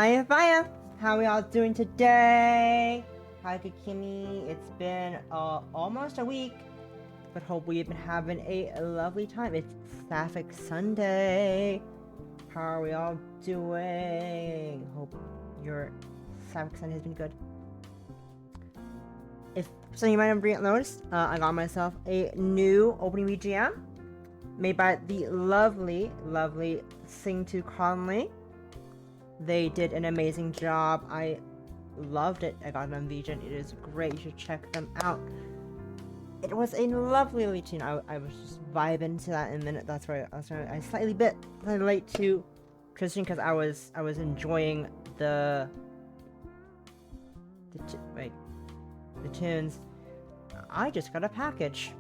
Fire! How we all doing today? Hi, Kimmy. It's been almost a week, but hope we've been having a lovely time. It's Sapphic Sunday. How are we all doing? Hope your Sapphic Sunday has been good. If some of you might have noticed, I got myself a new opening BGM made by the lovely Sing to Conley. They did an amazing job. I loved it. I got it on Vision. It is great. You should check them out. It was a lovely tune. I was just vibing to that in a minute. That's why I slightly late to Christian because I was enjoying the tunes. I just got a package.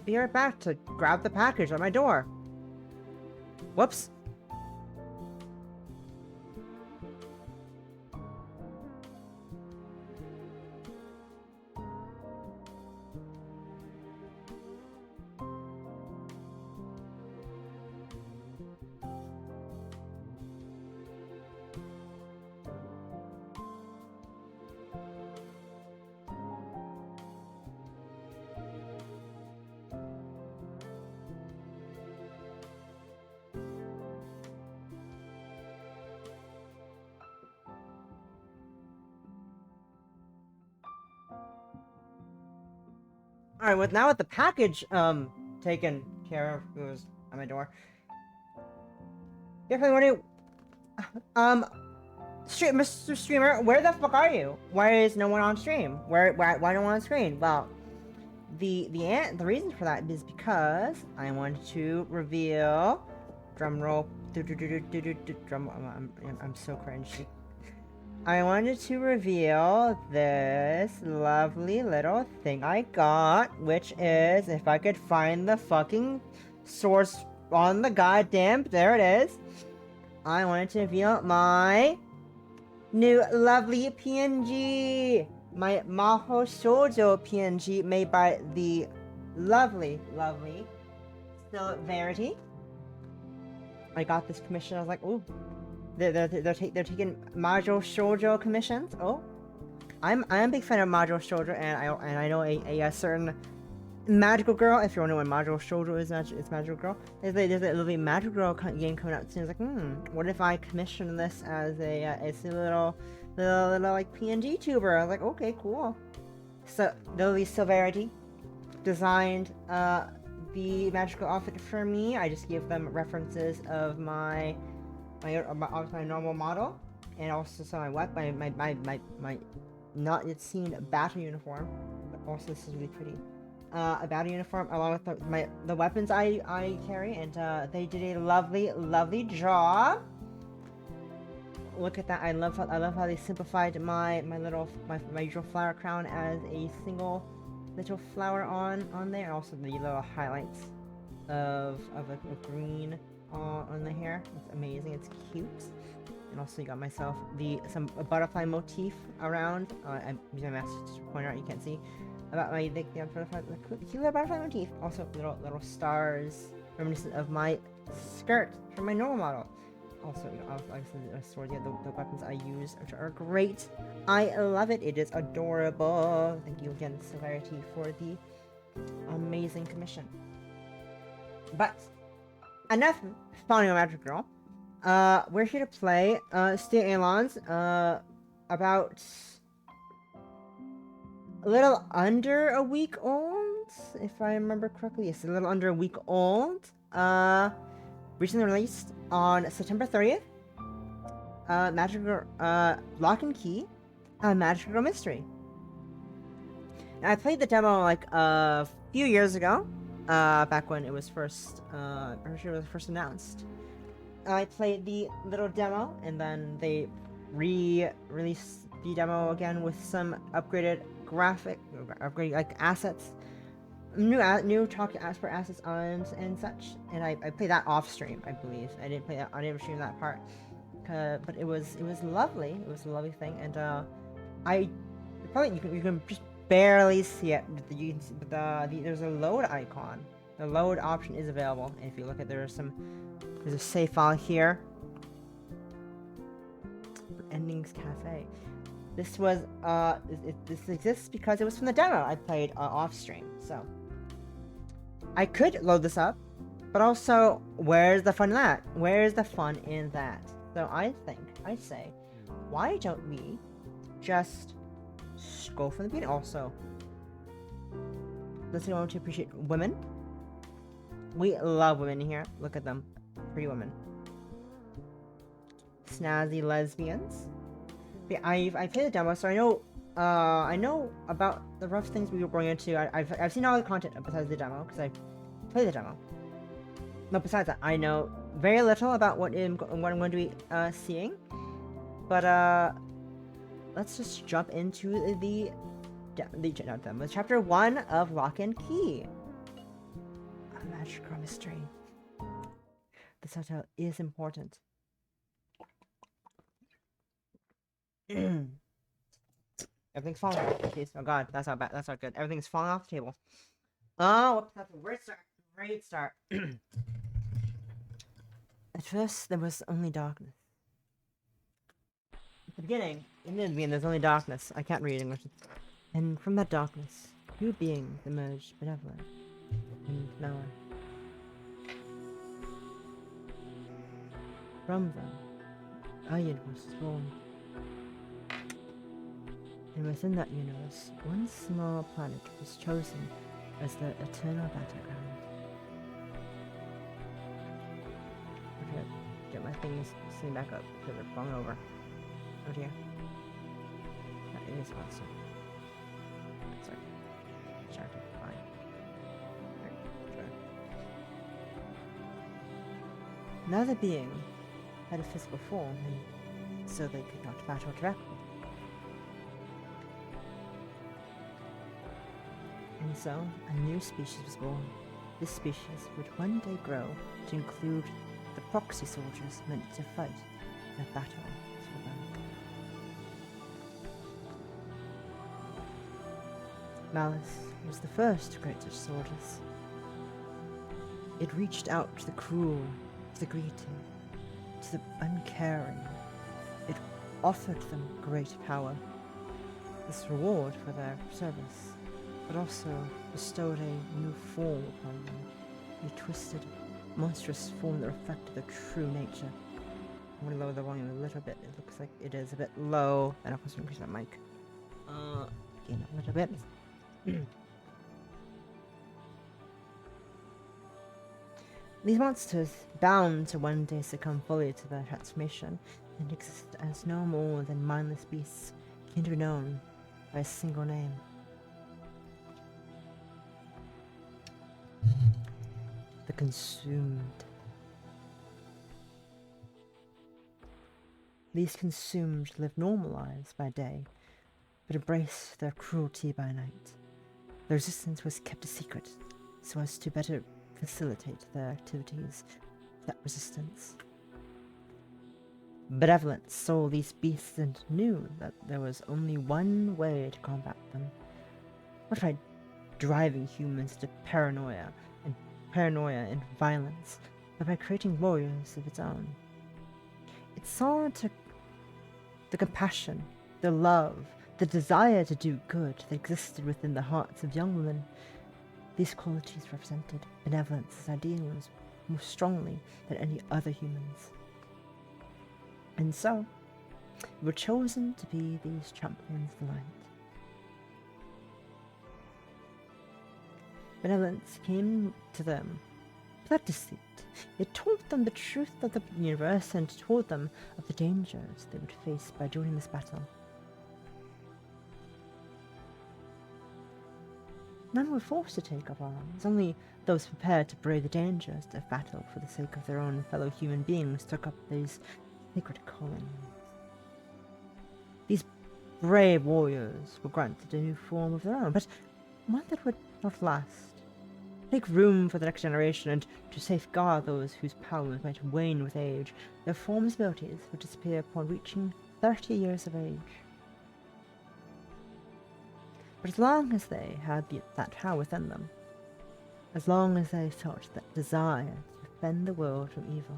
Be right back to grab the package on my door. Whoops. Alright, with the package taken care of, it was on my door. If anyone Mr. Streamer, where the fuck are you? Why is no one on stream? Why no one on screen? Well, the reason for that is because I wanted to reveal drum roll drum. I'm so cringy. I wanted to reveal this lovely little thing I got, which is, if I could find the fucking source on the goddamn, there it is. I wanted to reveal my new lovely PNG, my Maho Shoujo PNG made by the lovely Still Verity. I got this commission. I was like, ooh. They're taking Majo Shoujo commissions. Oh, I'm a big fan of Majo Shoujo, and I know a certain magical girl. If you want to know what Majo Shoujo is, it's magical girl. There's a lovely magical girl game coming out soon. It's like, what if I commission this as a little like PNG tuber? I was like, okay, cool. So Lily Silverity designed the magical outfit for me. I just give them references of my normal model, and also my not yet seen battle uniform, but also this is really pretty. A battle uniform along with the weapons I carry, and they did a lovely job. Look at that! I love how they simplified my usual flower crown as a single little flower on there, and also the little highlights of a green on the hair. It's amazing. It's cute. And also, you got myself a butterfly motif around. I'm using my mouse to point out. You can't see about the cute little butterfly motif. Also, little stars reminiscent of my skirt from my normal model. Also, obviously, the sword. Yeah, the weapons I use, which are great. I love it. It is adorable. Thank you again, Severity, for the amazing commission. But enough spawning on Magic Girl. We're here to play State Aeons, about a little under a week old, if I remember correctly. Yes, a little under a week old. Recently released on September 30th. Magic Girl, Lock and Key, Magic Girl Mystery. And I played the demo like a few years ago. Back when it was first, I'm sure it was first announced. I played the little demo, and then they re-released the demo again with some upgraded like assets, new talk expert assets and such. And I played that off stream, I believe. I didn't stream that part, but it was lovely. It was a lovely thing, and you can just barely see it. You can see, but there's a load icon The load option is available. And if you look at, there's a save file here. Endings Cafe. This was, this exists because it was from the demo I played off stream. So, I could load this up, but also, where's the fun in that? Where's the fun in that? So I say, why don't we just go from the beginning? Also, let's want to appreciate women. We love women here. Look at them. Pretty women. Snazzy lesbians. But I played the demo, so I know about the rough things we were going into. I've seen all the content besides the demo, because I played the demo. No, besides that, I know very little about what I'm going to be seeing. But let's just jump into the chapter 1 of Lock and Key. A magical mystery. This hotel is important. Everything's falling off the table. Oh god, that's not bad. That's not good. Everything's falling off the table. Oh, that's a great start. At first, there was only darkness. At the beginning, there's only darkness. I can't read English. And from that darkness, two beings emerged, benevolent and mellow. From them, a universe was born. And within that universe, one small planet was chosen as the eternal battleground. Okay, get my things sitting back up because they're falling over. Oh dear. That is awesome. Sorry. Distracted. Fine. Right, sure. Neither being had a physical form, and so they could not battle directly. And so, a new species was born. This species would one day grow to include the proxy soldiers meant to fight in a battle for them. Malice was the first great such soldiers. It reached out to the cruel, to the greedy, to the uncaring. It offered them great power, this reward for their service, but also bestowed a new form upon them, a twisted, monstrous form that reflected their true nature. I'm going to lower the volume a little bit. It looks like it is a bit low, and I'll increase that mic. Again, a little bit. These monsters, bound to one day succumb fully to their transformation, and exist as no more than mindless beasts, can be known by a single name. The Consumed. These Consumed live normal lives by day, but embrace their cruelty by night. Their existence was kept a secret, so as to better facilitate their activities of that resistance. Benevolence saw these beasts and knew that there was only one way to combat them. Not by driving humans to paranoia and violence, but by creating warriors of its own. It saw to the compassion, the love, the desire to do good that existed within the hearts of young women. These qualities represented benevolence's ideals more strongly than any other humans. And so, were chosen to be these champions of the light. Benevolence came to them without deceit. It told them the truth of the universe and told them of the dangers they would face by joining this battle. None were forced to take up arms. Only those prepared to brave the dangers of battle for the sake of their own fellow human beings took up these sacred callings. These brave warriors were granted a new form of their own, but one that would not last. Make room for the next generation, and to safeguard those whose powers might wane with age, their form's abilities would disappear upon reaching 30 years of age. But as long as they had that power within them, as long as they felt that desire to defend the world from evil.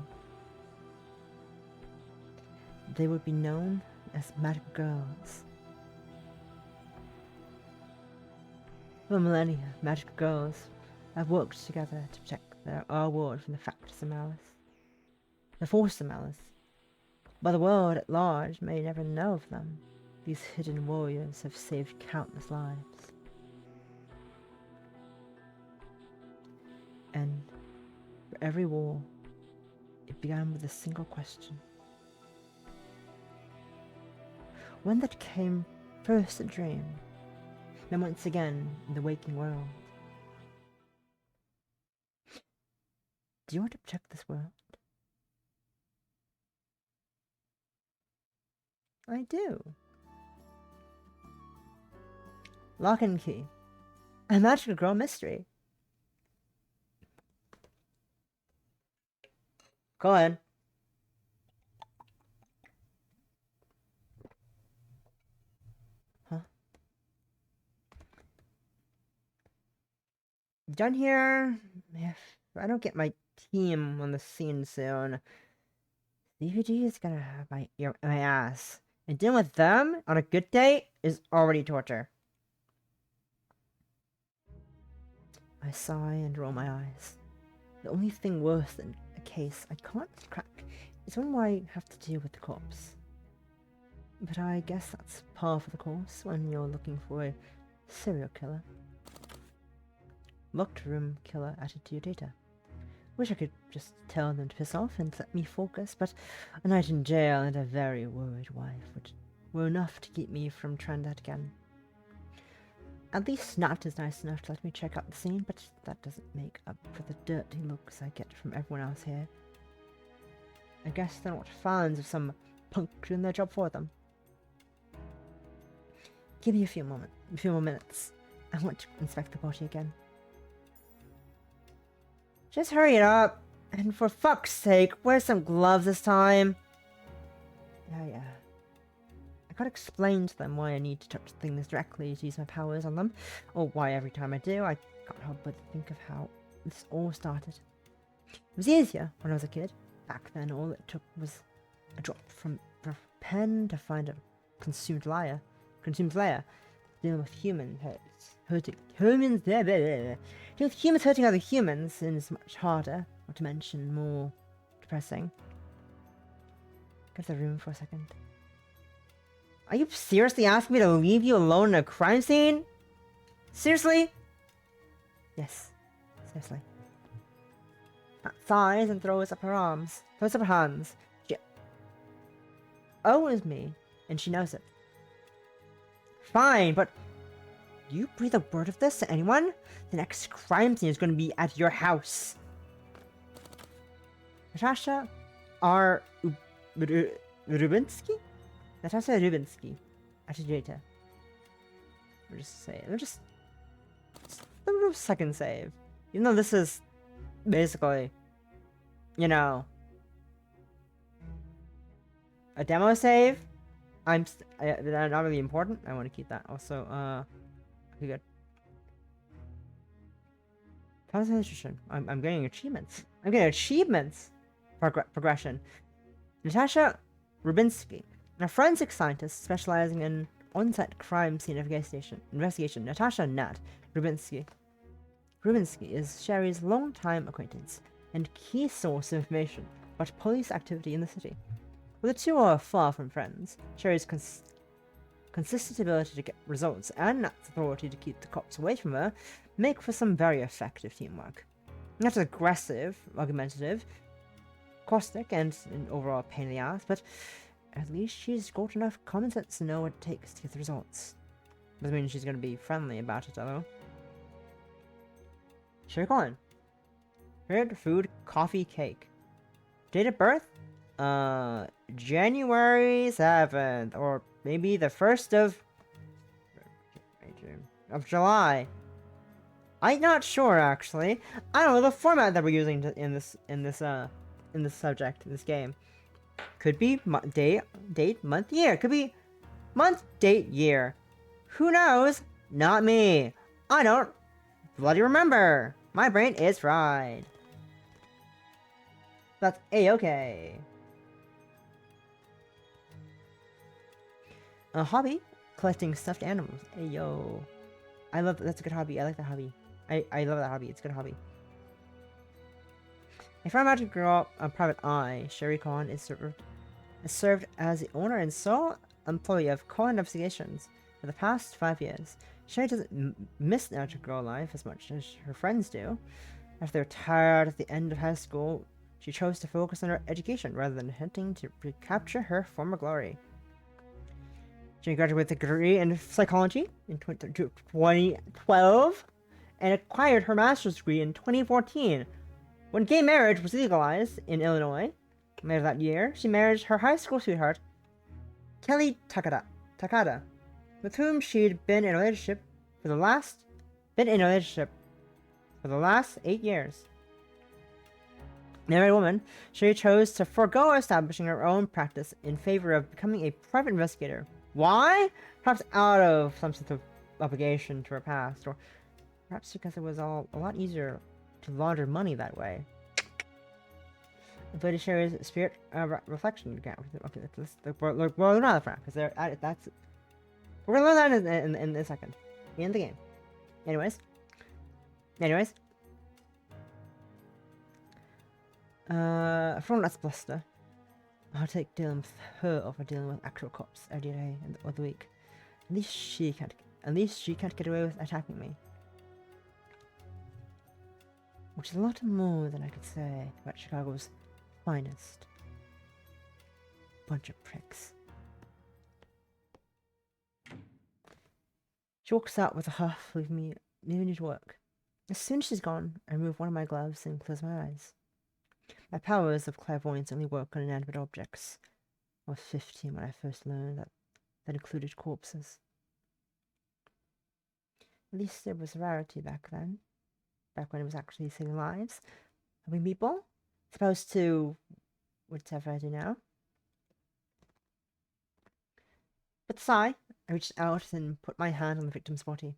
They would be known as magic girls. For millennia, magic girls have worked together to protect our world from the factors of malice, the force of malice. But the world at large may never know of them. These hidden warriors have saved countless lives. And for every war, it began with a single question. One that came first a dream, then once again in the waking world. Do you want to protect this world? I do. Lock and Key. A magical girl mystery. Go ahead. Huh? Done here. If I don't get my team on the scene soon, DVD is gonna have my ass. And dealing with them on a good day is already torture. I sigh and roll my eyes. The only thing worse than a case I can't crack is when I have to deal with the corpse. But I guess that's par for the course when you're looking for a serial killer. Locked room killer added to your data. Wish I could just tell them to piss off and let me focus, but a night in jail and a very worried wife were enough to keep me from trying that again. At least Nat is nice enough to let me check out the scene, but that doesn't make up for the dirty looks I get from everyone else here. I guess they're not fans of some punk doing their job for them. Give me a few more minutes. I want to inspect the body again. Just hurry it up. And for fuck's sake, wear some gloves this time. Yeah. I gotta explain to them why I need to touch things directly to use my powers on them. Or why every time I do, I can't help but think of how this all started. It was easier when I was a kid. Back then, all it took was a drop from a pen to find a consumed layer. Dealing with humans hurting other humans is much harder, not to mention more depressing. Go to the room for a second. Are you seriously asking me to leave you alone in a crime scene? Seriously? Yes, seriously. Matt sighs and throws up her arms. Throws up her hands. She owes me, and she knows it. Fine, but do you breathe a word of this to anyone? The next crime scene is going to be at your house. Natasha R. Rubinsky? Natasha Rubinsky. Agitator. Let me just do a second save. Even though this is basically, you know, a demo save, they're not really important. I want to keep that. Also, okay, good. Concentration. I'm getting achievements. I'm getting achievements. Progression. Natasha Rubinsky, a forensic scientist specializing in on-site crime scene investigation. Natasha Nat Rubinsky. Rubinsky is Sherry's longtime acquaintance and key source of information about police activity in the city. While the two are far from friends, Sherry's consistent ability to get results and Nat's authority to keep the cops away from her make for some very effective teamwork. Nat's aggressive, argumentative, caustic, and an overall pain in the ass, but at least she's got enough common sense to know what it takes to get the results. Doesn't mean she's going to be friendly about it, though. Sherry Collin. Favorite food, coffee, cake. Date of birth? January 7th, or maybe the 1st of July. I'm not sure, actually. I don't know the format that we're using in this subject, in this game. Could be date, month, year. Could be month, date, year. Who knows? Not me. I don't bloody remember. My brain is fried. That's a-okay. A hobby? Collecting stuffed animals. Hey yo. I love that. That's a good hobby. I like that hobby. I love that hobby. It's a good hobby. If I'm about to grow up on Private Eye, Sherry Khan is served as the owner and sole employee of Khan Investigations for the past 5 years. Sherry doesn't miss Natural Girl life as much as her friends do. After they retired at the end of high school, she chose to focus on her education rather than hunting to recapture her former glory. She graduated with a degree in psychology in 2012 and acquired her master's degree in 2014. When gay marriage was legalized in Illinois later that year, she married her high school sweetheart, Kelly Takada, with whom she'd been in a relationship for the last 8 years. Married woman, she chose to forego establishing her own practice in favor of becoming a private investigator. Why? Perhaps out of some sort of obligation to her past, or perhaps because it was a lot easier to launder money that way. Ability Sherry's spirit reflection account. Okay, we're learning that fact because that's we're gonna learn that in a second in the game. Anyways. From that bluster, I'll take dealing with her over dealing with actual cops every day of the week. At least she can't get away with attacking me. Which is a lot more than I could say about Chicago's finest. Bunch of pricks. She walks out with a huff, leaving me needing to work. As soon as she's gone, I remove one of my gloves and close my eyes. My powers of clairvoyance only work on inanimate objects. I was 15 when I first learned that included corpses. At least there was a rarity back then. Back when it was actually saving lives. Helping people. As opposed to whatever I do now. With a sigh, I reached out and put my hand on the victim's body.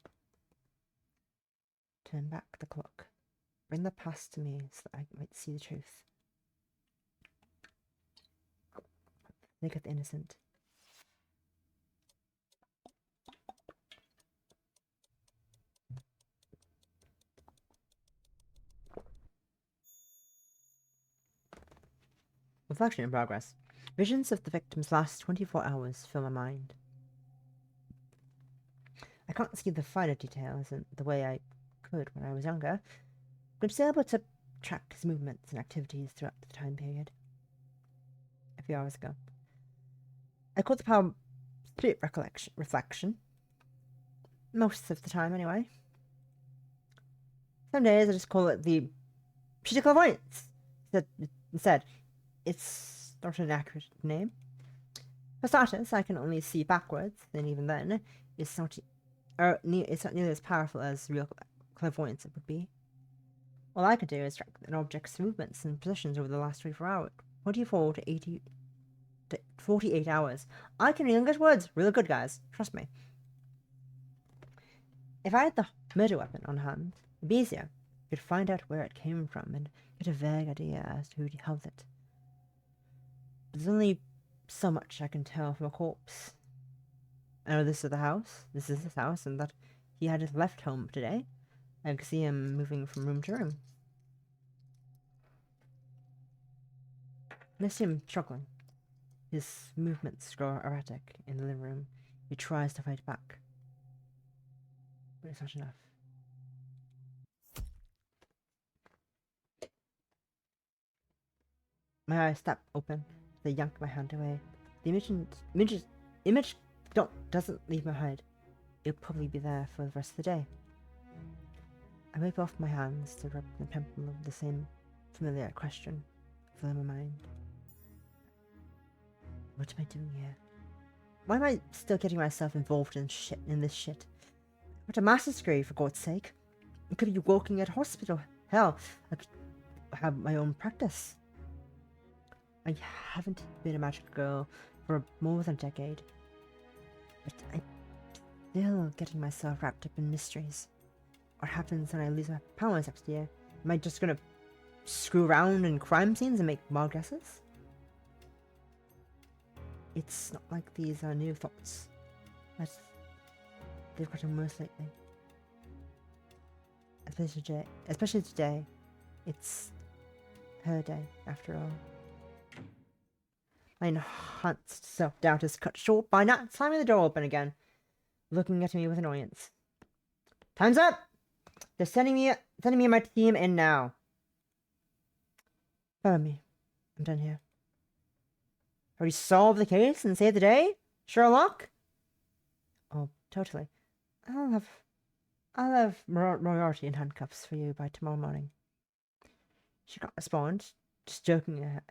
Turn back the clock. Bring the past to me so that I might see the truth. Look at the innocent. Reflection in progress. Visions of the victim's last 24 hours fill my mind. I can't see the finer details in the way I could when I was younger, but I'm still able to track his movements and activities throughout the time period. A few hours ago. I call the power spirit reflection. Most of the time, anyway. Some days I just call it the sheet of clairvoyance. Instead, it's not an accurate name. For starters, I can only see backwards, and even then, it's not nearly as powerful as real clairvoyance it would be. All I can do is track an object's movements and positions over the last 24 to 48 hours. I can read English words really good, guys. Trust me. If I had the murder weapon on hand, it'd be easier. I could find out where it came from and get a vague idea as to who held it. But there's only so much I can tell from a corpse. I know this is the house. This is his house, and that he had left home today. I can see him moving from room to room. I see him struggling. His movements grow erratic in the living room. He tries to fight back. But it's not enough. My eyes snap open. They yank my hand away. The image doesn't leave my head. It'll probably be there for the rest of the day. I wipe off my hands to rub the temple of the same familiar question filling my mind. What am I doing here? Why am I still getting myself involved in this shit? What a master's degree, for God's sake. I could be working at a hospital. Hell, I could have my own practice. I haven't been a magic girl for more than a decade. But I'm still getting myself wrapped up in mysteries. what happens when I lose my powers next year? Am I just gonna screw around in crime scenes and make wild guesses? It's not like these are new thoughts. That's they've gotten worse lately. Especially today. It's her day, after all. My enhanced self-doubt is cut short by not slamming the door open again, looking at me with annoyance. Time's up! They're sending me and my team in now. Follow me. I'm done here. Already solved the case and saved the day, Sherlock? Oh, totally. I'll have Moriarty in handcuffs for you by tomorrow morning. She can't respond, just jerking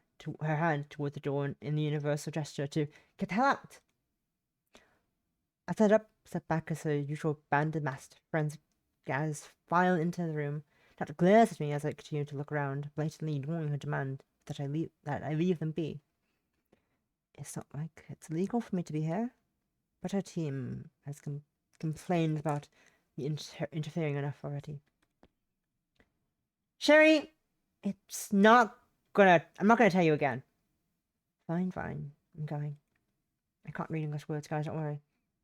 her hand toward the door in the universal gesture to get the hell out. I sat back as her usual band of masked friends guys file into the room. Doctor glares at me as I continue to look around, blatantly ignoring her demand that I leave them be. It's not like it's legal for me to be here, but her team has complained about me interfering enough already. Sherry, I'm not gonna tell you again. Fine. I'm going. I can't read English words, guys, don't worry.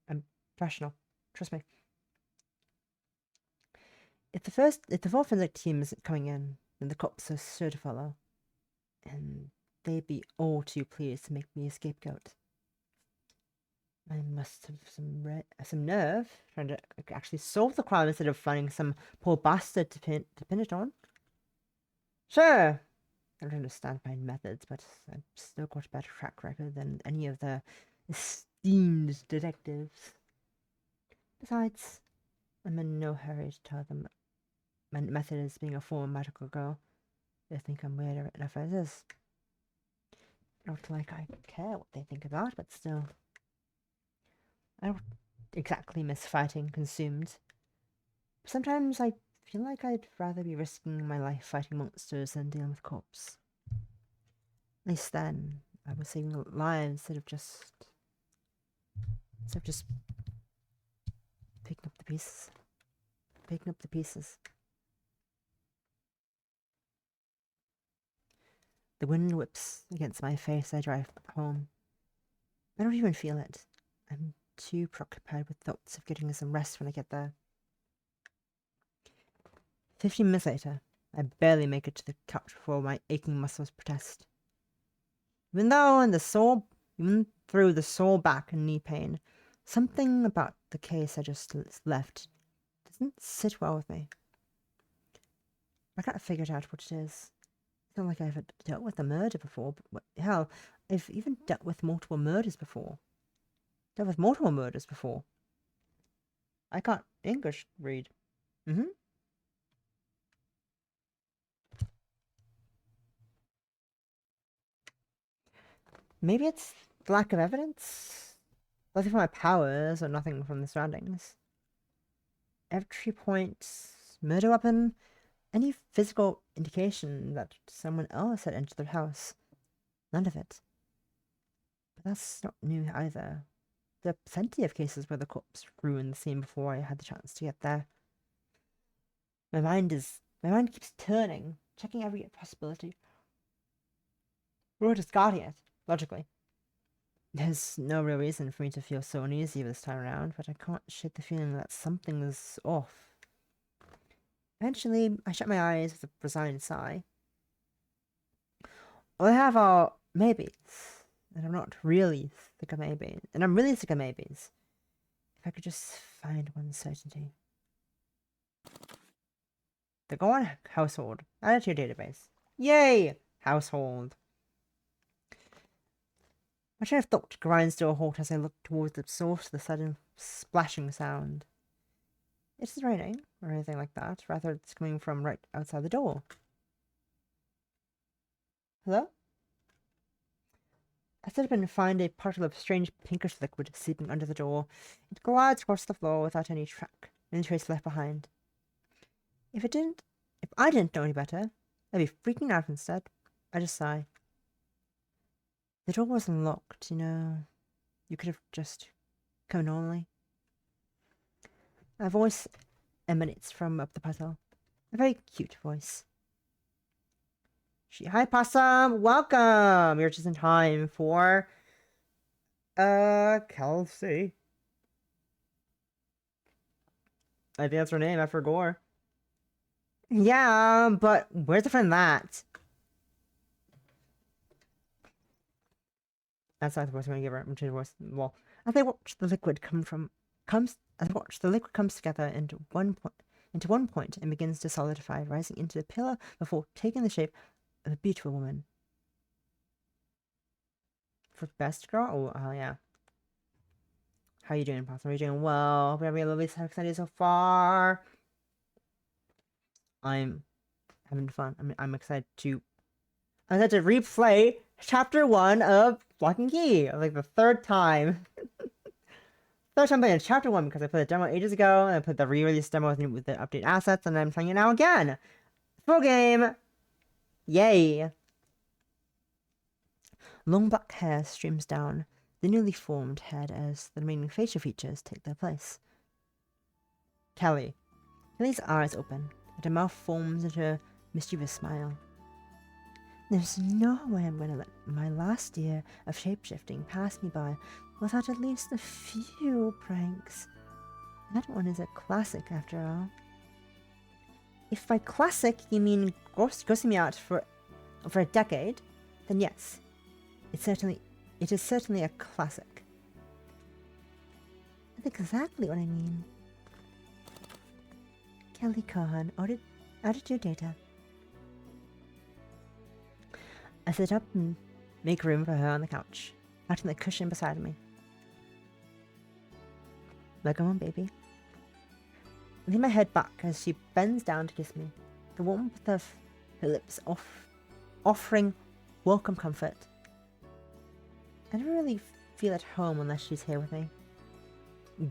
I'm professional. Trust me. If the full forensic team isn't coming in, then the cops are sure to follow. And they'd be all too pleased to make me a scapegoat. I must have some nerve trying to actually solve the crime instead of finding some poor bastard to pin it on. Sure, I don't understand my methods, but I've still got a better track record than any of the esteemed detectives. Besides, I'm in no hurry to tell them my method is being a former medical girl. They think I'm weird enough as is. Not like I care what they think about, but still. I don't exactly miss fighting consumed. Sometimes I feel like I'd rather be risking my life fighting monsters than dealing with cops. At least then, I was saving lives instead of just picking up the pieces. The wind whips against my face as I drive home. I don't even feel it. I'm too preoccupied with thoughts of getting some rest when I get there. 15 minutes later, I barely make it to the couch before my aching muscles protest. Even through the sore back and knee pain, something about the case I just left doesn't sit well with me. I can't figure out what it is. It's not like I've dealt with a murder before, but hell, I've even dealt with multiple murders before. I can't English read. Maybe it's the lack of evidence? Nothing from my powers or nothing from the surroundings. Entry point, murder weapon, any physical indication that someone else had entered the house. None of it. But that's not new either. There are plenty of cases where the cops ruined the scene before I had the chance to get there. My mind keeps turning, checking every possibility. We're discarding it, logically. There's no real reason for me to feel so uneasy this time around, but I can't shake the feeling that something is off. Eventually, I shut my eyes with a resigned sigh. All I have are maybes, and I'm not really sick of maybes. And I'm really sick of maybes. If I could just find one certainty. The Go On household. Add it to your database. Yay! Household. My train of thought grinds to a halt as I look towards the source of the sudden splashing sound. It isn't raining, or anything like that. Rather, it's coming from right outside the door. Hello? I sit up and find a particle of strange pinkish liquid seeping under the door. It glides across the floor without any trace left behind. If I didn't know any better, I'd be freaking out instead. I just sigh. The door wasn't locked, you know. You could have just come normally. My voice emanates from up the puzzle. A very cute voice. Hi, Possum! Welcome! You're just in time for... Kelsey. I think that's her name, after Gore. Yeah, but where's the friend that? That's not the voice I'm gonna give her. I'm gonna change the voice. Well, as I watch the liquid comes together into one point and begins to solidify, rising into the pillar before taking the shape of a beautiful woman. For best girl? Oh, hell yeah. How are you doing, Possum? Are you doing well? Hope you're having a lovely sex idea so far. I'm having fun. I'm excited to replay chapter 1 of Lock and Key. Like the third time. Third time playing chapter 1 because I played the demo ages ago and I played the re-release demo with the updated assets, and I'm playing it now again. Full game! Yay! Long black hair streams down the newly formed head as the remaining facial features take their place. Kelly's eyes open, and her mouth forms into a mischievous smile. There's no way I'm going to let my last year of shapeshifting pass me by without at least a few pranks. That one is a classic, after all. If by classic you mean grossing me out for a decade, then yes, it is certainly a classic. That's exactly what I mean. Kelly Kahan, audit data. I sit up and make room for her on the couch, patting the cushion beside me. Go on, baby. I lay my head back as she bends down to kiss me, the warmth of her lips offering welcome comfort. I never really feel at home unless she's here with me.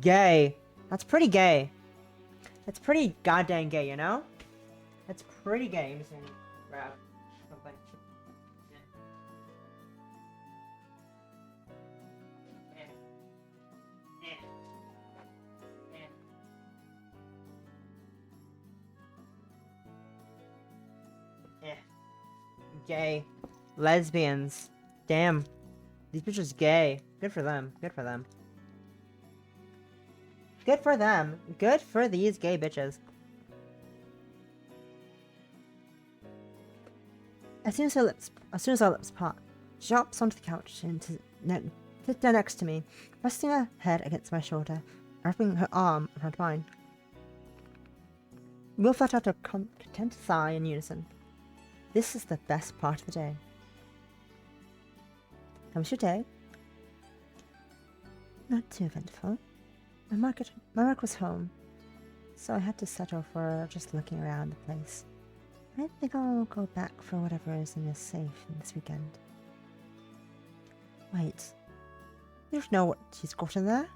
Gay. That's pretty gay. That's pretty goddamn gay, you know? That's pretty gay. I'm just gonna grab something. Gay. Lesbians. Damn. These bitches gay. Good for them. Good for them. Good for them. Good for these gay bitches. As soon as our lips part, she hops onto the couch and sits down next to me, resting her head against my shoulder, wrapping her arm around mine. We both let out a content sigh in unison. This is the best part of the day. How was your day? Not too eventful. My work was home, so I had to settle for just looking around the place. I think I'll go back for whatever is in this safe this weekend. Wait, you don't know what she's got in there?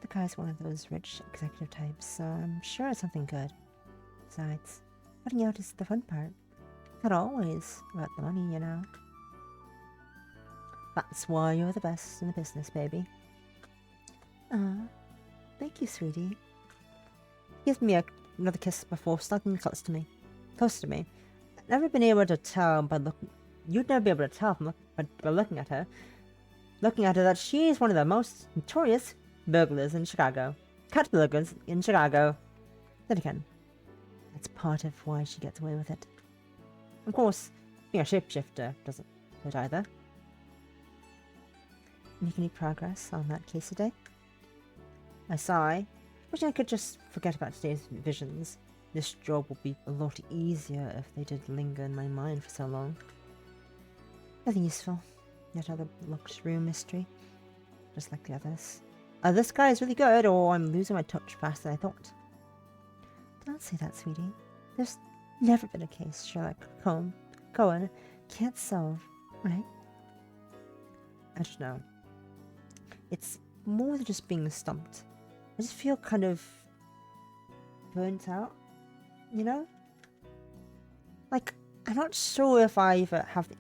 The guy's one of those rich executive types, so I'm sure it's something good. Besides, finding out is the fun part. Not always about the money, you know. That's why you're the best in the business, baby. Thank you, sweetie. Give me another kiss before snuggling close to me. I've never been able to tell by looking. You'd never be able to tell by looking at her. That she is one of the most notorious burglars in Chicago. Cat burglars in Chicago. Then again, that's part of why she gets away with it. Of course, being a shapeshifter doesn't hurt either. Make any progress on that case today? I sigh, wishing I could just forget about today's visions. This job will be a lot easier if they did linger in my mind for so long. Nothing useful. Yet another locked room mystery. Just like the others. This guy is really good, or I'm losing my touch faster than I thought. Don't say that, sweetie. There's never been a case Sherlock Cohen can't solve, right? I don't know. It's more than just being stumped. I just feel kind of burnt out, you know? Like, I'm not sure if I even have the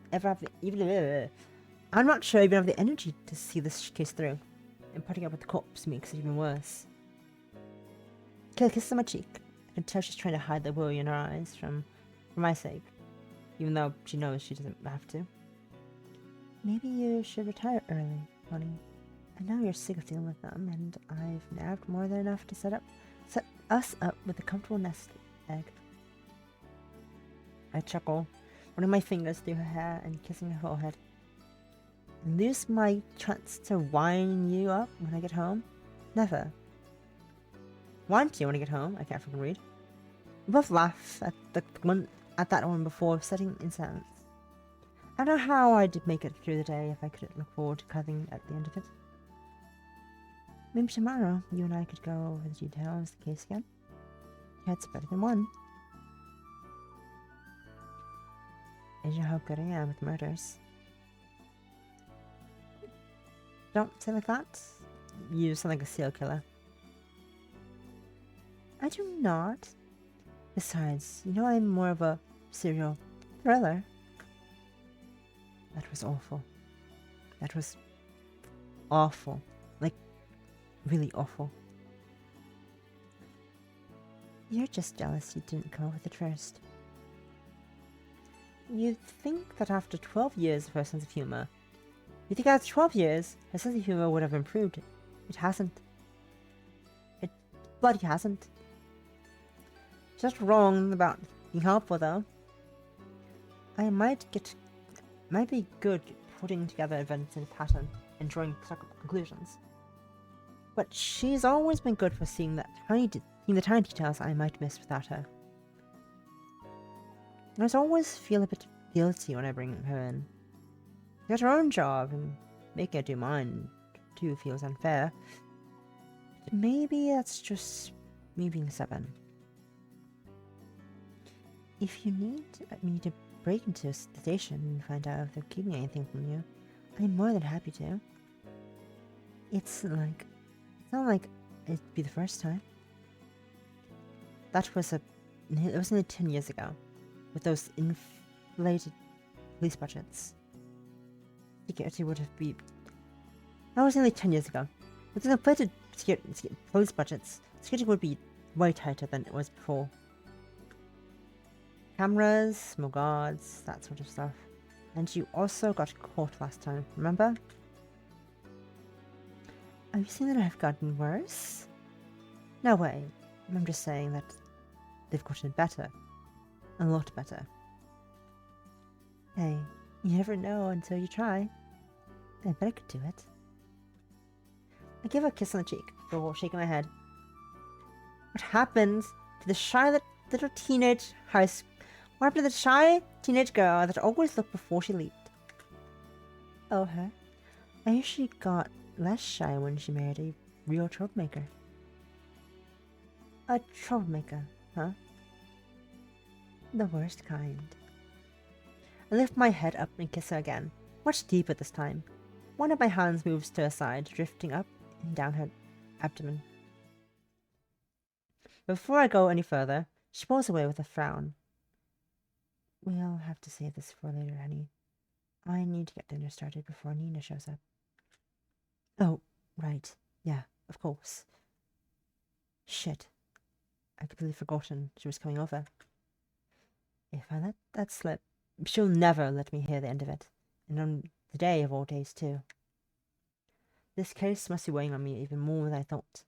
energy to see this case through. And putting up with the cops makes it even worse. Kill kisses on my cheek. I can tell she's trying to hide the worry in her eyes for my sake, even though she knows she doesn't have to. Maybe you should retire early, honey. I know you're sick of dealing with them, and I've nabbed more than enough to set us up with a comfortable nest egg. I chuckle, running my fingers through her hair and kissing her forehead. And lose my chance to wind you up when I get home? Never. Want you when I get home? I can't fucking read. We both laugh at that one before setting in silence. I don't know how I'd make it through the day if I couldn't look forward to cuddling at the end of it. Maybe tomorrow you and I could go over the details of the case again. Yeah, it's better than one. And you know how good I am with murders. Don't say like that. You sound like a serial killer. I do not. Besides, you know I'm more of a serial thriller. That was awful. That was awful. Like, really awful. You're just jealous you didn't come up with it first. You'd think that after 12 years of her sense of humor, you think after 12 years, her sense of humor would have improved. It hasn't. It bloody hasn't. She's not wrong about being helpful, though. I might be good putting together events in a pattern and drawing conclusions. But she's always been good for seeing the tiny details I might miss without her. I always feel a bit guilty when I bring her in. She got her own job, and making her do mine too feels unfair. But maybe that's just me being stubborn. If you need me to break into the station and find out if they're keeping anything from you, I'm more than happy to. It's not like it'd be the first time. It was only 10 years ago, with those inflated police budgets. Security would have been... That was only 10 years ago. With the inflated police budgets, security would be way tighter than it was before. Cameras, more guards, that sort of stuff. And you also got caught last time, remember? Are you saying that I've gotten worse? No way. I'm just saying that they've gotten better. A lot better. Hey, you never know until you try. I bet I could do it. I give her a kiss on the cheek before shaking my head. What happened to the shy little teenage What happened to the shy teenage girl that always looked before she leaped? Oh, her? I hear she got less shy when she married a real troublemaker. A troublemaker, huh? The worst kind. I lift my head up and kiss her again, much deeper this time. One of my hands moves to her side, drifting up and down her abdomen. Before I go any further, she pulls away with a frown. We'll have to save this for later, honey. I need to get dinner started before Nina shows up. Oh, right. Yeah, of course. Shit. I'd completely forgotten she was coming over. If I let that slip, she'll never let me hear the end of it. And on the day of all days, too. This case must be weighing on me even more than I thought.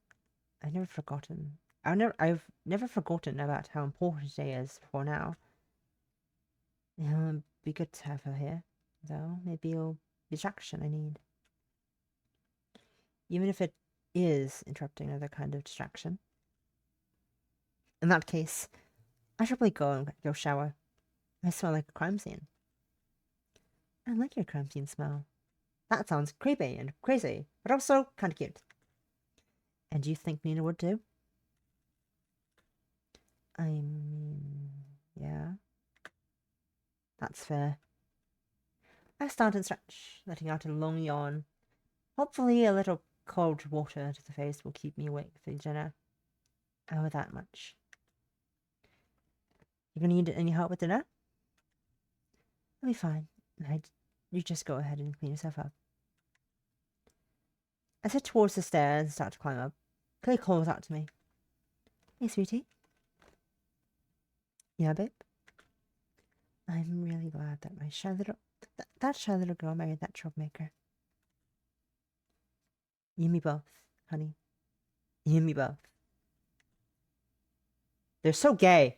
I've never forgotten about how important today is before now. It'll be good to have her here, though. Maybe it'll be distraction I need. Even if it is interrupting another kind of distraction. In that case, I should probably go and go shower. I smell like a crime scene. I like your crime scene smell. That sounds creepy and crazy, but also kind of cute. And do you think Nina would too? I mean, yeah. That's fair. I stand and stretch, letting out a long yawn. Hopefully a little cold water to the face will keep me awake for dinner. Oh, that much. You gonna need any help with dinner? I'll be fine. You just go ahead and clean yourself up. I head towards the stairs and start to climb up. Clay calls out to me. Hey, sweetie. Yeah, babe? I'm really glad that my shy little... that shy little girl married that troublemaker. You and me both, honey. You and me both. They're so gay.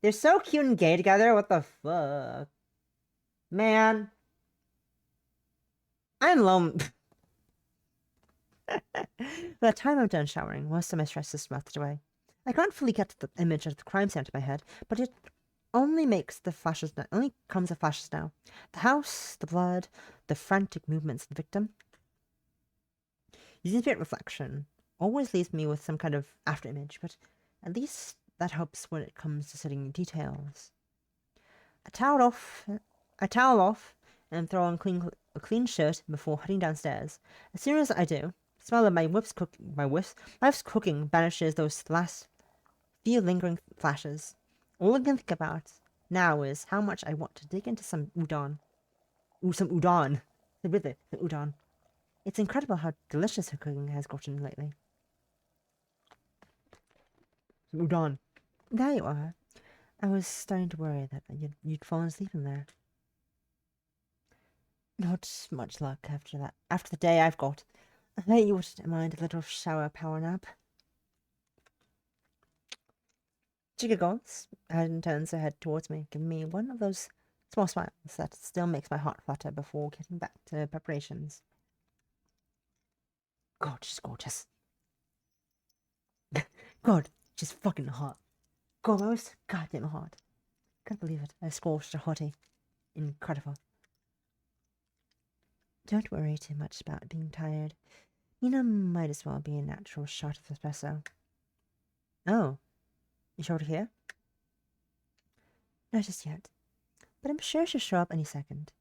They're so cute and gay together. What the fuck? Man. I'm lone. By the time I'm done showering, most of my stress is smothered away. I can't fully get the image of the crime scene into my head, but it only comes in flashes now. The house, the blood, the frantic movements of the victim. Using spirit reflection always leaves me with some kind of after image, but at least that helps when it comes to setting details. I towel off and throw on a clean shirt before heading downstairs. As soon as I do, the smell of my wife's cooking banishes those last few lingering flashes. All I can think about now is how much I want to dig into some udon. Some udon. Really, the udon. It's incredible how delicious her cooking has gotten lately. Some udon. There you are. I was starting to worry that you'd fallen asleep in there. Not much luck after that. After the day I've got. I bet you wouldn't mind a little shower power nap. She giggles and turns her head towards me, giving me one of those small smiles that still makes my heart flutter before getting back to preparations. God, she's gorgeous. God, she's fucking hot. Gross, goddamn hot. Can't believe it. I scorched a hottie. Incredible. Don't worry too much about being tired. Nina might as well be a natural shot of espresso. Oh, you sure to hear? Not just yet, but I'm sure she'll show up any second.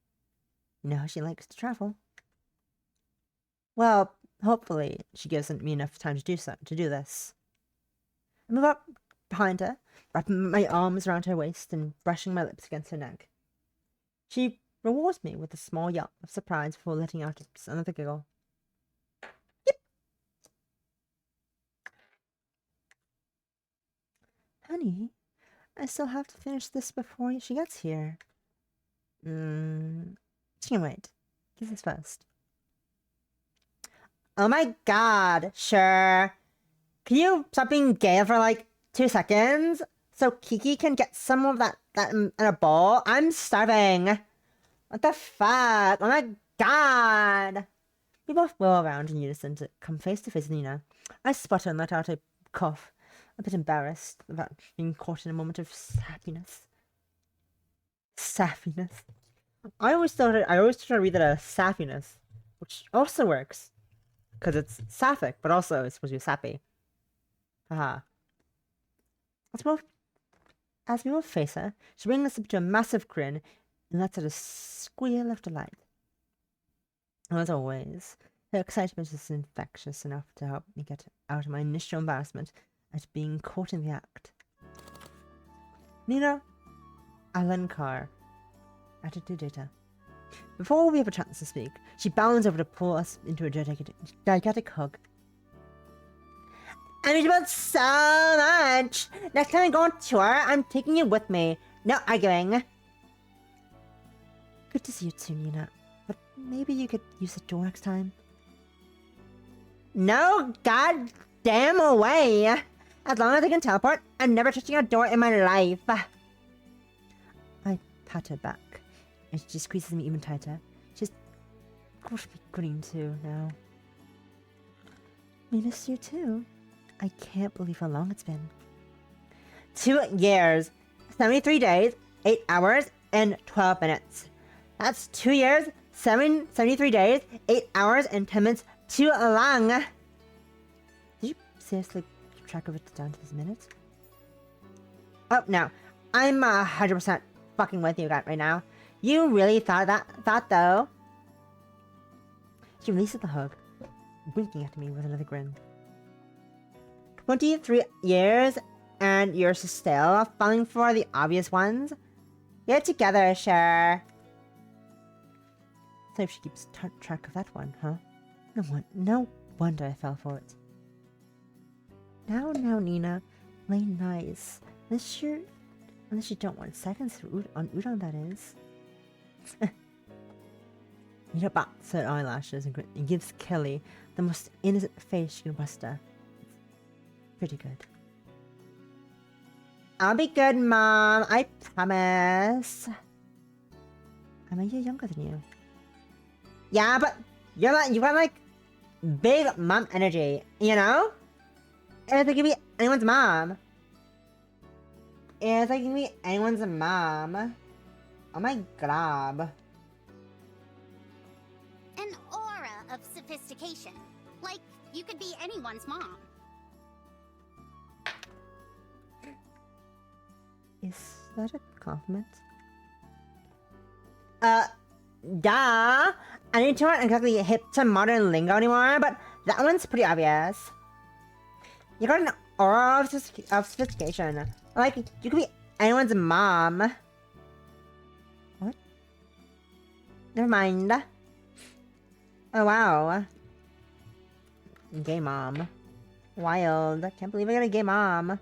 You know how she likes to travel. Well, hopefully she gives me enough time to do this. I move up behind her, wrapping my arms around her waist and brushing my lips against her neck. She rewards me with a small yelp of surprise before letting out another giggle. Yep. Honey, I still have to finish this before she gets here. She can wait. Kiss this first. Oh my god, sure. Can you stop being gay for like 2 seconds? So Kiki can get some of that in a bowl? I'm starving. What the fuck? Oh my god. We both whirl around in unison to come face to face with Nina. I sputter and let out a cough, a bit embarrassed about being caught in a moment of sappiness. Saffiness. I always try to read that as saffiness, which also works. Because it's sapphic, but also it's supposed to be sappy. Haha. As we both face her, she brings us up to a massive grin and lets out a squeal of delight. As always, her excitement is infectious enough to help me get out of my initial embarrassment at being caught in the act. Nina Alencar. Attitude data. Before we have a chance to speak, she bounds over to pull us into a gigantic hug. I miss you both so much! Next time I go on tour, I'm taking you with me. No arguing. Good to see you too, Nina. But maybe you could use the door next time? No goddamn way! As long as I can teleport, I'm never touching a door in my life. I pat her back, and she squeezes me even tighter. She's got to be grinning too now. We miss you too. I can't believe how long it's been. 2 years, 73 days, 8 hours, and 12 minutes. That's 2 years, 73 days, 8 hours, and 10 minutes too long. Did you seriously keep track of it down to this minute? Oh, no. I'm 100% fucking with you right now. You really thought though? She releases the hug, winking at me with another grin. 23 years, and you're still falling for the obvious ones? Get together, sure. So if she keeps track of that one, huh? No wonder I fell for it. Now, Nina, Late nights. Unless you don't want seconds on udon, that is. You know, said eyelashes and gives Kelly the most innocent face you can muster. Pretty good. I'll be good, Mom. I promise. I'm a year younger than you. Yeah, but you got like big mom energy, you know? It's like you be anyone's mom. It's like you can be anyone's mom. Oh my god. An aura of sophistication. Like you could be anyone's mom. Is that a compliment? Duh! I need to aren't exactly hip to modern lingo anymore, but that one's pretty obvious. You got an aura of sophistication. Like, you could be anyone's mom. What? Never mind. Oh, wow. Gay mom. Wild. I can't believe I got a gay mom.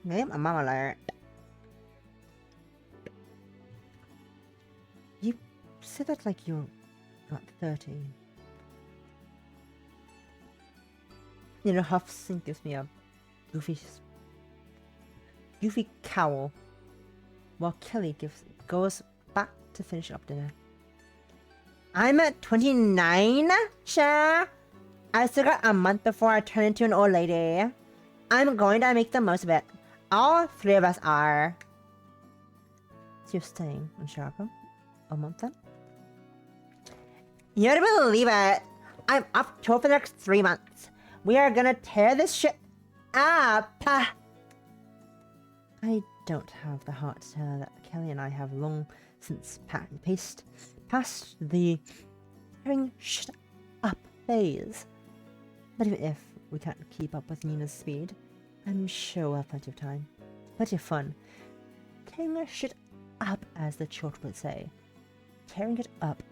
Name a mom alert. You said that like you're not 30. You know, Huffson gives me a goofy cowl, while Kelly goes back to finish up dinner. I'm at 29, Cher. I still got a month before I turn into an old lady. I'm going to make the most of it. All three of us are. So you're staying in Chicago a month then? You better believe it. I'm up tour for the next 3 months. We are gonna tear this shit up. I don't have the heart to tell her that Kelly and I have long since past the tearing shit up phase. But even if we can't keep up with Nina's speed, I'm sure we'll have plenty of time. Plenty of fun. Tearing our shit up, as the children would say. Tearing it up.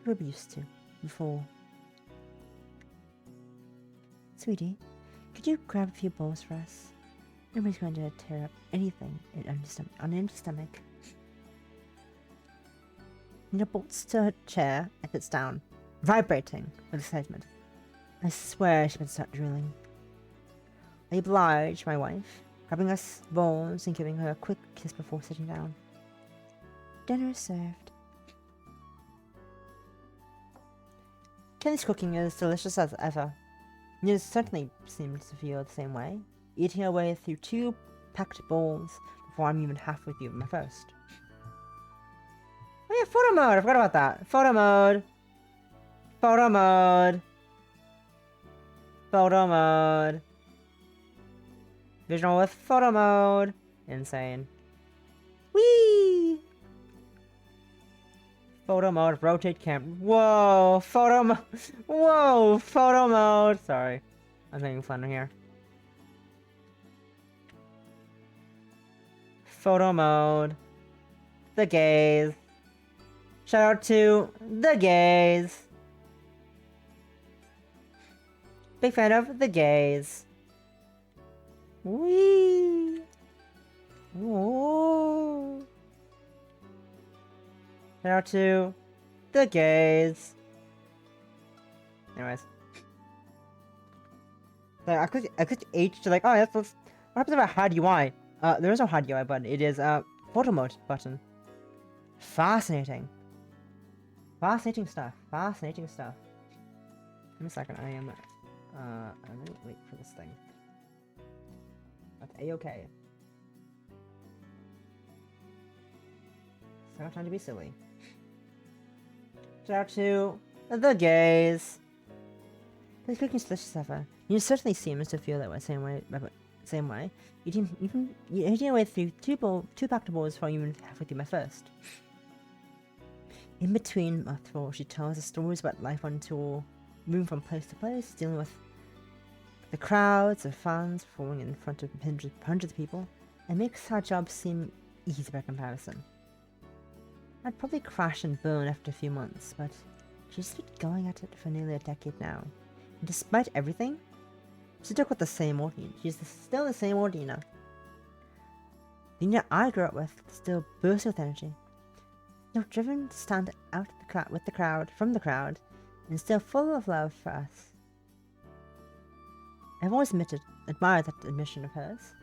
We're used to before. Sweetie, could you grab a few bowls for us? Nobody's going to tear up anything on an empty stomach. Nina bolts to her chair and sits down, vibrating with excitement. I swear she would start drooling. I oblige my wife, grabbing us bowls and giving her a quick kiss before sitting down. Dinner is served. Kelly's cooking is delicious as ever. Nina certainly seemed to feel the same way, eating her way through 2 packed bowls before I'm even halfway through my first. Oh yeah, photo mode! I forgot about that. Photo mode! Photo mode! Photo mode! Visual with photo mode! Insane. Whee! Photo mode, rotate cam. Whoa, photo mode. Whoa, photo mode. Sorry, I'm making fun here. Photo mode. The gays. Shout out to the gays. Big fan of the gays. Whee! Whoa! Shout out to the gays. Anyways. So I clicked H to like, oh, what happens if I hide UI? There is no hide UI button. It is photo mode button. Fascinating. Fascinating stuff. Fascinating stuff. Give me a second. I'm gonna wait for this thing. That's A-okay. So I'm not trying to be silly. Shout out to the gays. This cooking is delicious ever. You certainly seems to feel that way, same way. Eating your way through two packed bowls before you even halfway through my first. In between mouthfuls, she tells us stories about life on tour, moving from place to place, dealing with the crowds of fans performing in front of hundreds of people, and makes our job seem easy by comparison. I'd probably crash and burn after a few months, but she's been going at it for nearly a decade now. Despite everything, she took with the same old Nina. She's still the same old Nina. The Nina I grew up with still bursts with energy. Still driven to stand out from the crowd, and still full of love for us. I've always admired that admission of hers.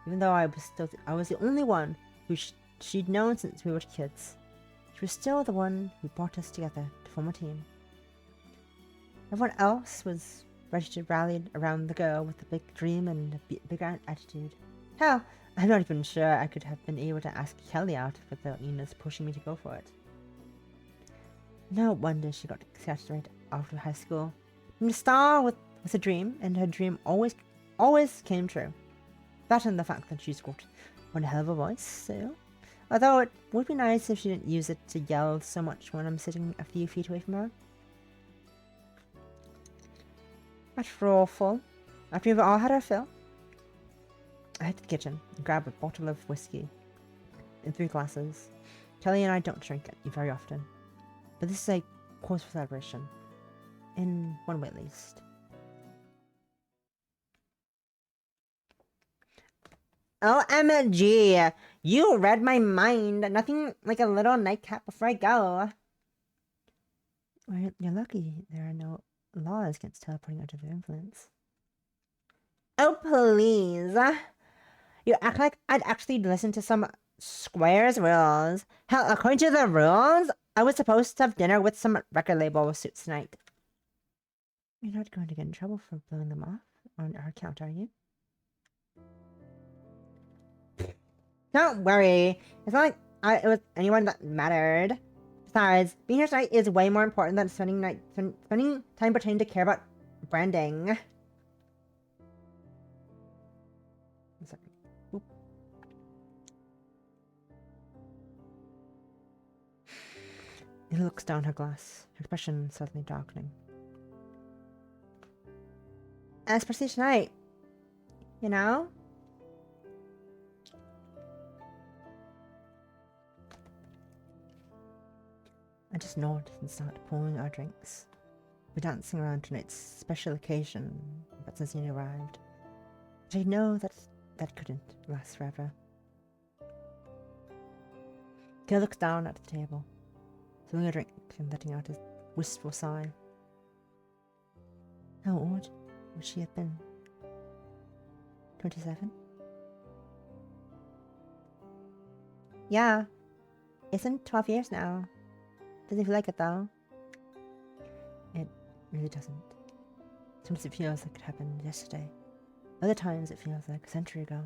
Even though I was the only one who she'd known since we were kids. She was still the one who brought us together to form a team. Everyone else was ready to rally around the girl with a big dream and a big attitude. Hell, I'm not even sure I could have been able to ask Kelly out without Nina's pushing me to go for it. No wonder she got accepted right after high school. And the star was a dream, and her dream always came true. That and the fact that she's got one hell of a voice, so. Although it would be nice if she didn't use it to yell so much when I'm sitting a few feet away from her. After we've all had our fill, I head to the kitchen and grab a bottle of whiskey in 3 glasses. Kelly and I don't drink it very often, but this is a cause for celebration, in one way at least. OMG! You read my mind! Nothing like a little nightcap before I go. Well, you're lucky there are no laws against teleporting under their influence. Oh, please! You act like I'd actually listen to some square's rules. Hell, according to the rules, I was supposed to have dinner with some record label suits tonight. You're not going to get in trouble for blowing them off on our account, are you? Don't worry. It's not like it was anyone that mattered. Besides, being here tonight is way more important than spending time pretending to care about branding. Oop. Nina looks down her glass, her expression suddenly darkening. Especially tonight, you know? I just nod and start pouring our drinks. We're dancing around tonight's special occasion, but since Nina arrived, but I know that couldn't last forever. Gil looks down at the table, filling a drink and letting out a wistful sigh. How old would she have been? 27? Yeah, it's been 12 years now. Doesn't feel like it though. It really doesn't. Sometimes it feels like it happened yesterday. Other times it feels like a century ago.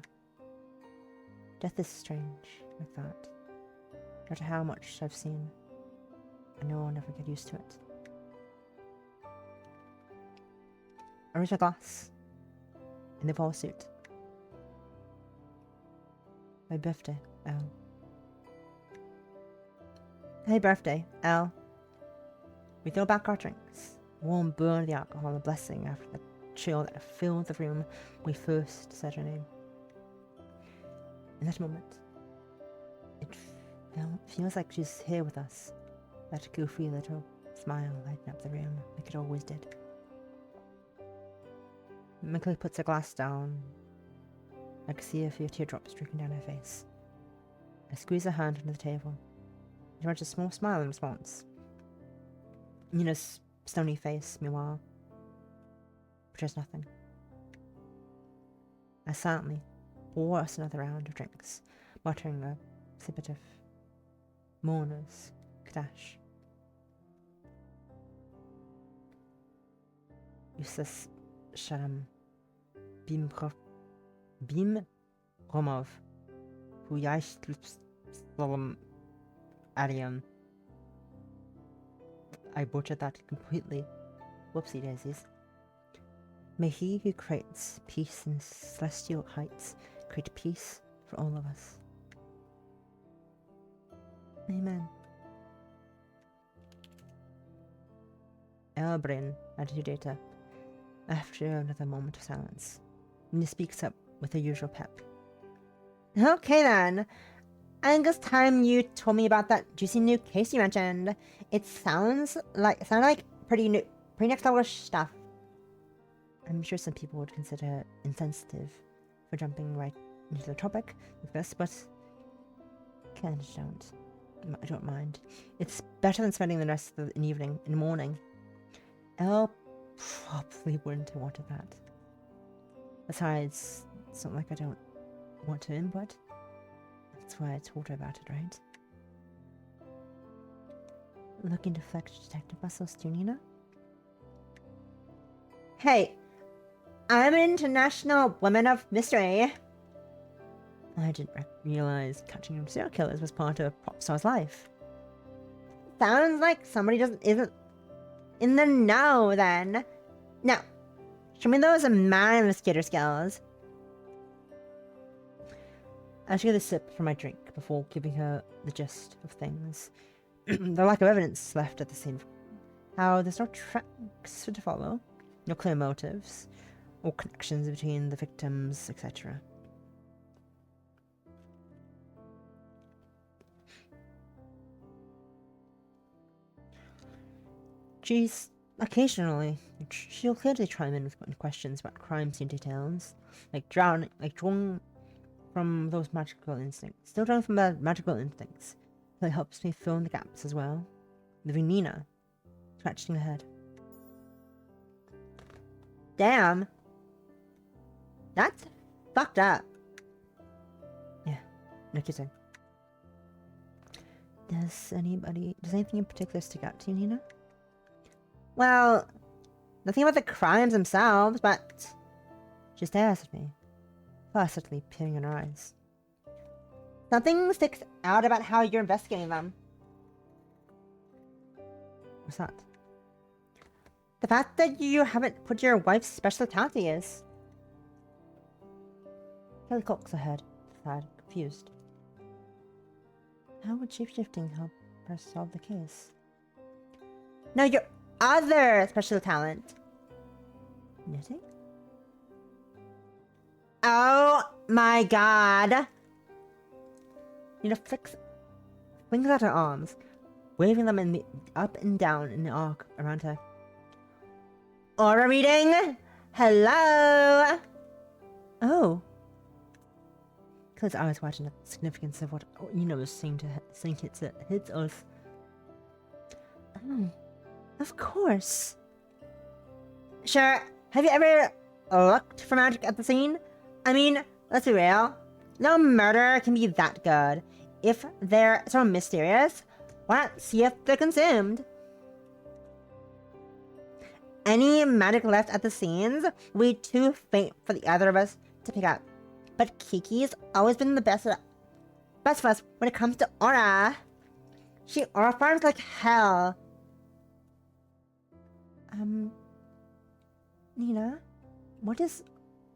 Death is strange like that. No matter how much I've seen, I know I'll never get used to it. I raise my glass in the ball suit. My birthday, Elle. Happy birthday, Elle. We throw back our drinks. Warm burn of the alcohol, a blessing after the chill that filled the room when we first said her name. In that moment, it feels like she's here with us. That goofy little smile lighting up the room like it always did. Mikkel puts her glass down. I can see a few teardrops streaking down her face. I squeeze her hand under the table. She makes a small smile in response. Nina's stony face, meanwhile, portrays nothing. I silently pour us another round of drinks, muttering a snippet of mourner's Kadash. Eustace Sharam Bim Romov, who Solom Ariam. I butchered that completely. Whoopsie daisies. May he who creates peace in celestial heights create peace for all of us. Amen. Elbrin added to data. After another moment of silence, Nina speaks up with her usual pep. Okay then. I think it's time you told me about that juicy new case you mentioned. It sounds like pretty next level stuff. I'm sure some people would consider it insensitive for jumping right into the topic like this, but kind of don't. I don't mind. It's better than spending the rest of the evening in the morning. Elle probably wouldn't have wanted that. Besides, it's not like I don't want to input. That's why I told her about it, right? Looking to flex detective muscles too, Nina? Hey! I'm an international woman of mystery! I didn't realize catching serial killers was part of Popstar's life. Sounds like somebody isn't in the know, then. Now, show me those man investigator skills. I took a sip from my drink before giving her the gist of things. The lack of evidence left at the scene. How there's no tracks to follow, no clear motives, or connections between the victims, etc. She's occasionally, she'll clearly chime in with questions about crime scene details, like drawing from those magical instincts. Still drawing from the magical instincts. That helps me fill in the gaps as well. Leaving Nina scratching her head. Damn. That's fucked up. Yeah, no kidding. Does anything in particular stick out to you, Nina? Well, nothing about the crimes themselves, but she stares at me, placidly peering in her eyes. Something sticks out about how you're investigating them. What's that? The fact that you haven't put your wife's special talent is. Kelly cocks her head, sad, confused. How would shapeshifting help her solve the case? No, your other special talent. Knitting? Oh my god! Nina flings out her arms, waving them up and down in the arc around her. Aura reading! Hello! Oh. Claire's eyes watching the significance of what Nina was saying to hits Oath. Oh, of course. Sure, have you ever looked for magic at the scene? I mean, let's be real. No murder can be that good. If they're so mysterious, why not see if they're consumed? Any magic left at the scenes will be too faint for the other of us to pick up. But Kiki's always been the best of us when it comes to aura. She aura farms like hell. Nina, what is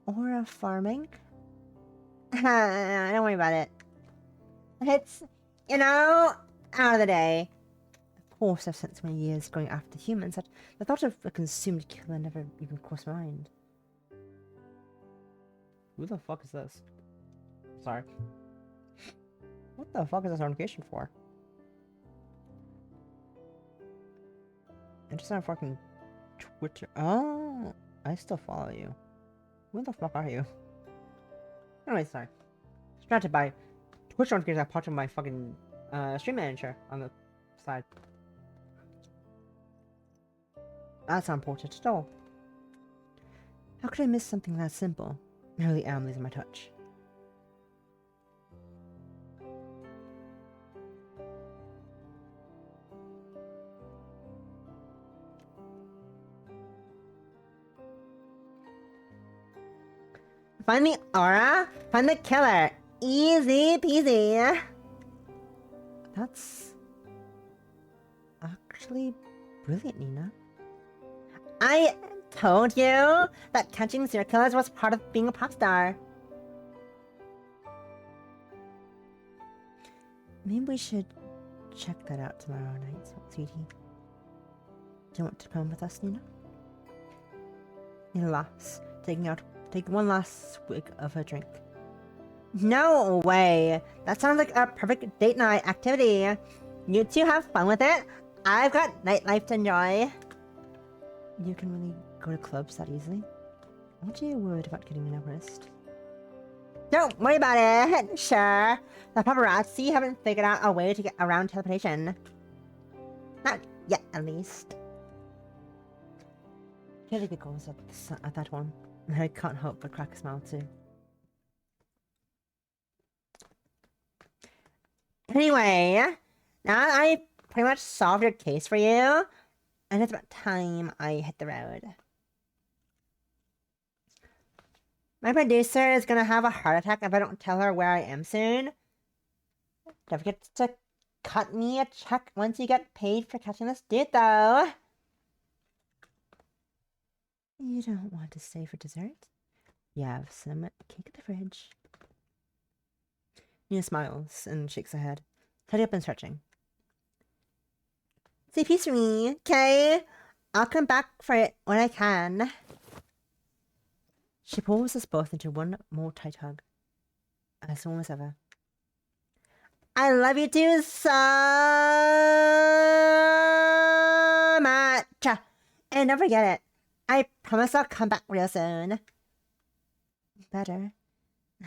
aura farming? Don't worry about it. It's, out of the day. Of course, I've spent so many years going after humans that the thought of a consumed killer never even crossed my mind. Who the fuck is this? Sorry. What the fuck is this notification for? I'm just on fucking Twitter. Oh, I still follow you. Who the fuck are you? Anyway, sorry. Distracted by Twitch notifications that popped in my fucking stream manager on the side. That's not important at all. How could I miss something that simple? I really am losing my touch. Find the aura, find the killer. Easy peasy. That's actually brilliant, Nina. I told you that catching serial killers was part of being a pop star. Maybe we should check that out tomorrow night, sweetie. Do you want to come with us, Nina? Nina laughs, taking one last swig of her drink. No way! That sounds like a perfect date night activity. You two have fun with it. I've got nightlife to enjoy. You can really go to clubs that easily? Aren't you worried about getting noticed? Don't worry about it. Sure. The paparazzi haven't figured out a way to get around teleportation. Not yet, at least. Kelly giggles at that one. And I can't help but crack a smile too. Anyway, now that I pretty much solved your case for you, and it's about time I hit the road. My producer is gonna have a heart attack if I don't tell her where I am soon. Don't forget to cut me a check once you get paid for catching this dude, though. You don't want to stay for dessert? You have some cake in the fridge. Nina smiles and shakes her head, tidy up and stretching. Say peace for me, okay? I'll come back for it when I can. She pulls us both into one more tight hug, as warm as ever. I love you too so much. And don't forget it. I promise I'll come back real soon. Better.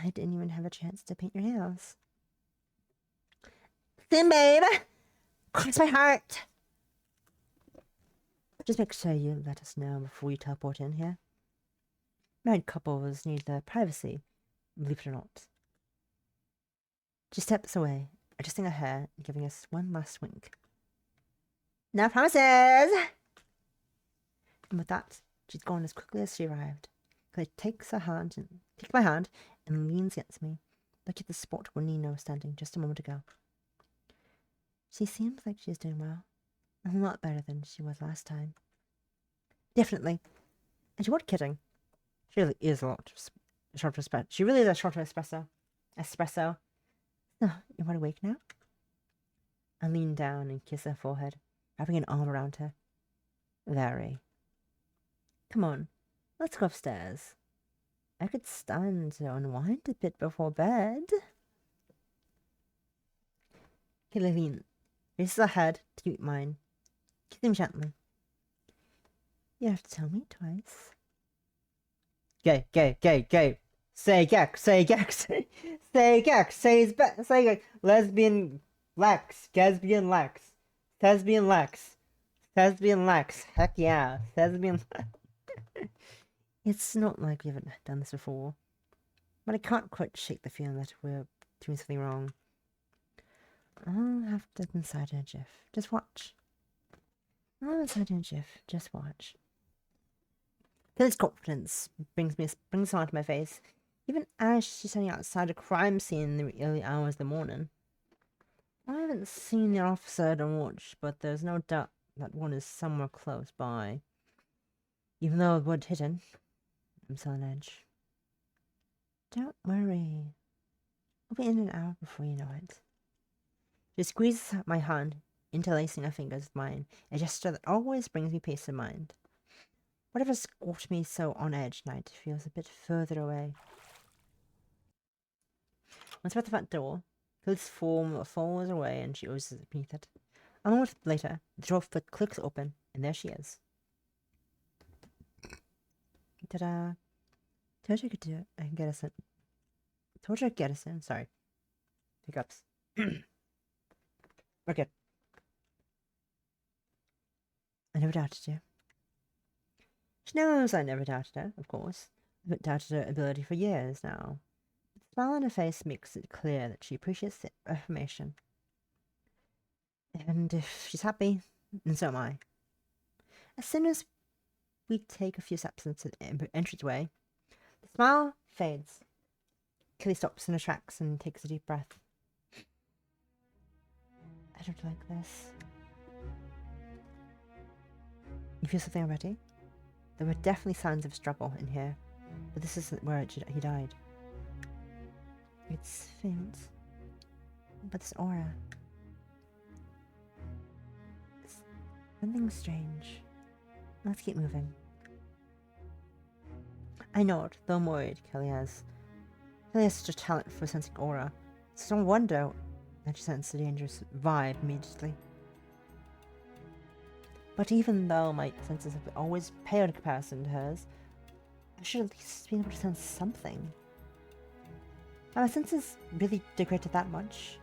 I didn't even have a chance to paint your nails. Soon, babe. Cross my heart. Just make sure you let us know before you teleport in here. Married couples need their privacy, believe it or not. She steps away, adjusting her hair and giving us one last wink. No promises! And with that, she's gone as quickly as she arrived. Claire takes my hand and leans against me, looking at the spot where Nina was standing just a moment ago. She seems like she's doing well. A lot better than she was last time. Definitely. And she wasn't kidding. She really is a lot shorter espresso. She really is a shorter espresso. Espresso. Oh, you want to wake now? I lean down and kiss her forehead, wrapping an arm around her. Very. Come on, let's go upstairs. I could stand to unwind a bit before bed. Killer raises her head to keep mine. Kiss him gently. You have to tell me twice. Gay. Say gex, say gex. Say gex, say gex. Lesbian Lex, Lesbian Lex. Lesbian Lex. Lesbian Lex. Heck yeah. Lesbian It's not like we haven't done this before. But I can't quite shake the feeling that we're doing something wrong. I'll have to inside her GIF. Just watch. I'll inside her GIF. Just watch. Phyllis' confidence brings a smile to my face, even as she's standing outside a crime scene in the early hours of the morning. I haven't seen the officer on watch, but there's no doubt that one is somewhere close by. Even though it was hidden, I'm still on edge. Don't worry. I'll be in an hour before you know it. She squeezes my hand, interlacing her fingers with mine, a gesture that always brings me peace of mind. Whatever's got me so on edge tonight feels a bit further away. Once we're at the front door, Phyllis' form falls away and she oozes beneath it. A moment later, the door clicks open, and there she is. Ta-da! Told you I could do it. I can get us in. Told you I'd get us in. Sorry. Hiccups. We're good. I never doubted you. She knows I never doubted her, of course. I've not doubted her ability for years now. The smile on her face makes it clear that she appreciates the affirmation. And if she's happy, then so am I. As soon as we take a few steps into the entranceway, the smile fades. Kelly stops in her tracks and takes a deep breath. I don't like this. You feel something already? There were definitely signs of struggle in here, but this isn't where he died. It's faint, but this aura. It's something strange. Let's keep moving. I nod, though I'm worried. Kelly has such a talent for sensing aura. It's no wonder that she sensed a dangerous vibe immediately. But even though my senses have always paled in comparison to hers, I should at least be able to sense something. Are my senses really degraded that much?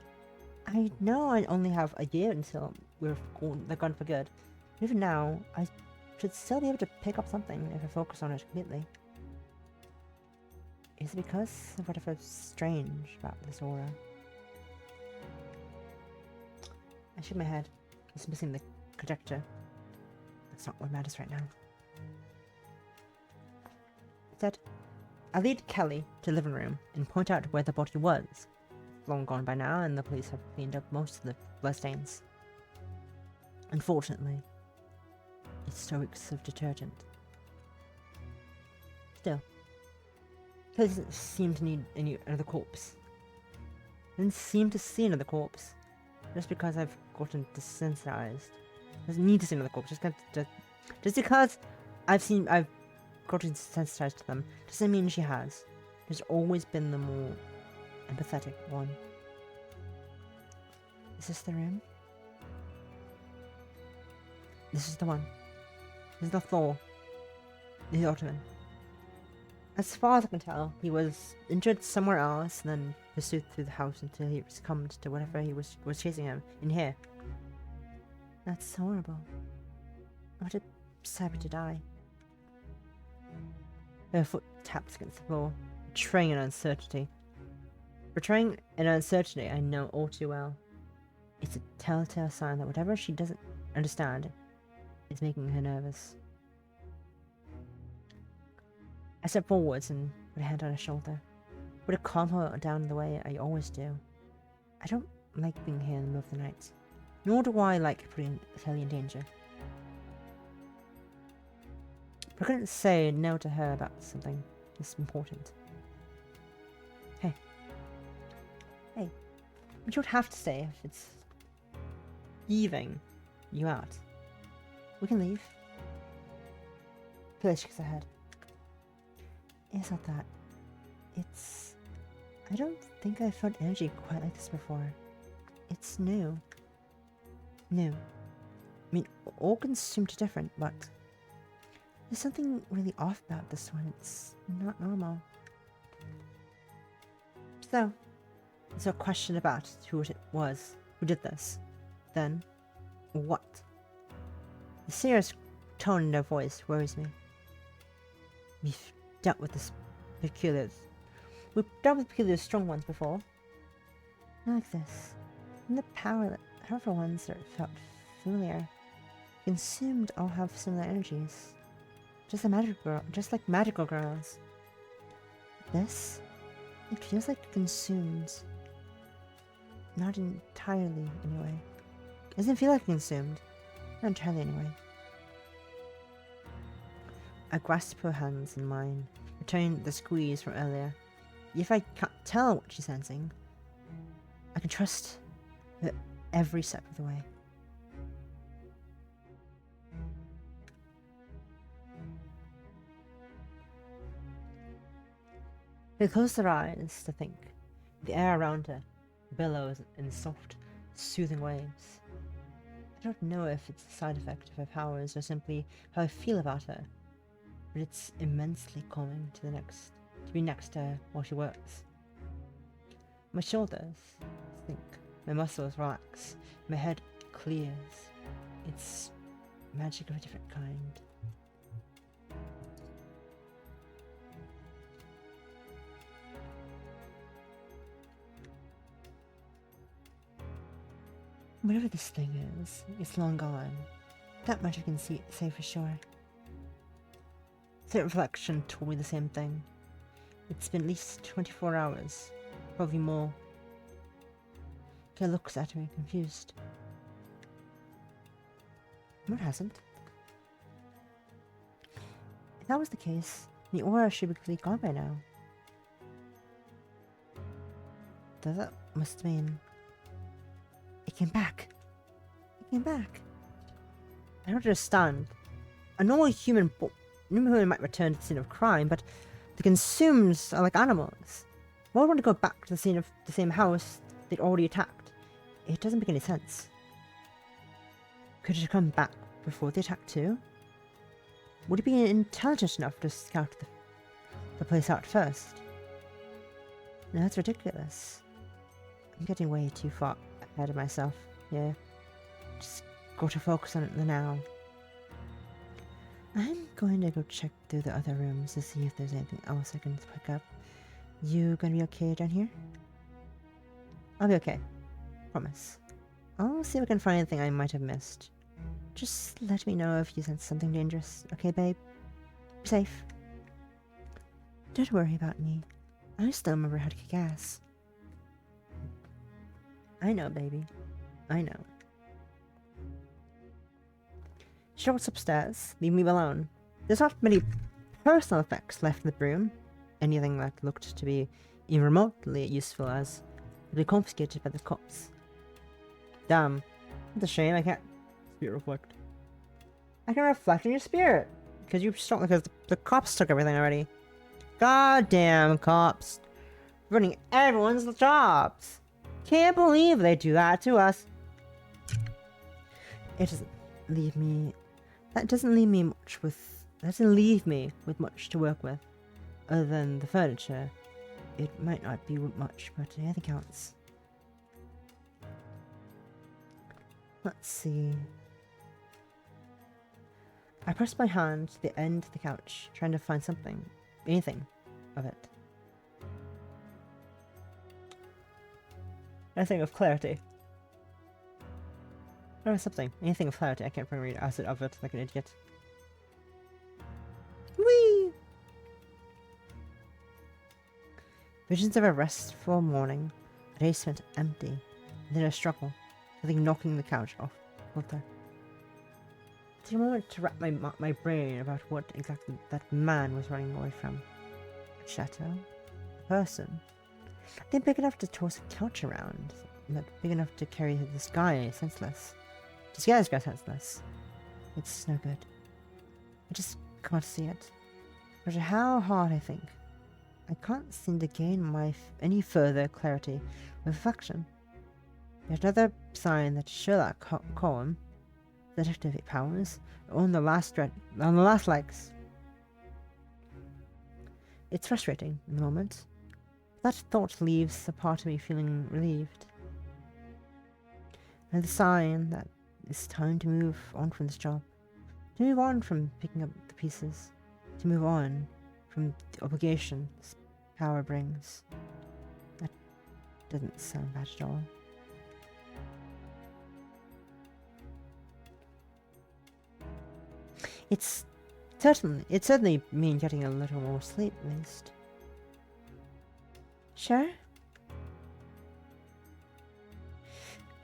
I know I only have a year until they're gone for good. But even now, I should still be able to pick up something if I focus on it completely. Is it because of whatever's strange about this aura? I shook my head. Dismissing the conjecture. That's not what matters right now. Instead, I lead Kelly to the living room and point out where the body was. It's long gone by now, and the police have cleaned up most of the bloodstains. Unfortunately, it still reeks of detergent. Still, Kelly doesn't seem to need another corpse. I didn't seem to see another corpse. Just because I've gotten desensitized. Doesn't need to see another corpse. Just because I've gotten desensitized to them doesn't mean she has. She's always been the more empathetic one. Is this the room? This is the one. This is the floor. The Ottoman. As far as I can tell, he was injured somewhere else and then pursued through the house until he succumbed to whatever he was chasing him in here. That's horrible. What a sad to die. Her foot taps against the floor, betraying an uncertainty. Betraying an uncertainty I know all too well. It's a telltale sign that whatever she doesn't understand is making her nervous. I step forwards and put a hand on her shoulder. Would it calm her down the way I always do? I don't like being here in the middle of the night. Nor do I like putting Kelly in danger. But I couldn't say no to her about something this important. Hey. Hey. You don't have to stay if it's leaving you out. We can leave. Kelly shakes her head. It's not that. It's... I don't think I've felt energy quite like this before. It's new. New. I mean, organs seem different, but there's something really off about this one. It's not normal. So, there's a question about who it was who did this. Then, what? The serious tone in their voice worries me. We've dealt with peculiar strong ones before. Not like this. And the powerful ones that felt familiar. Consumed all have similar energies. Just like magical girls. This? It feels like consumed. Not entirely, anyway. It doesn't feel like consumed. Not entirely, anyway. I grasp her hands in mine, returning the squeeze from earlier. If I can't tell what she's sensing, I can trust her every step of the way. They close their eyes to think. The air around her billows in soft, soothing waves. I don't know if it's a side effect of her powers or simply how I feel about her, but it's immensely calming to be next to her while she works. My shoulders sink, my muscles relax, my head clears. It's magic of a different kind. Whatever this thing is, it's long gone. That much I can say for sure. The reflection told me the same thing. It's been at least 24 hours, probably more. Kay looks at me, confused. No, it hasn't. If that was the case, the aura should be completely gone by now. That must mean... It came back. It came back. I don't understand. A normal human might return to the scene of crime, but the consumed are like animals. Why would I want to go back to the scene of the same house they'd already attacked? It doesn't make any sense. Could it have come back before the attack too? Would it be intelligent enough to scout the place out first. No, that's ridiculous. I'm getting way too far ahead of myself here. Just got to focus on the now. I'm going to go check through the other rooms to see if there's anything else I can pick up. You gonna be okay down here? I'll be okay. Promise. I'll see if I can find anything I might have missed. Just let me know if you sense something dangerous, okay, babe? Be safe. Don't worry about me. I still remember how to kick ass. I know, baby. I know. She walks upstairs. Leave me alone. There's not many personal effects left in the room. Anything that looked to be even remotely useful as will be confiscated by the cops. Damn. It's a shame I can't spirit reflect. I can reflect on your spirit. Because you stopped because the cops took everything already. Goddamn cops. Running everyone's jobs. Can't believe they do that to us. It doesn't leave me... That doesn't leave me much with... That doesn't leave me with much to work with. Other than the furniture. It might not be much, but anything counts. Let's see... I pressed my hand to the end of the couch, trying to find something. Anything of it. Anything of clarity. Or something. Anything of clarity. I can't read acid of it like an idiot. Whee! Visions of a restful morning. A day spent empty. And then a struggle. Something knocking the couch off kilter. Take a moment to wrap my brain about what exactly that man was running away from. A chateau? A person? They're big enough to toss a couch around. Not big enough to carry this guy senseless. To scare this guy senseless. It's no good. I just can't see it. No matter how hard I think, I can't seem to gain any further clarity with reflection. Yet another sign that Sherlock Holmes, detective powers, are on the last legs. It's frustrating in the moment. That thought leaves a part of me feeling relieved. And the sign that it's time to move on from this job. To move on from picking up the pieces. To move on from the obligation this power brings. That doesn't sound bad at all. It certainly means getting a little more sleep, at least. Sure?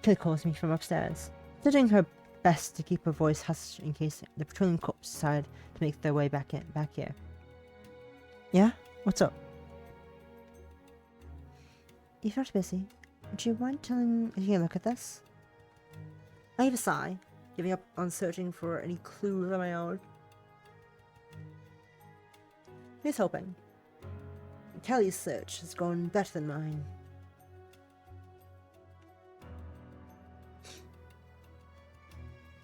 Kelly calls me from upstairs, doing her best to keep her voice hushed in case the patrolling cops decide to make their way back here. Yeah? What's up? If you're not busy, would you mind taking a look at this? I gave a sigh, giving up on searching for any clues on my own. Here's hoping. Kelly's search has gone better than mine.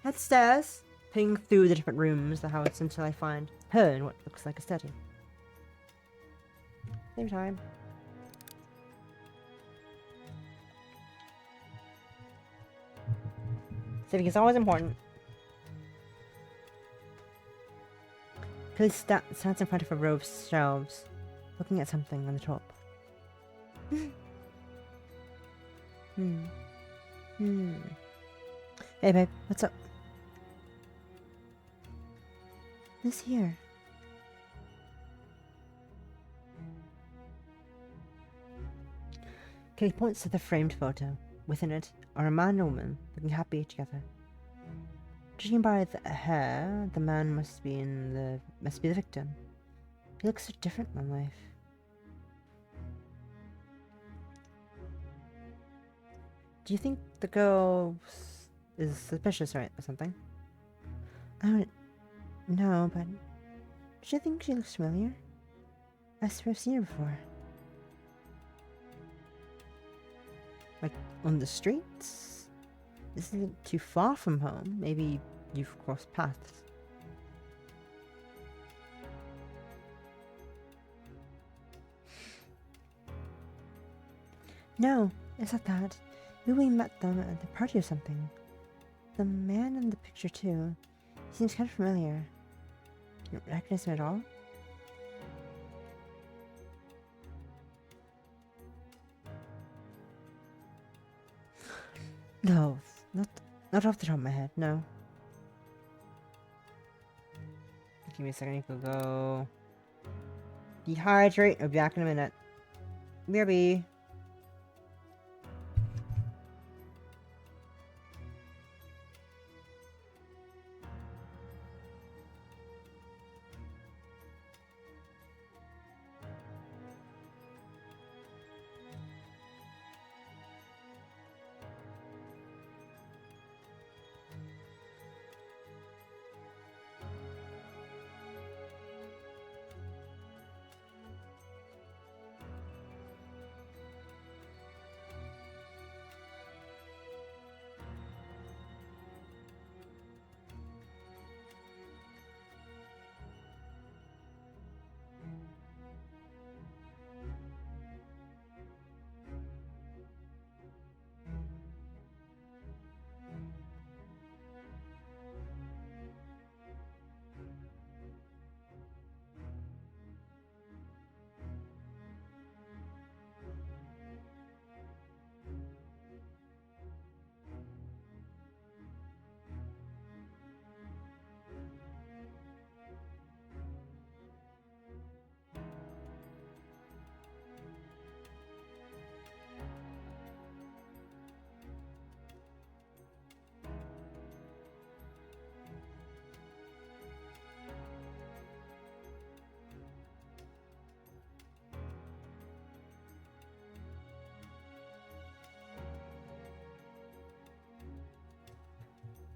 Head stairs, ping through the different rooms of the house until I find her in what looks like a study. Same time. Saving is always important. Kelly stands in front of a row of shelves, looking at something on the top. Hey babe, what's up? This here. Kelly points to the framed photo. Within it are a man and a woman looking happy together. Judging by the hair, the man must be the victim. He looks so different in life. Do you think the girl is suspicious or something? I don't know, but do you think she looks familiar? I swear I've seen her before. Like, on the streets? This isn't too far from home. Maybe you've crossed paths. No, it's not that. Maybe we met them at the party or something. The man in the picture, too. He seems kind of familiar. You don't recognize him at all? No, not off the top of my head, no. Give me a second, I can go dehydrate. I'll be back in a minute. BRB.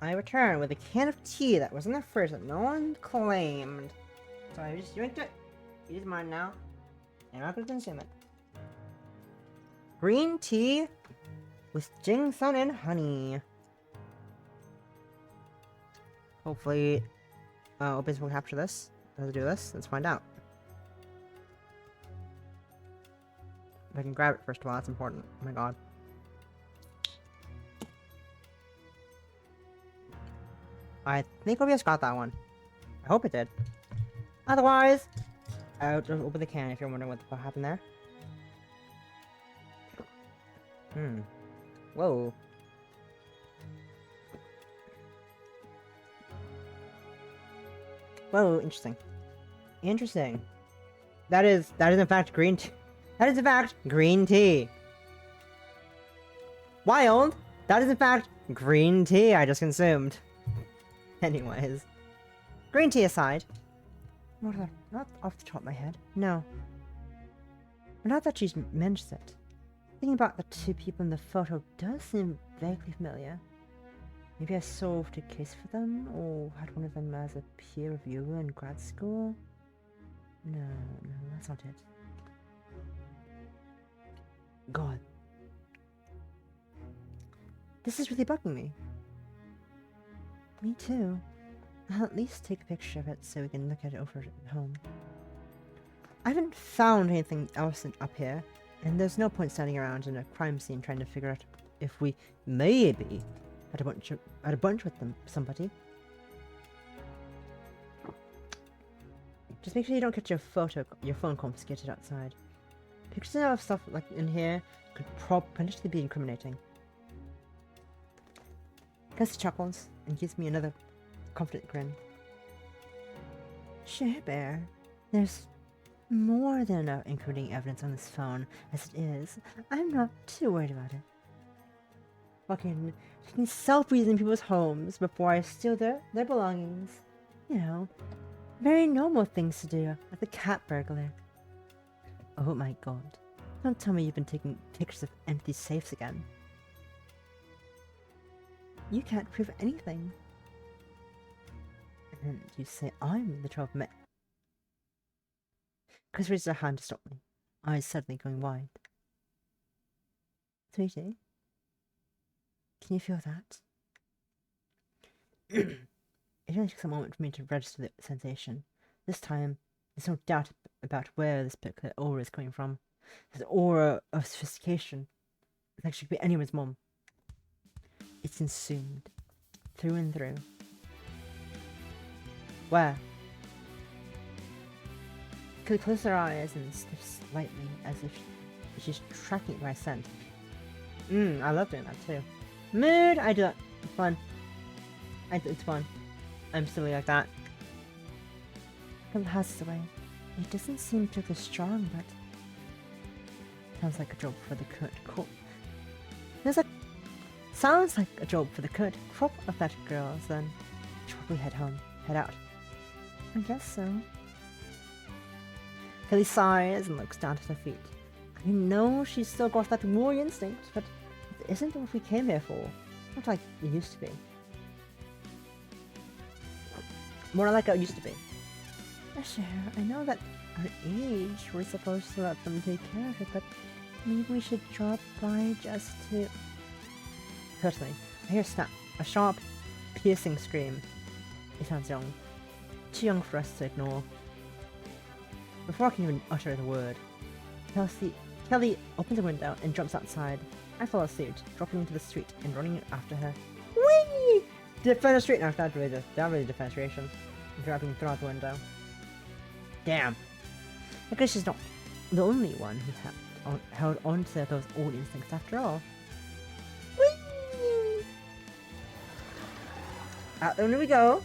I return with a can of tea that was in the fridge that no one claimed. So I just drank it. It is mine now. And I'm not gonna consume it. Green tea with ginseng and honey. Hopefully, Opus will capture this. Let's do this. Let's find out. If I can grab it first of all, that's important. Oh my god. I think OBS got that one. I hope it did. Otherwise, I'll just open the can if you're wondering what the fuck happened there. Whoa. Whoa, interesting. Interesting. That is in fact green tea. That is in fact green tea. Wild. That is in fact green tea I just consumed. Anyways. Green tea aside. Not off the top of my head. No. But now that she's mentioned it, thinking about the two people in the photo does seem vaguely familiar. Maybe I solved a case for them, or had one of them as a peer reviewer in grad school? No, that's not it. God. This is really bugging me. Me too. I'll at least take a picture of it so we can look at it over at home. I haven't found anything else up here, and there's no point standing around in a crime scene trying to figure out if we maybe had a bunch with somebody. Just make sure you don't get your phone confiscated outside. Pictures of stuff like in here could potentially be incriminating. Gus chuckles and gives me another confident grin. Sure, Bear. There's more than enough incriminating evidence on this phone as it is. I'm not too worried about it. Fucking taking selfies in people's homes before I steal their belongings. You know, very normal things to do as a cat burglar. Oh my god. Don't tell me you've been taking pictures of empty safes again. You can't prove anything. And you say I'm the troublemaker. Chris raises her hand to stop me, eyes suddenly going wide. Sweetie, can you feel that? It only takes a moment for me to register the sensation. This time, there's no doubt about where this particular aura is coming from. This aura of sophistication, like she could be anyone's mom. It's consumed through and through. Where? Kelly closes her eyes and sniffs slightly as if she's tracking it by scent. I love doing that too. Mood! I do that. It's fun. It's fun. I'm silly like that. Kelly has away. It doesn't seem particularly strong, but sounds like a job for the cook. Sounds like a job for the current crop of that girls, then should probably head out. I guess so. Kelly sighs and looks down at her feet. I know she's still got that warrior instinct, but it isn't what we came here for. Not like it used to be. More like it used to be. Sure, I know that our age, we're supposed to let them take care of it, but maybe we should drop by just to... Certainly. I hear a snap. A sharp, piercing scream. It sounds young. Too young for us to ignore. Before I can even utter the word, Kelly opens a window and jumps outside. I follow suit, dropping into the street and running after her. Whee! Defend the street! No, that really defenestration. Grabbing through out the window. Damn. I guess she's not the only one who held on to those old instincts after all. Whee! Out the window we go.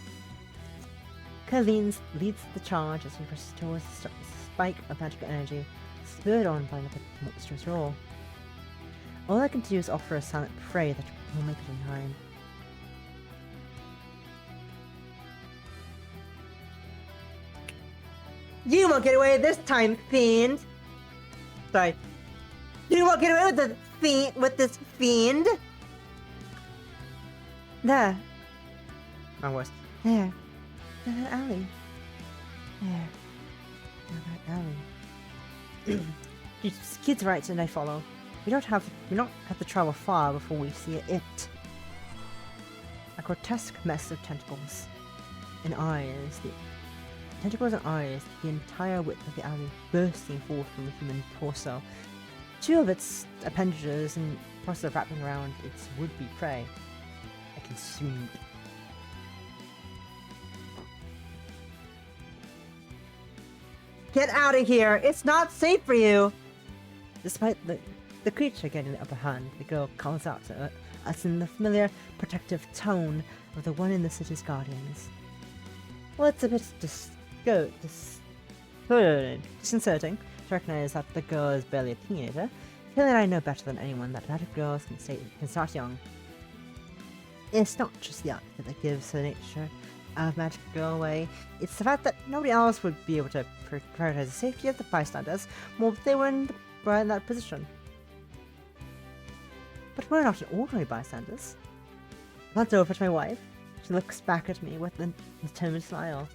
Kelly leads the charge as he presses towards the spike of magical energy, spurred on by another monstrous roar. All I can do is offer a silent prayer that we'll make it in time. You won't get away this time, fiend! Sorry. You won't get away with this fiend! There. My voice. There. Down that alley. There. Down that alley. Kid's right and I follow. We don't have to travel far before we see it. A grotesque mess of tentacles and eyes. Tentacles and eyes, the entire width of the alley bursting forth from the human torso. Two of its appendages and process of wrapping around its would-be prey. I consumed. Get out of here! It's not safe for you! Despite the creature getting the upper hand, the girl calls out to us in the familiar, protective tone of the one in the city's guardians. Well, it's a bit disconcerting to recognize that the girl is barely a teenager. Kelly and I know better than anyone that magic girls can start young. It's not just the outfit that gives the nature of magic girl away, it's the fact that nobody else would be able to prioritize the safety of the bystanders more if they were in that position. But we're not ordinary bystanders. I glance over to my wife. She looks back at me with a determined smile.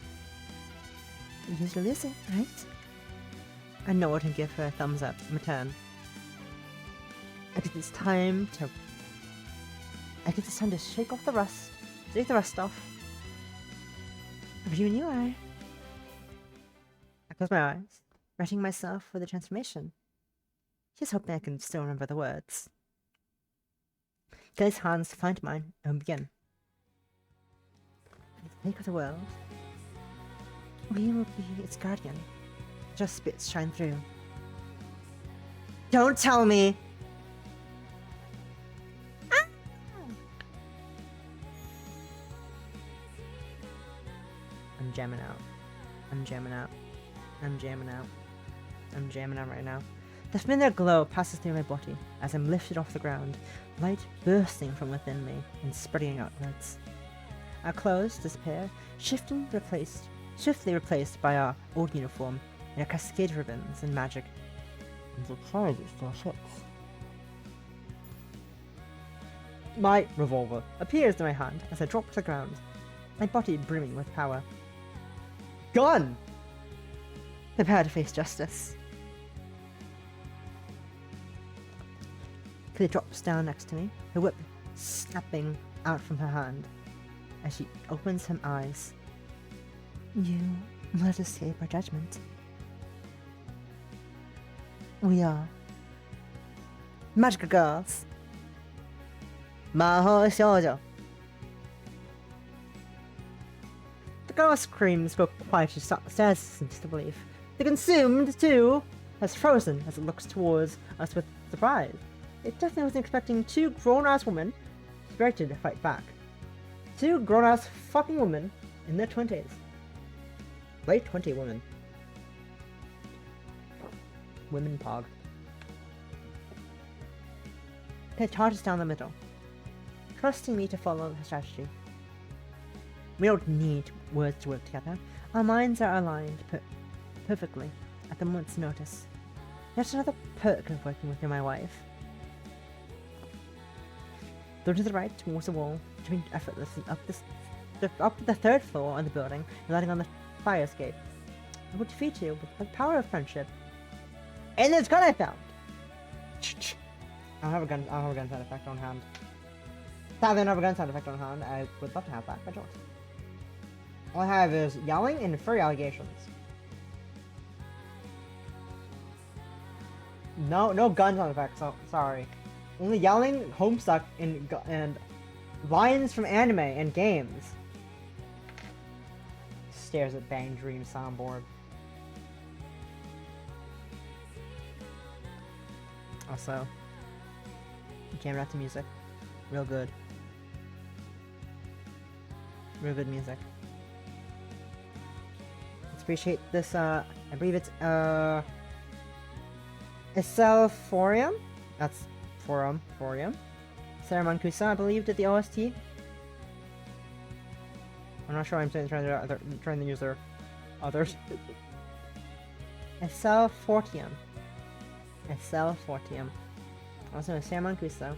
You're Lucy, right? I nod and give her a thumbs up in return. I think it's time to shake off the rust, take the rust off. Between you and I close my eyes, readying myself for the transformation. Just hoping I can still remember the words. Kelly's hands find mine and begin. For the sake of the world, we will be its guardian. Just spits shine through. Don't tell me! Ah! I'm jamming out. I'm jamming out. I'm jamming out. I'm jamming out right now. The familiar glow passes through my body as I'm lifted off the ground, light bursting from within me and spreading outwards. Our clothes disappear, swiftly replaced by our old uniform and a cascade of ribbons and magic. I'm surprised it still fits. My revolver appears in my hand as I drop to the ground, my body brimming with power. Gun! Prepare to face justice. Kelly drops down next to me, her whip snapping out from her hand as she opens her eyes. You let escape our judgment. We are. Magical girls. Mahou Shoujo. The girl's screams spoke quite sense to believe. The consumed, too, has frozen as it looks towards us with surprise. It definitely wasn't expecting two grown-ass women ready to fight back. Two grown-ass fucking women in their 20s. Late 20 women. Women pog. They charges down the middle, trusting me to follow the strategy. We don't need words to work together. Our minds are aligned perfectly at the moment's notice. Yet another perk of working with my wife. Go to the right towards the wall, jumping effortlessly up the third floor of the building and lighting on the fire escape. I will defeat you with the power of friendship. And this gun I found! I don't have a gun sound effect on hand. Sadly, I don't have a gun sound effect on hand. I would love to have that, but I don't. All I have is yelling and furry allegations. No gun sound effects, so, sorry. Only yelling, homestuck, and lines from anime and games. Stares at Bang Dream soundboard. Also, camera out to music. Real good. Real good music. Let's appreciate this, I believe it's, Forum? That's Forum. Saruman Kusa, I believe, did the OST. I'm not sure I'm trying to use their others. Fortium. Also, Saruman Kusa.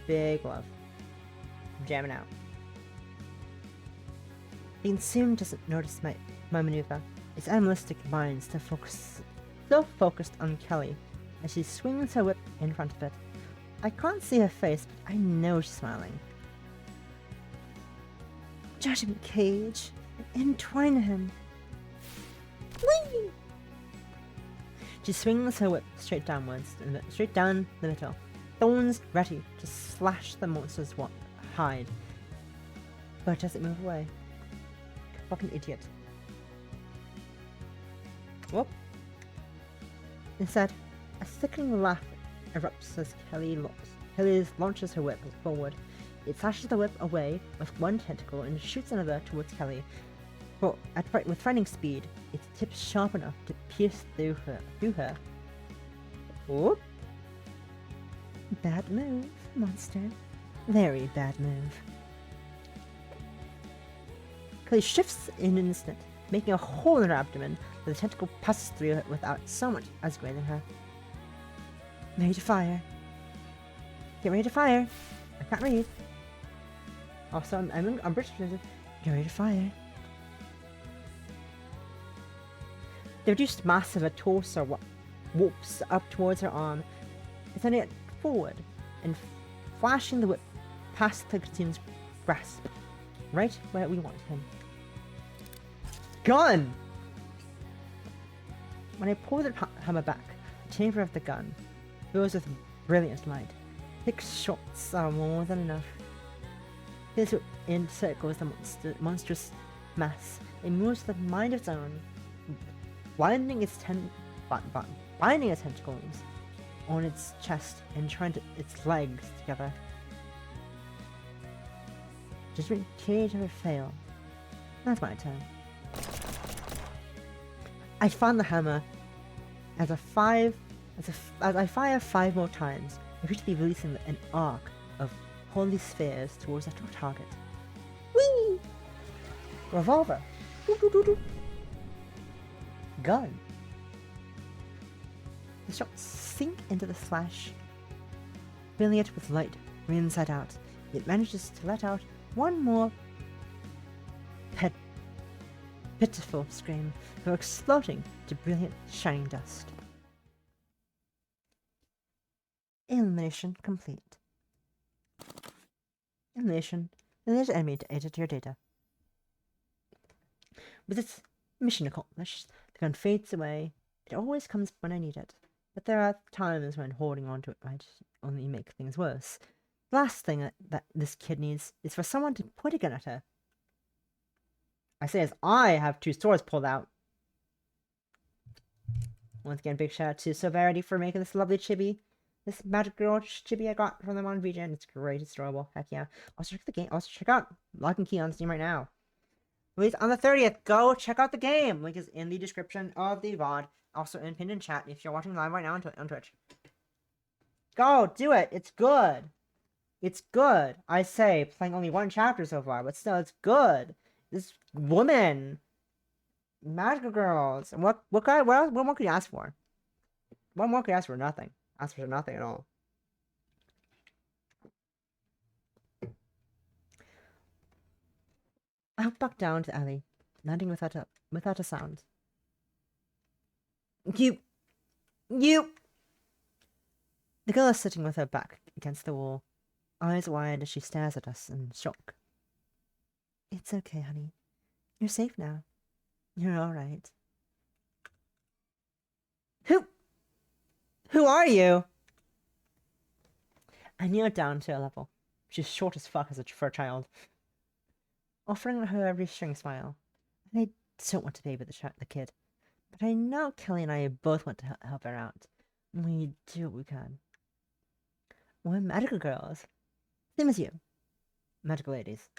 Big love. I'm jamming out. The Consumed doesn't notice my maneuver. Its animalistic mind still focused on Kelly as she swings her whip in front of it. I can't see her face, but I know she's smiling. Judgment Cage, entwine him. Whee! She swings her whip straight down the middle, thorns ready to slash the monster's hide. But does it move away? Fucking idiot. Whoop. Instead, a sickening laugh erupts as Kelly launches her whip forward. It slashes the whip away with one tentacle and shoots another towards Kelly. With frightening speed, its tip sharp enough to pierce through her. Whoop! Bad move, monster. Very bad move. Kelly shifts in an instant, making a hole in her abdomen, but the tentacle passes through it without so much as grazing her. Ready to fire. Get ready to fire. I can't read. Also, I'm British. Get ready to fire. The reduced mass of her torso whoops up towards her arm, sending it forward and flashing the whip past the Consume's grasp, right where we want him. Gun! When I pull the hammer back, the chamber of the gun fills with brilliant light. 6 shots are more than enough. This encircles the monstrous mass. It moves with a mind of its own, binding its tentacles on its chest and trying its legs together. Judgment Cage never fail. That's my turn. I found the hammer as I fire 5 more times, repeatedly releasing an arc of holy spheres towards the target. Whee! Revolver. Gun. The shots sink into the slash, filling it with light from inside out. It manages to let out one more pitiful scream before exploding to brilliant shining dust. Elimination complete. Elimination enemy to edit your data. With its mission accomplished, the gun fades away. It always comes when I need it. but there are times when holding on to it might only make things worse. The last thing that this kid needs is for someone to point a gun at her. I say as I have 2 swords pulled out. Once again, big shout out to Severity for making this lovely chibi. This Magic Girl chibi I got from them on VGN. It's great, it's adorable. Heck yeah. Also check the game. Also check out Lock and Key on Steam right now. Release on the 30th. Go check out the game. Link is in the description of the VOD. Also in pinned in chat if you're watching live right now on Twitch. Go, do it. It's good. It's good. I say, playing only 1 chapter so far, but still, it's good. This woman, Magical Girls. What more could you ask for? What more could you ask for? Nothing. Ask for nothing at all. I hopped back down to Ellie, landing without a sound. You. The girl is sitting with her back against the wall, eyes wide as she stares at us in shock. It's okay, honey. You're safe now. You're alright. Who are you? I kneel down to her level. She's short as fuck for a child. Offering her a reassuring smile. I don't want to baby the kid, but I know Kelly and I both want to help her out. We do what we can. We're magical girls. Same as you. Magical ladies.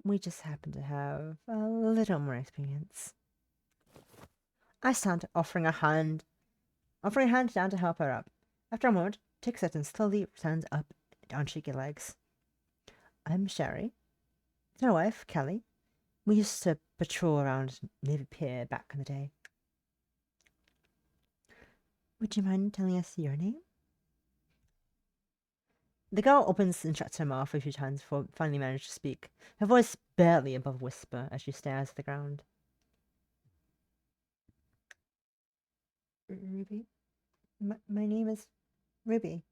We just happen to have a little more experience. I stand, offering a hand down to help her up. After a moment, takes it and slowly stands up on shaky legs. I'm Sherry. My wife, Kelly. We used to patrol around Navy Pier back in the day. Would you mind telling us your name? The girl opens and shuts her mouth a few times before finally managing to speak, her voice barely above a whisper as she stares at the ground. Ruby? My name is Ruby.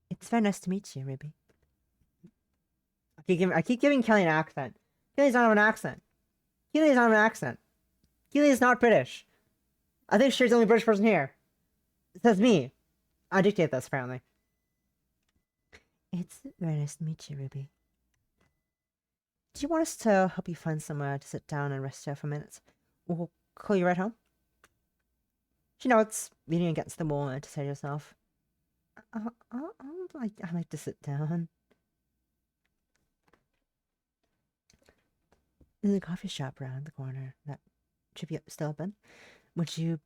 It's very nice to meet you, Ruby. I keep giving Kelly an accent. Kelly's not an accent. Kelly's not an accent. Kelly is not British. I think she's the only British person here. That's me. I dictate this, apparently. It's very nice to meet you, Ruby. Do you want us to help you find somewhere to sit down and rest here for a minute? We'll call you right home? She nods, leaning against the wall to say to herself, I like to sit down. There's a coffee shop around the corner that should be still open. Would you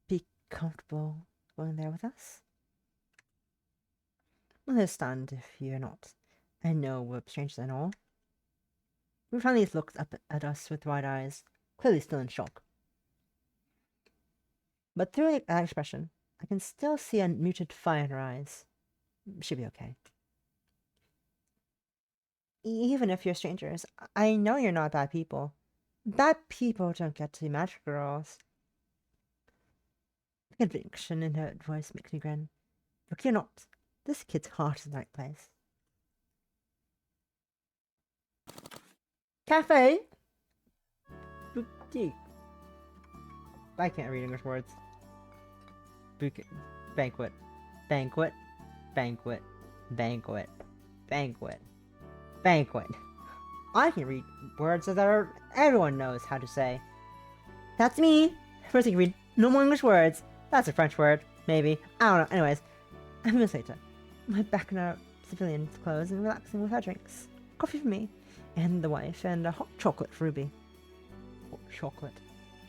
be comfortable going there with us? We'll understand if you're not. I know we're strangers and all. Ruby finally looks up at us with wide eyes, clearly still in shock. But through that expression, I can still see a muted fire in her eyes. She'll be okay. Even if you're strangers, I know you're not bad people. Bad people don't get to be magic girls. The conviction in her voice makes me grin. Look, you're not. This kid's heart is in the right place. Cafe? Boutique. I can't read English words. Bouquet. Banquet. Banquet. Banquet. Banquet. Banquet. Banquet. I can read words that everyone knows how to say. That's me. First I can read normal English words. That's a French word. Maybe. I don't know. Anyways. I'm minutes later. My back in our civilian clothes and relaxing with our drinks. Coffee for me. And the wife. And a hot chocolate for Ruby. Hot chocolate.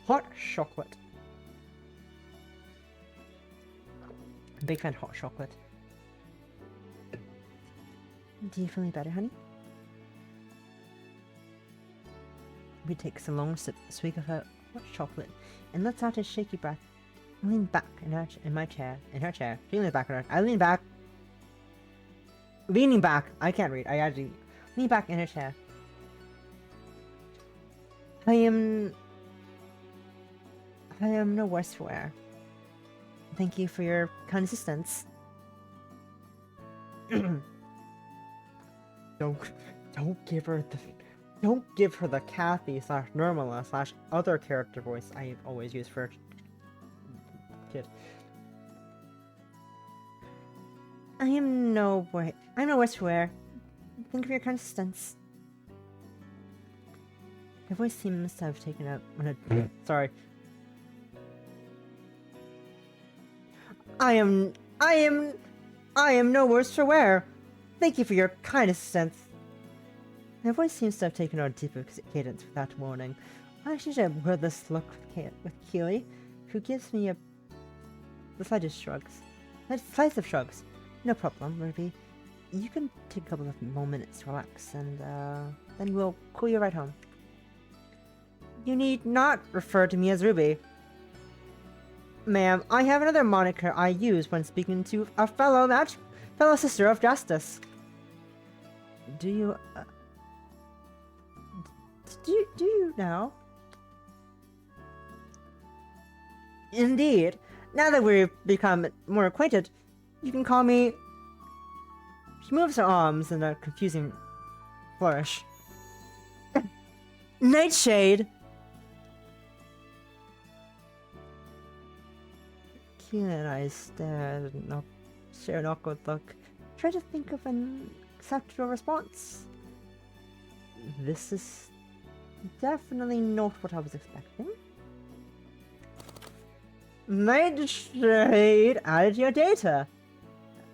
Hot chocolate. I'm a big fan of hot chocolate. Do you feel any better, honey? Ruby takes a long swig of her hot chocolate and lets out a shaky breath. I lean back in her chair. She leans back in her. I lean back. Leaning back. I can't read. I actually lean back in her chair. I am no worse for wear. Thank you for your kind assistance. Don't give her Don't give her the Kathy / Normala / other character voice I always use for kid. I'm no worse for wear. Think of your kind of stunts. Her voice seems to have taken up when it. Sorry. I am no worse for wear. Thank you for your kind assistance. Her voice seems to have taken on a deeper cadence without warning. I should have wear this look with Keely, who gives me the slightest shrugs. Slice of shrugs. No problem, Ruby. You can take a couple of more minutes to relax, and then we'll call you right home. You need not refer to me as Ruby. Ma'am, I have another moniker I use when speaking to a fellow sister of justice. Do you now? Indeed. Now that we've become more acquainted, you can call me... She moves her arms in a confusing flourish. Nightshade! Keely and I share an awkward look. Try to think of an acceptable response. This is definitely not what I was expecting. Nightshade added to your data.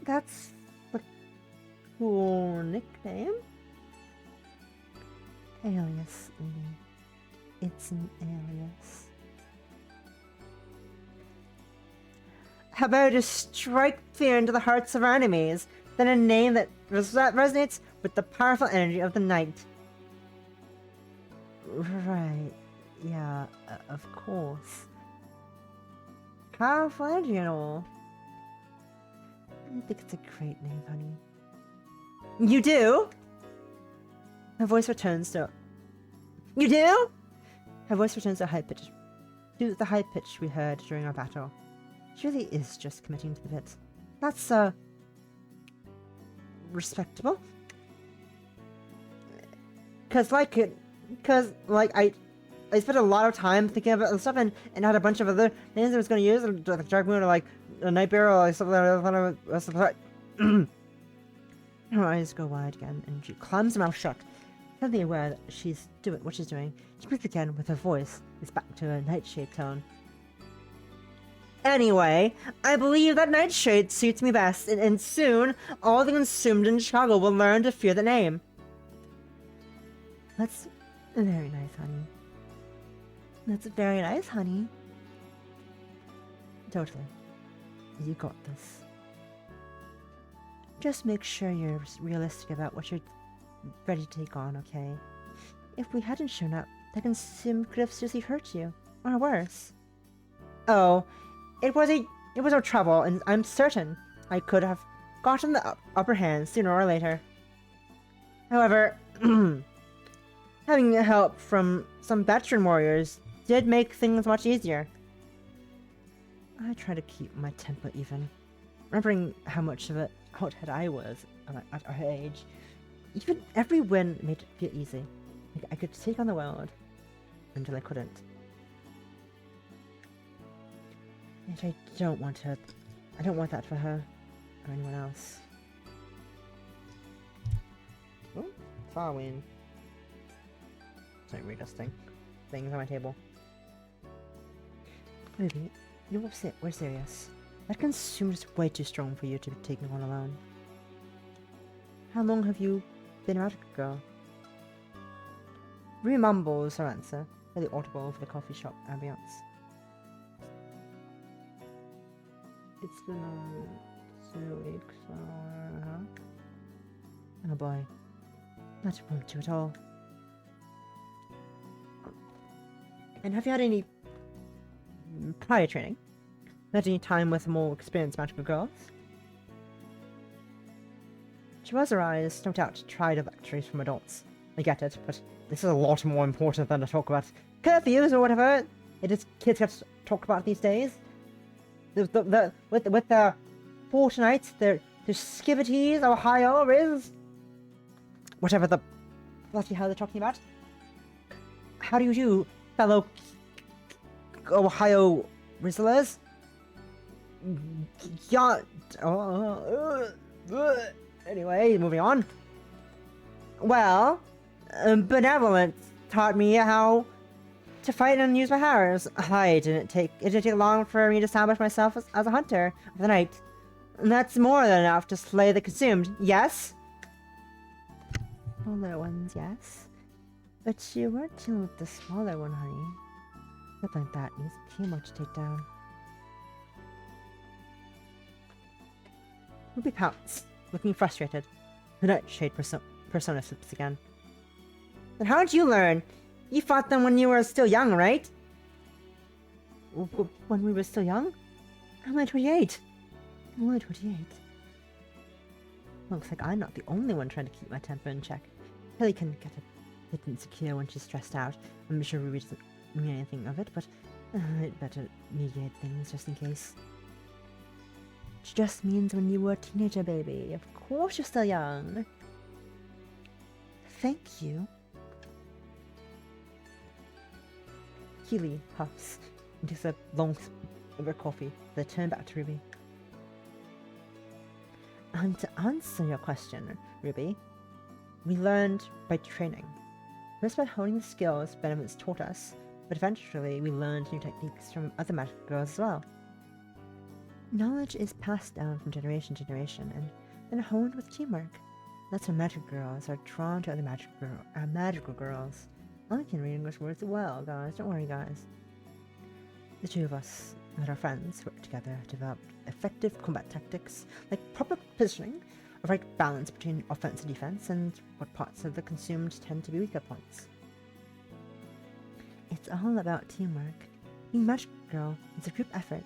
That's the cool nickname. Alias, it's an alias. How about to strike fear into the hearts of our enemies, then a name that resonates with the powerful energy of the night. Right, yeah, of course. Powerful energy and all. I think it's a great name, honey. You do? Her voice returns to... You do? Her voice returns to the high pitch we heard during our battle. She really is just committing to the bit. That's, respectable. I spent a lot of time thinking about stuff and had a bunch of other names I was going to use, like Darkmoon or like a Nightbearer or like something like that. Her eyes go wide again, and she clams her mouth shut, suddenly aware that she's doing what she's doing. She breathes again with her voice is back to a nightshade tone. Anyway, I believe that nightshade suits me best, and soon all the consumed in Chicago will learn to fear the name. That's very nice, honey. That's very nice, honey. Totally. You got this. Just make sure you're realistic about what you're ready to take on, okay? If we hadn't shown up, that consumed could have seriously hurt you, or worse. Oh, it was no trouble, and I'm certain I could have gotten the upper hand sooner or later. However, having help from some veteran warriors did make things much easier. I try to keep my temper even, remembering how much of a hothead I was at her age. Even every win made it feel easy. Like I could take on the world until I couldn't. And I don't want that for her or anyone else. Oh, Farwin. Sorry, redusting things on my table. Ruby, you're upset. We're serious. That consumed is way too strong for you to be taking on alone. How long have you been out, girl? Ruby mumbles her answer, really audible over the coffee shop ambience. It's been 2 weeks. Oh boy. That won't do at all. And have you had any prior training? Had any time with more experienced magical girls? She was her eyes, no doubt, tried of lectures from adults. I get it, but this is a lot more important than to talk about curfews or whatever it is kids get to talk about these days. With the Fortnite, their Skibbities, Ohio, Riz, whatever the That's the hell they're talking about. How do you do, fellow Ohio Rizzlers? Yeah. Anyway, moving on. Well, Benevolence taught me how to fight and use my powers. It didn't take long for me to establish myself as a hunter of the night. And that's more than enough to slay the consumed, yes? Smaller ones, yes. But you weren't dealing with the smaller one, honey. Something like that needs teamwork to take down. Ruby pouts, looking frustrated. The Nightshade persona slips again. Then how did you learn? You fought them when you were still young, right? When we were still young? I'm only 28. I'm only 28. Looks like I'm not the only one trying to keep my temper in check. Kelly can get a bit insecure when she's stressed out. I'm sure Ruby doesn't mean anything of it, but I'd better mediate things just in case. It just means when you were a teenager, baby. Of course you're still young. Thank you. Keely huffs and takes a long sip of her coffee. They turn back to Ruby. And to answer your question, Ruby, we learned by training. First by honing the skills Benevolence taught us, but eventually we learned new techniques from other magic girls as well. Knowledge is passed down from generation to generation and then honed with teamwork. That's why magic girls are drawn to other magical girls. I can read English words well, guys. Don't worry, guys. The two of us and our friends worked together to develop effective combat tactics, like proper positioning, a right balance between offense and defense, and what parts of the consumed tend to be weaker points. It's all about teamwork. Being Magic Girl is a group effort.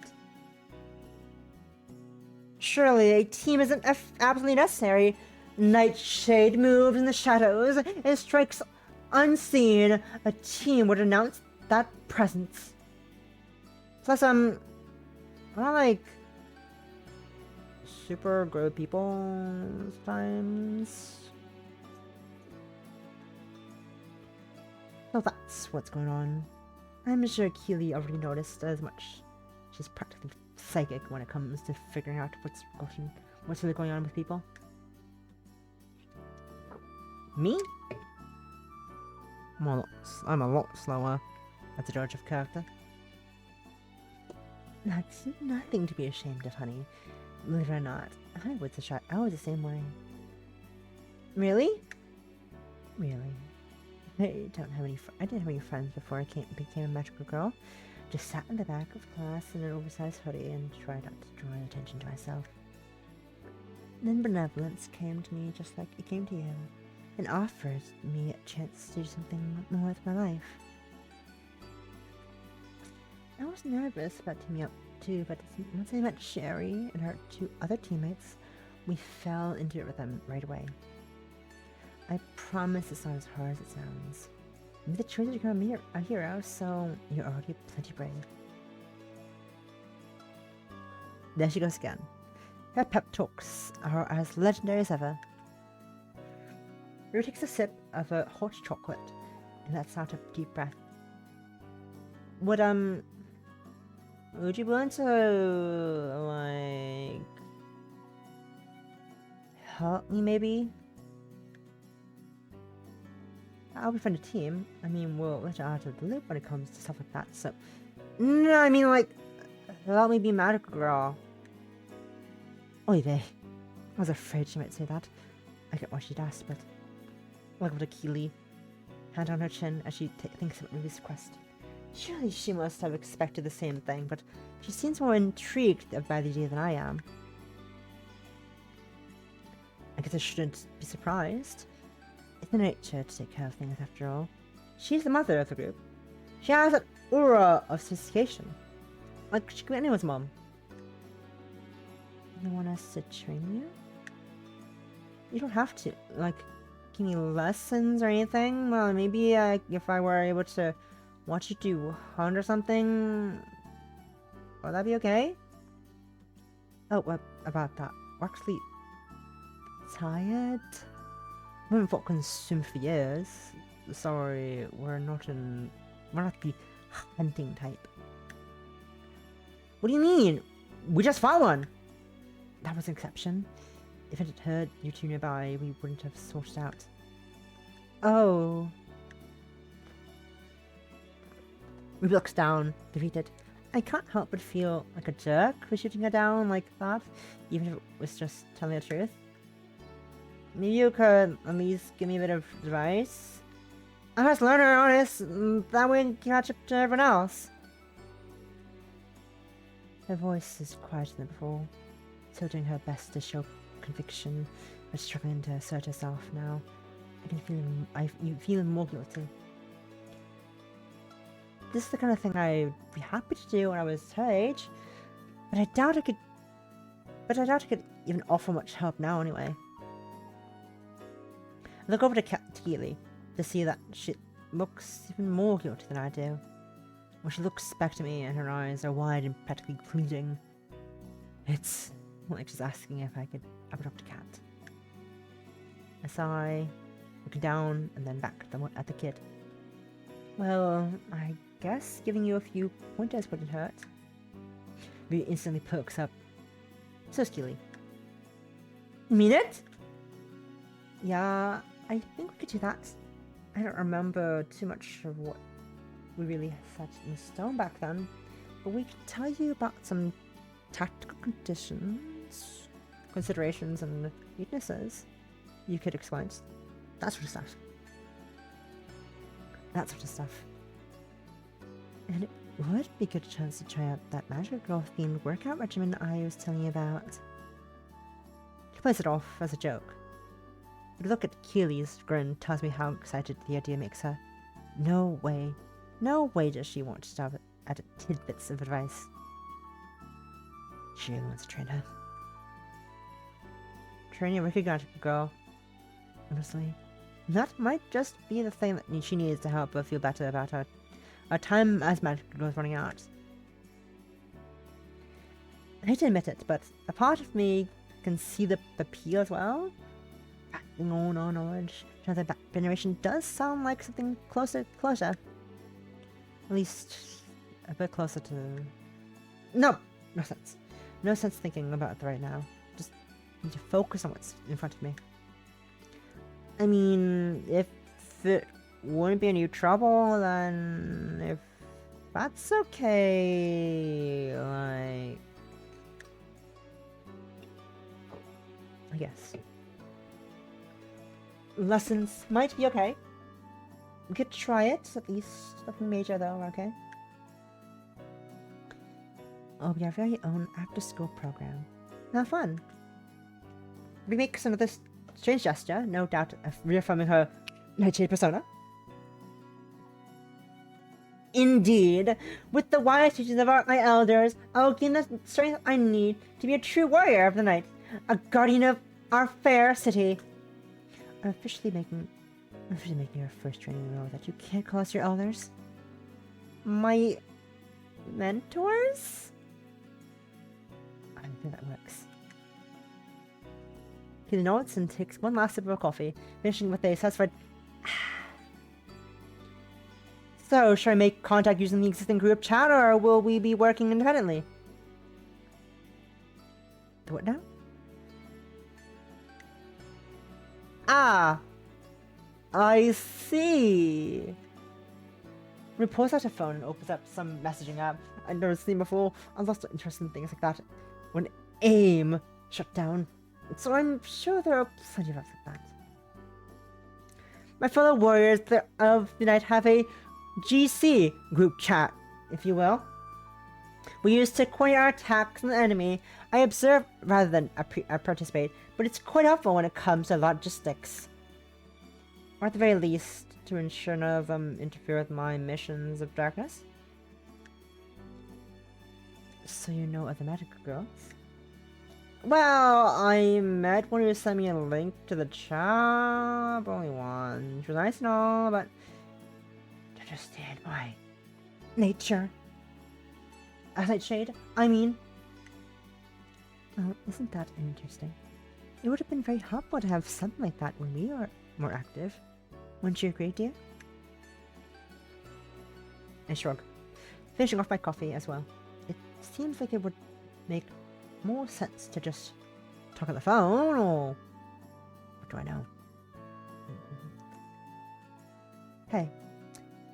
Surely a team isn't absolutely necessary. Nightshade moves in the shadows and strikes unseen. A team would announce that presence. Plus, I'm not like super grow people sometimes. So that's what's going on. I'm sure Keely already noticed as much. She's practically psychic when it comes to figuring out what's really going on with people. Me? I'm a lot slower as a judge of character. That's nothing to be ashamed of, honey. Believe it or not, I was the same way. Really? Really? I didn't have any friends before I became a magical girl. Just sat in the back of class in an oversized hoodie and tried not to draw attention to myself. Then Benevolence came to me just like it came to you, and offered me a chance to do something more with my life. I was nervous about teaming up too, but once I met Sherry and her two other teammates, we fell into it with them right away. I promise it's not as hard as it sounds. You made the choice to become a hero, so you're already plenty brave. There she goes again. Her pep talks are as legendary as ever. Rue takes a sip of a hot chocolate and lets out a deep breath. Would you be willing to, like, help me maybe? I'll befriend a team. I mean, we'll let you out of the loop when it comes to stuff like that, so... No, I mean, like, help me be Magical Girl. Oy vey. I was afraid she might say that. I get why she'd asked, but... Welcome to Keely. Hand on her chin as she thinks about Ruby's request. Surely she must have expected the same thing, but she seems more intrigued by the idea than I am. I guess I shouldn't be surprised. It's in nature to take care of things after all. She's the mother of the group. She has an aura of sophistication. Like she could be anyone's mom. You want us to train you? You don't have to, like, give me lessons or anything. Well, maybe if I were able to watch you do hunt or something, would that be okay? Oh, what about that? We're actually tired. We haven't fought consumed for years. Sorry, we're not the hunting type. What do you mean? We just fought one! That was an exception. If it had heard you two nearby, we wouldn't have sorted out. Oh. Ruby looks down, defeated. I can't help but feel like a jerk for shooting her down like that, even if it was just telling the truth. Maybe you could at least give me a bit of advice? I must learn her honest, that way I can catch up to everyone else. Her voice is quieter than before, still doing her best to show conviction, but struggling to assert herself now. I feel more guilty. This is the kind of thing I'd be happy to do when I was her age, but I doubt I could even offer much help now anyway. I look over to Keely to see that she looks even more guilty than I do. When she looks back to me and her eyes are wide and practically pleading, it's like she's asking if I could adopt a cat. I sigh, looking down and then back at the kid. Well, I guess giving you a few pointers wouldn't hurt. Ryu instantly perks up. So's Keely. Mean it? Yeah, I think we could do that. I don't remember too much of what we really set in stone back then, but we could tell you about some tactical considerations and weaknesses you could explain. That sort of stuff. And it would be a good chance to try out that Magic Girl themed workout regimen I was telling you about. He plays it off as a joke. But a look at Keely's grin tells me how excited the idea makes her. No way does she want to stop at tidbits of advice. She really wants to train her. Training a wicked magic girl. Honestly, that might just be the thing that she needs to help her feel better about her time as magic girl is running out. I hate to admit it, but a part of me can see the appeal as well. Acting on our knowledge to another generation does sound like something closer. At least a bit closer to... No sense. No sense thinking about it right now. Just need to focus on what's in front of me. I mean, if it wouldn't be any trouble, then if that's okay, like... I guess. Lessons might be okay. We could try it, at least nothing major though, okay? It'll be our very own after-school program. Now fun. We make some of this strange gesture, no doubt reaffirming her nightshade persona. Indeed, with the wise teachings of my elders, I will gain the strength I need to be a true warrior of the night, a guardian of our fair city. I'm officially making your first training role that you can't call us your elders. My mentors? I don't think that works. He nods and takes one last sip of coffee, finishing with a satisfied So, should I make contact using the existing group chat, or will we be working independently? The what now? Ah! I see! We pulls out a phone and opens up some messaging app I've never seen before. I lost interest in things like that when AIM shut down, so I'm sure there are plenty of apps like that. My fellow warriors of the night have a GC group chat, if you will. We use to coordinate our attacks on the enemy. I observe rather than participate, but it's quite helpful when it comes to logistics. Or at the very least, to ensure none of them interfere with my missions of darkness. So you know other magic girls? Well, I met one who sent me a link to the chat, but only one. She was nice and all, but to understand my nature. As Nightshade, I mean. Oh, isn't that interesting? It would have been very helpful to have something like that when we are more active. Wouldn't you agree, dear? I shrug, finishing off my coffee as well. It seems like it would make more sense to just talk on the phone, or what do I know? Hey,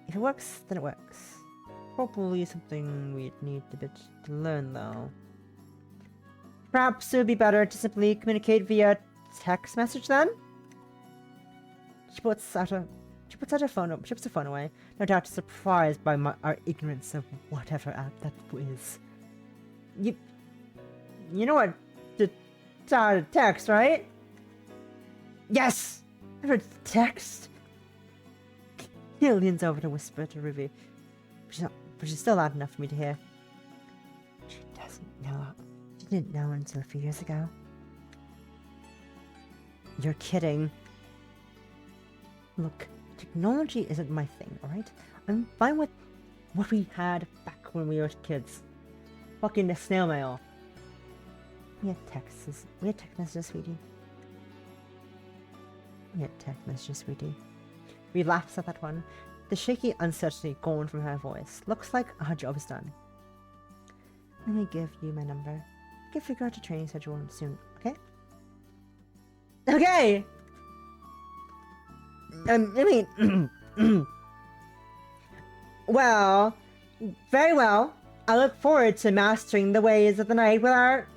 if it works, then it works. Probably something we'd need a bit to learn, though. Perhaps it would be better to simply communicate via text message then? She puts the phone away, no doubt surprised by our ignorance of whatever app that is. You know what? Text, right? Yes! I heard text. He leans over to whisper to Ruby, but she's still loud enough for me to hear. She doesn't know. She didn't know until a few years ago. You're kidding. Look, technology isn't my thing, alright? I'm fine with what we had back when we were kids. Fucking the snail mail. We had text messages, sweetie. We laughs at that one, the shaky uncertainty gone from her voice. Looks like our job is done. Let me give you my number. Get figure out a training schedule soon, okay? Okay! Well, very well. I look forward to mastering the ways of the night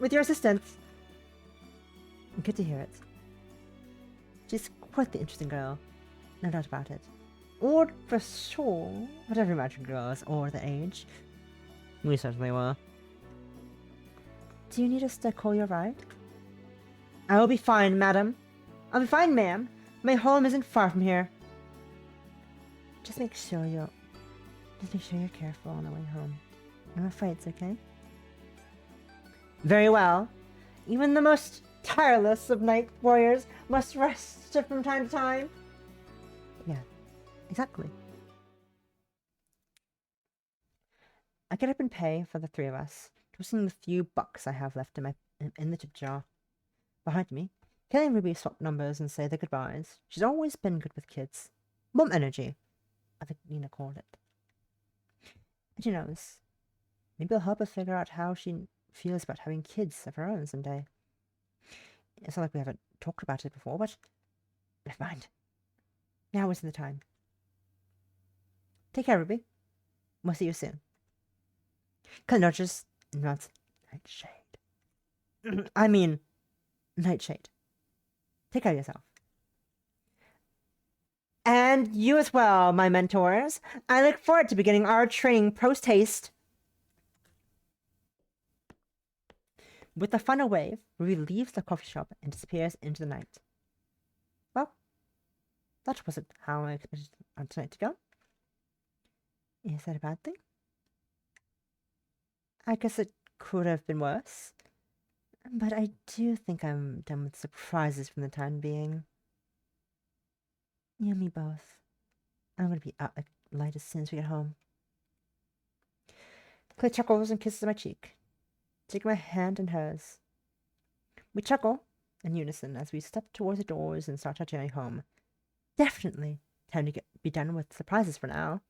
with your assistance. Good to hear it. She's quite the interesting girl, no doubt about it. Or for sure, but every magic girl is over the age. We certainly will. Do you need us to call your ride? I will be fine, madam. I'll be fine, ma'am. My home isn't far from here. Just make sure you're careful on the way home. I'm afraid it's okay. Very well. Even the most tireless of night warriors must rest from time to time. Yeah, exactly. I get up and pay for the three of us, tossing the few bucks I have left in the tip jar. Behind me, Kelly and Ruby swap numbers and say their goodbyes. She's always been good with kids. Mom energy, I think Nina called it. And who knows? Maybe it'll help her figure out how she feels about having kids of her own someday. It's not like we haven't talked about it before, but never mind. Now isn't the time. Take care, Ruby. We'll see you soon. Kelly nudges and nods. Nightshade. I mean, Nightshade. Take care of yourself. And you as well, my mentors. I look forward to beginning our training post-haste. With a final wave, Ruby leaves the coffee shop and disappears into the night. Well, that wasn't how I expected our tonight to go. Is that a bad thing? I guess it could have been worse. But I do think I'm done with surprises from the time being. You and me both. I'm gonna be out like light as soon as we get home. Clay chuckles and kisses my cheek, taking my hand in hers. We chuckle in unison as we step towards the doors and start our journey home. Definitely time to be done with surprises for now.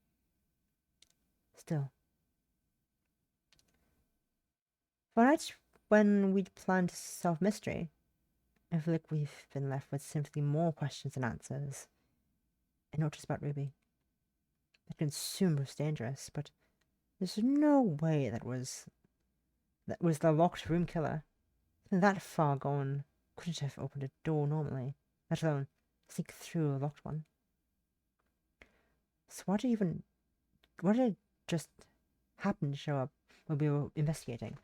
Still. For nights when we'd planned to solve mystery, I feel like we've been left with simply more questions than answers. And not just about Ruby. The consumer was dangerous, but there's no way that was the locked room killer. Something that far gone couldn't have opened a door normally, let alone sneak through a locked one. So what did just happen to show up when we were investigating?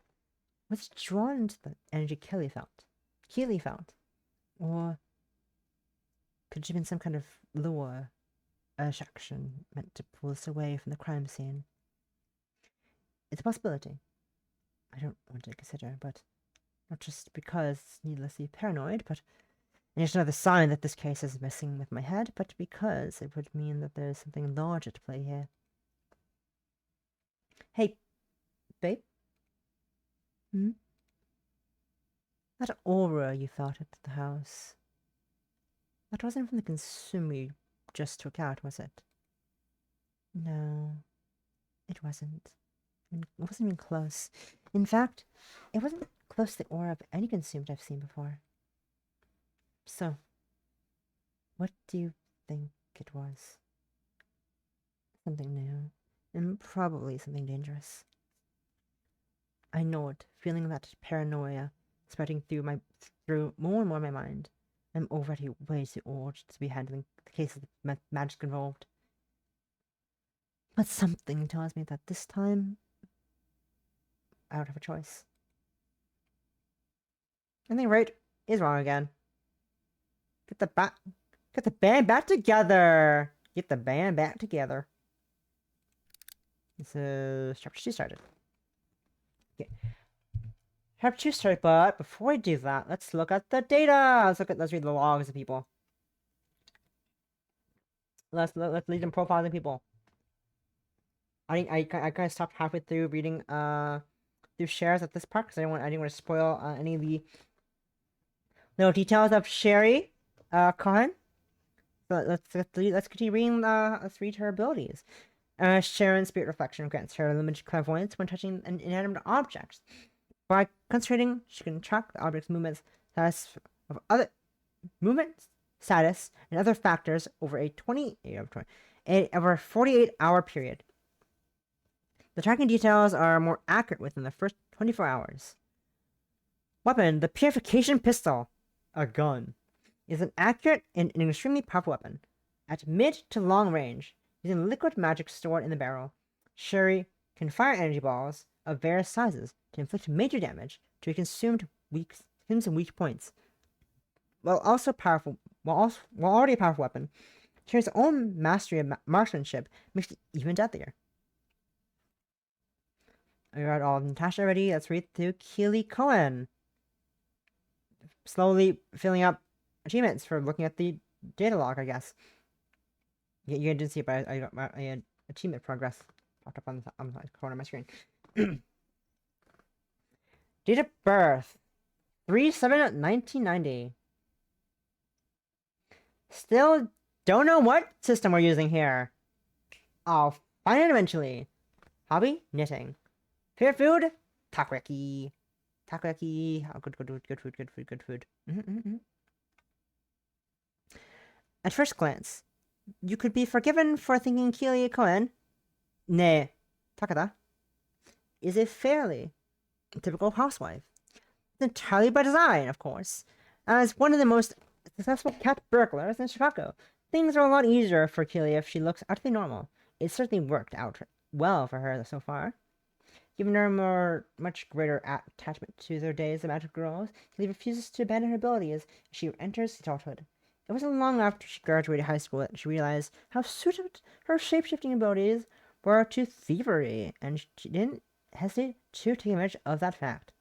Was it drawn to the energy Keely felt? Or could it have been some kind of lure, attraction meant to pull us away from the crime scene? It's a possibility. I don't want to consider, but not just because it's needlessly paranoid, but it's another sign that this case is messing with my head, but because it would mean that there's something larger to play here. Hey, babe? That aura you thought at the house. That wasn't from the consumer you just took out, was it? No, it wasn't. It wasn't even close. In fact, it wasn't close to the aura of any consumed I've seen before. So, what do you think it was? Something new, and probably something dangerous. I know it, feeling that paranoia spreading through more and more my mind. I'm already way too old to be handling the cases of magic involved. But something tells me that this time I don't have a choice. I think right is wrong again. Get the band back together. Get the band back together. This is chapter 2 started. Okay. Chapter 2 started, but before we do that, let's look at the data. Let's read the logs of people. Let's read them profiling people. I kind of stopped halfway through reading through shares at this part because I didn't want to spoil any of the little details of Sherry Cohen. So let's continue reading. Let's read her abilities. Sharon's spirit reflection grants her limited clairvoyance when touching an inanimate object. By concentrating, she can track the object's movements, status of other movements, status, and other factors over a 48-hour period. The tracking details are more accurate within the first 24 hours. Weapon: the Purification Pistol, a gun, is an accurate and an extremely powerful weapon. At mid to long range, using liquid magic stored in the barrel, Sherry can fire energy balls of various sizes to inflict major damage to a consumed weak points. While already a powerful weapon, Sherry's own mastery of marksmanship makes it even deadlier. I read all of Natasha already. Let's read through Keely Cohen. Slowly filling up achievements for looking at the data log, I guess. Yeah, you didn't see it, but I got my achievement progress popped up on the corner of my screen. Date of birth: 3/7/1990. Still don't know what system we're using here. I'll find it eventually. Hobby: knitting. Favorite food: takoyaki. Takoyaki. Oh, good food. At first glance, you could be forgiven for thinking Keely Cohen, nee, Takada, is a fairly typical housewife. It's entirely by design, of course. As one of the most successful cat burglars in Chicago, things are a lot easier for Keely if she looks utterly normal. It certainly worked out well for her so far. Giving her much greater attachment to their days of magic girls, Keely refuses to abandon her abilities as she enters adulthood. It wasn't long after she graduated high school that she realized how suited her shape-shifting abilities were to thievery, and she didn't hesitate to take advantage of that fact.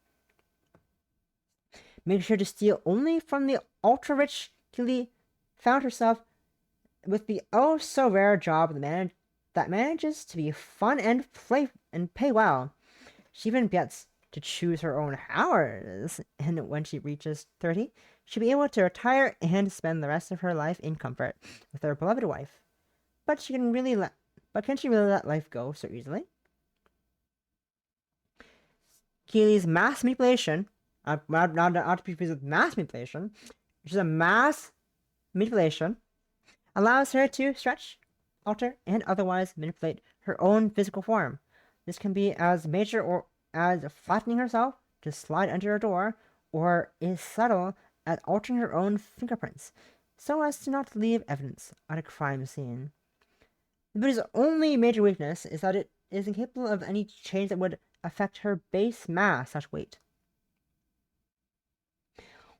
Making sure to steal only from the ultra-rich, Keely found herself with the oh-so-rare job that manages to be fun and pay well. She even gets to choose her own hours, and when she reaches 30, she'll be able to retire and spend the rest of her life in comfort with her beloved wife. But can she really let life go so easily? Keely's mass manipulation, not to be confused with mass manipulation, which is a mass manipulation, allows her to stretch, alter, and otherwise manipulate her own physical form. This can be as major or as flattening herself to slide under a door, or is subtle as altering her own fingerprints, so as to not leave evidence at a crime scene. The ability's only major weakness is that it is incapable of any change that would affect her base mass/weight.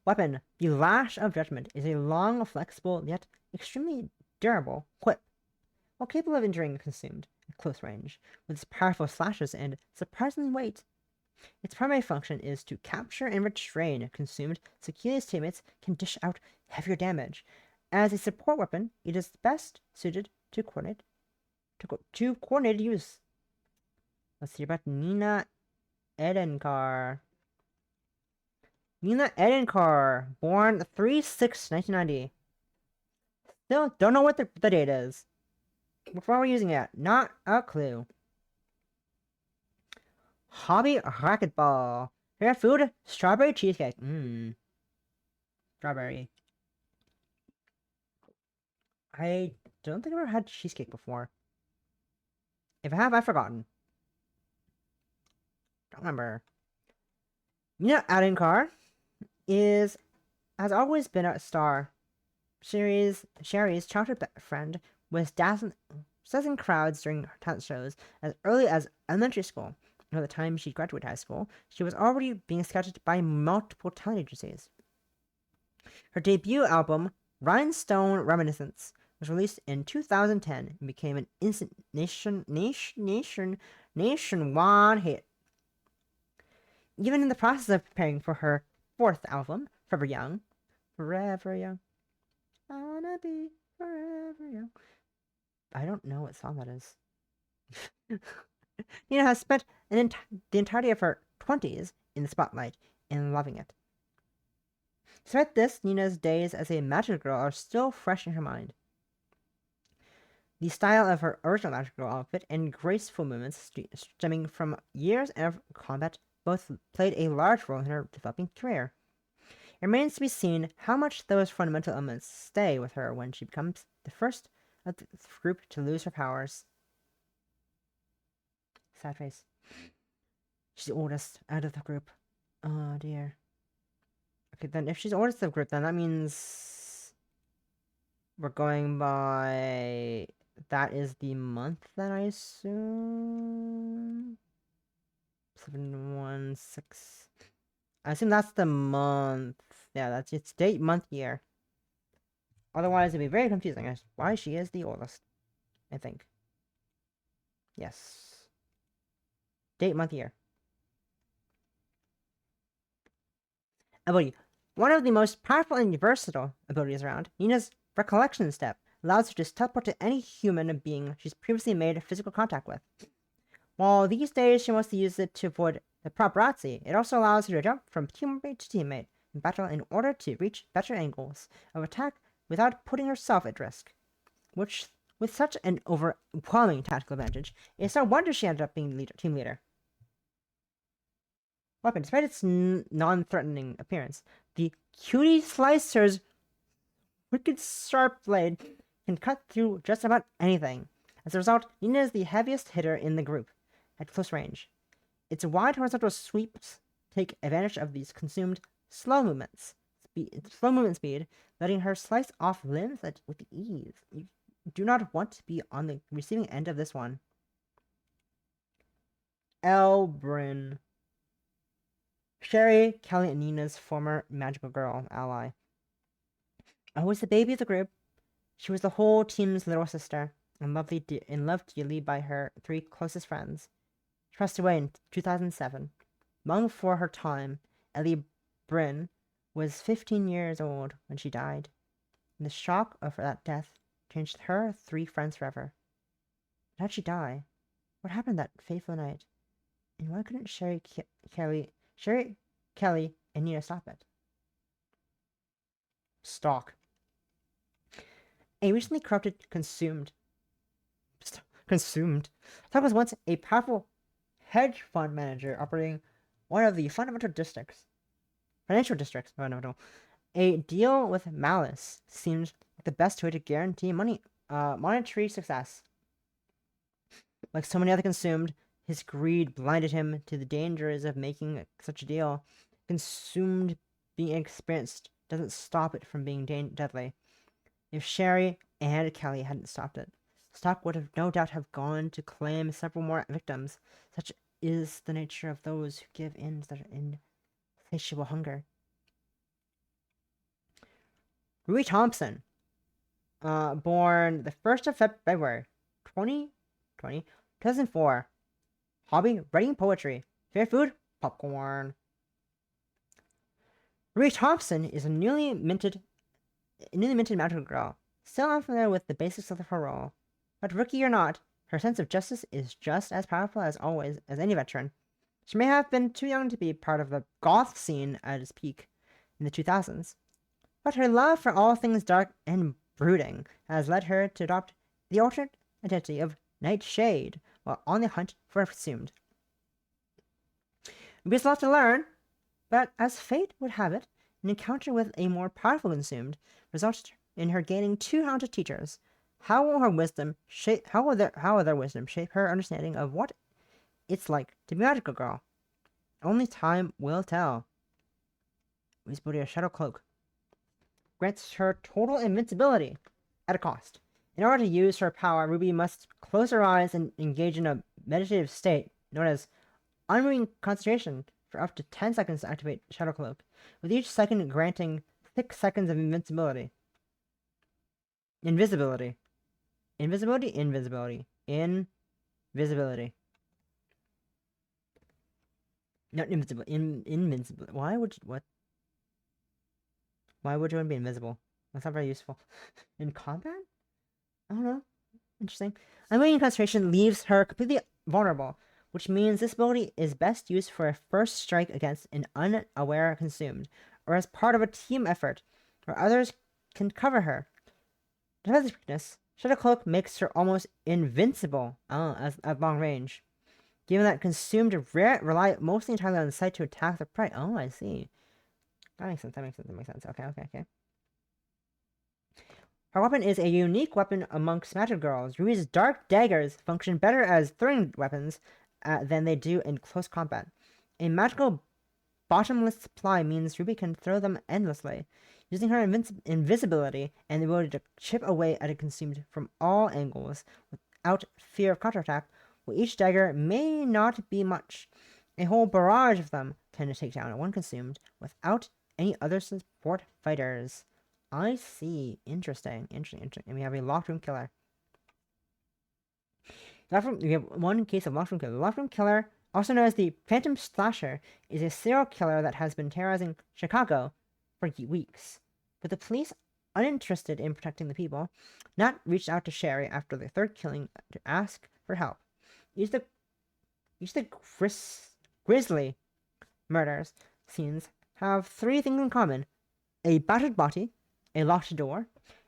Weapon: the Lash of Judgment is a long, flexible, yet extremely durable whip. While capable of injuring consumed at close range, with its powerful slashes and surprising weight, its primary function is to capture and restrain consumed so Keely's teammates can dish out heavier damage. As a support weapon, it is best suited to coordinated use. Let's see about Nina Edenkar. Nina Edinkar, born 3/6/1990. Still don't know what the date is. Before we're using it, not a clue. Hobby racquetball. Favorite food? Strawberry cheesecake. Strawberry. I don't think I've ever had cheesecake before. If I have, I've forgotten. Don't remember. Nina Adinkar has always been a star. Sherry's childhood friend was dazzling crowds during talent shows as early as elementary school. By the time she graduated high school, she was already being scouted by multiple talent agencies. Her debut album, Rhinestone Reminiscence, was released in 2010 and became an instant nationwide hit. Even in the process of preparing for her fourth album, Forever Young, I wanna be forever young. I don't know what song that is. Nina has spent the entirety of her 20s in the spotlight and loving it. Despite this, Nina's days as a magic girl are still fresh in her mind. The style of her original magic girl outfit and graceful movements stemming from years of combat both played a large role in her developing career. It remains to be seen how much those fundamental elements stay with her when she becomes the first of the group to lose her powers. Sad face. She's the oldest out of the group. Oh dear. Okay, then if she's the oldest of the group, then that means we're going by... That is the month, then, I assume? 716. I assume that's the month. Yeah, that's its date, month, year. Otherwise, it'd be very confusing as why she is the oldest. I think. Yes. Date, month, year. Ability. One of the most powerful and versatile abilities around, Nina's Recollection Step allows her to teleport to any human being she's previously made physical contact with. While these days she wants to use it to avoid the paparazzi, it also allows her to jump from teammate to teammate in battle in order to reach better angles of attack without putting herself at risk. Which, with such an overwhelming tactical advantage, it's no wonder she ended up being team leader. Weapon. Despite its non-threatening appearance, the Cutie Slicer's wicked sharp blade can cut through just about anything. As a result, Nina is the heaviest hitter in the group at close range. Its wide horizontal sweeps take advantage of these consumed slow movement speed, letting her slice off limbs with ease. You do not want to be on the receiving end of this one. Elbryn. Sherry, Kelly, and Nina's former magical girl ally. Always the baby of the group, she was the whole team's little sister, and loved dearly by her three closest friends. She passed away in 2007. Long before her time, Ellie Bryn was 15 years old when she died. And the shock of that death changed her three friends forever. But how'd she die? What happened that fateful night? And why couldn't Sherry, Kelly, and Nina stop it? Stalk. A recently corrupted Consumed. Stalk was once a powerful hedge fund manager operating one of the financial districts. A deal with Malice seemed like the best way to guarantee monetary success. Like so many other Consumed, his greed blinded him to the dangers of making such a deal. Consumed being inexperienced doesn't stop it from being deadly. If Sherry and Kelly hadn't stopped it, Stalk would have no doubt have gone to claim several more victims. Such is the nature of those who give in to their insatiable hunger. Rui Thompson, born the 1st of February, 2004. Hobby, writing poetry. Favorite food, popcorn. Rui Thompson is a newly minted magical girl, still unfamiliar with the basics of her role. But rookie or not, her sense of justice is just as powerful as always as any veteran. She may have been too young to be part of the goth scene at its peak, in the 2000s. But her love for all things dark and brooding has led her to adopt the alternate identity of Nightshade while on the hunt for a presumed. Ruby's a lot to learn, but as fate would have it, an encounter with a more powerful consumed resulted in her gaining 2 haunted teachers. How will their wisdom shape her understanding of what it's like to be a magical girl? Only time will tell. Ruby's booty, a shadow cloak, grants her total invincibility at a cost. In order to use her power, Ruby must close her eyes and engage in a meditative state known as unmoving concentration for up to 10 seconds to activate Shadow Cloak, with each second granting 6 seconds of invisibility. Invisibility. Not invisible. Invincible. Why would you, what? Why would you want to be invisible? That's not very useful. In combat? I don't know. Interesting. Unwavering concentration leaves her completely vulnerable, which means this ability is best used for a first strike against an unaware consumed, or as part of a team effort, where others can cover her. Despite this weakness, Shadow Cloak makes her almost invincible at long range, given that consumed rely mostly entirely on sight to attack the prey. Oh, I see. That makes sense. Okay. Her weapon is a unique weapon amongst magic girls. Ruby's dark daggers function better as throwing weapons than they do in close combat. A magical bottomless supply means Ruby can throw them endlessly, using her invisibility and the ability to chip away at a consumed from all angles without fear of counterattack. While each dagger may not be much, a whole barrage of them can take down one consumed without any other support fighters. I see. Interesting. And we have a locked room killer. We have one case of locked room killer. The locked room killer, also known as the Phantom Slasher, is a serial killer that has been terrorizing Chicago for weeks. But the police, uninterested in protecting the people, not reached out to Sherry after the third killing to ask for help. Each of the grisly murders scenes have 3 things in common: a battered body, a locked door,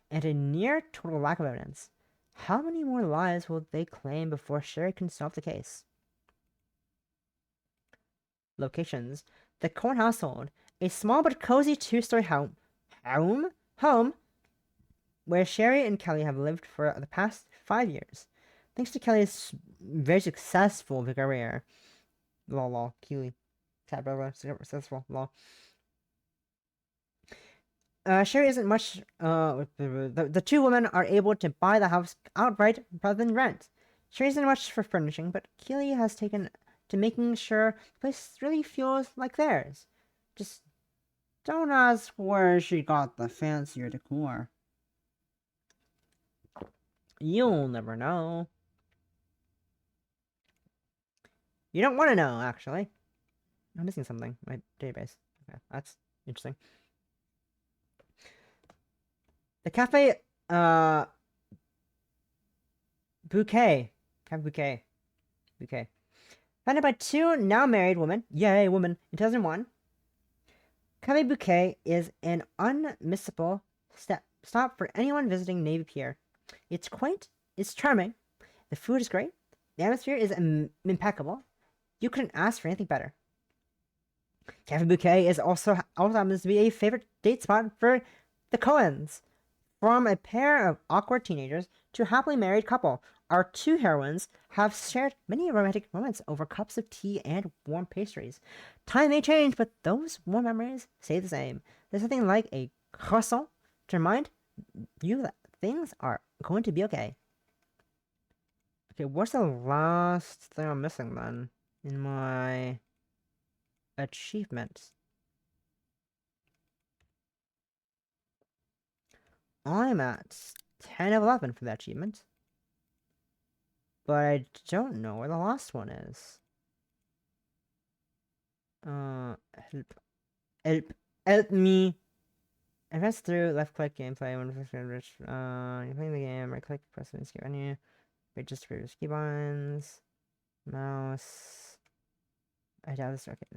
and a near total lack of evidence. How many more lives will they claim before Sherry can solve the case? Locations: the Cohen household, a small but cozy 2-story home where Sherry and Kelly have lived for the past 5 years. Thanks to Kelly's very successful career. Keely. Successful. Sherry isn't much. The 2 women are able to buy the house outright rather than rent. Sherry isn't much for furnishing, but Keely has taken to making sure the place really feels like theirs. Just don't ask where she got the fancier decor. You'll never know. You don't want to know, actually. I'm missing something. My database. Okay, that's interesting. The cafe, Bouquet. Cafe Bouquet. Founded by 2 now married women. Yay, women. In 2001. Cafe Bouquet is an unmissable stop for anyone visiting Navy Pier. It's quaint. It's charming. The food is great. The atmosphere is impeccable. You couldn't ask for anything better. Cafe Bouquet is also happens to be a favorite date spot for the Cohens. From a pair of awkward teenagers to a happily married couple, our 2 heroines have shared many romantic moments over cups of tea and warm pastries. Time may change, but those warm memories stay the same. There's nothing like a croissant to remind you that things are going to be okay. Okay, what's the last thing I'm missing then in my achievements? I'm at 10 of 11 for that achievement. But I don't know where the last one is. Help me. Advance through, left click gameplay when you're playing the game, right click, press the escape menu, wait just for your ski buttons, mouse. I doubt this. Okay,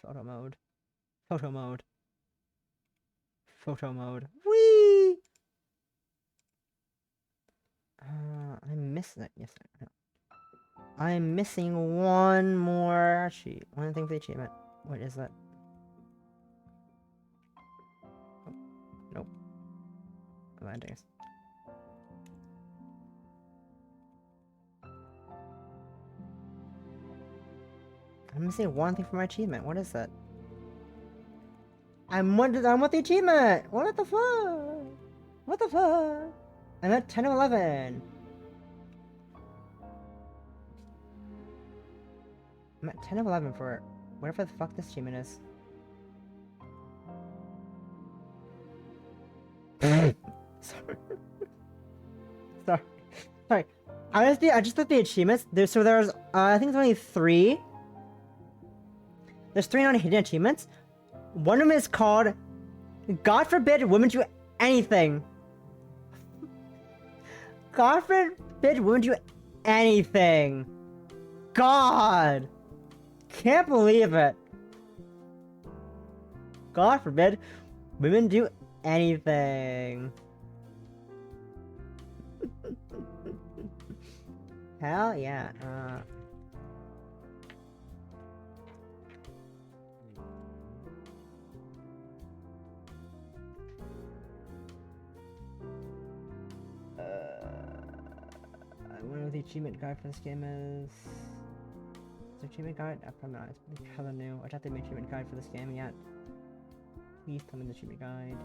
Photo mode. Photo mode. Photo mode. Whee! I'm missing it. Yes, I know. I'm missing one more sheet. One thing for the achievement. What is that? Oh, nope. Landings. I'm missing one thing for my achievement. What is that? I'm with the achievement! What the fuck? What the fuck? I'm at 10 of 11. I'm at 10 of 11 for whatever the fuck this achievement is. Sorry. Sorry. Sorry. Honestly, I just looked at the achievements. There's I think there's only 3. There's 3 non-hidden achievements. One of them is called God forbid women do anything. God forbid women do anything. God. Can't believe it. God forbid women do anything. Hell yeah. I wonder what the achievement guide for this game is. Is there achievement guide? I probably not. It's hella new. I doubt they made achievement guide for this game yet. Please tell me the achievement guide.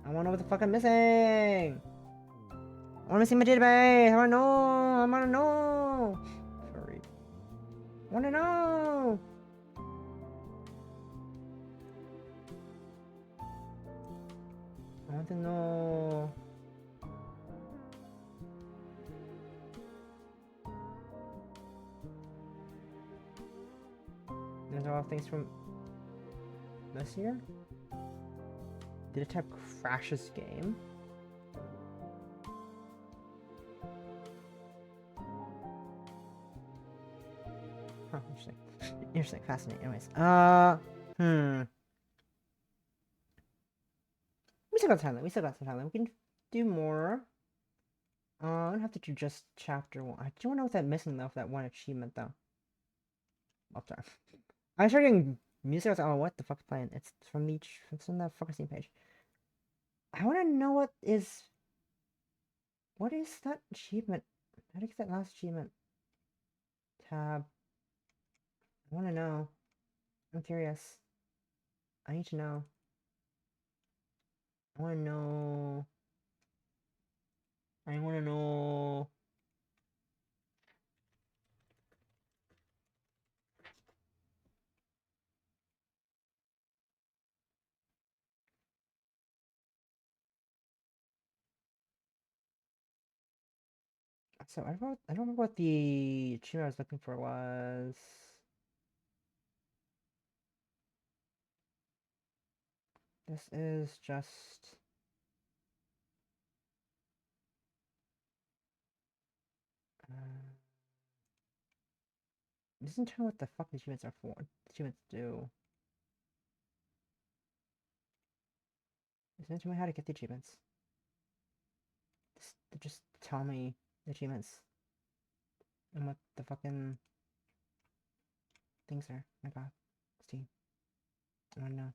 I wanna know what the fuck I'm missing! I wanna see my database! I wanna know! I wanna know! Sorry. I wanna know! I want to know. Those are all things from this year? Did it type crashes game? Huh, interesting. Interesting, fascinating. Anyways, we still got time. We still got some time. We can do more. I don't have to do just chapter 1. I do want to know what that missing though for that one achievement though. Oh, sorry. I started getting music. I was like, oh, what the fuck's playing? It's from it's on the fucking scene page. I want to know what is that achievement? How to get that last achievement? Tab. I want to know. I'm curious. I need to know. I want to know. I want to know. So I don't remember what the achievement I was looking for was. This is just. It doesn't tell me what the fuck the achievements are for. What the achievements do. It doesn't tell me how to get the achievements. Just tell me the achievements. And what the fucking things are. Oh my god. Steam. I wanna know.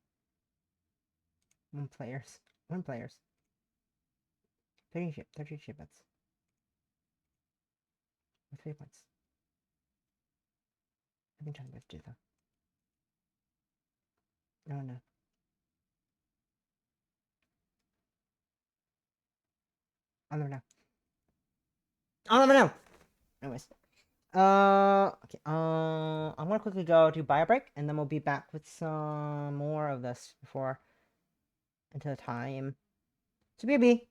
1 players. 1 players. 30 achievements. With 3 points. I think I'm trying to do though. Oh no. I'll never know. I'll never know! Anyways. Okay. I'm gonna quickly go to bio break, and then we'll be back with some more of this before until time. So BB.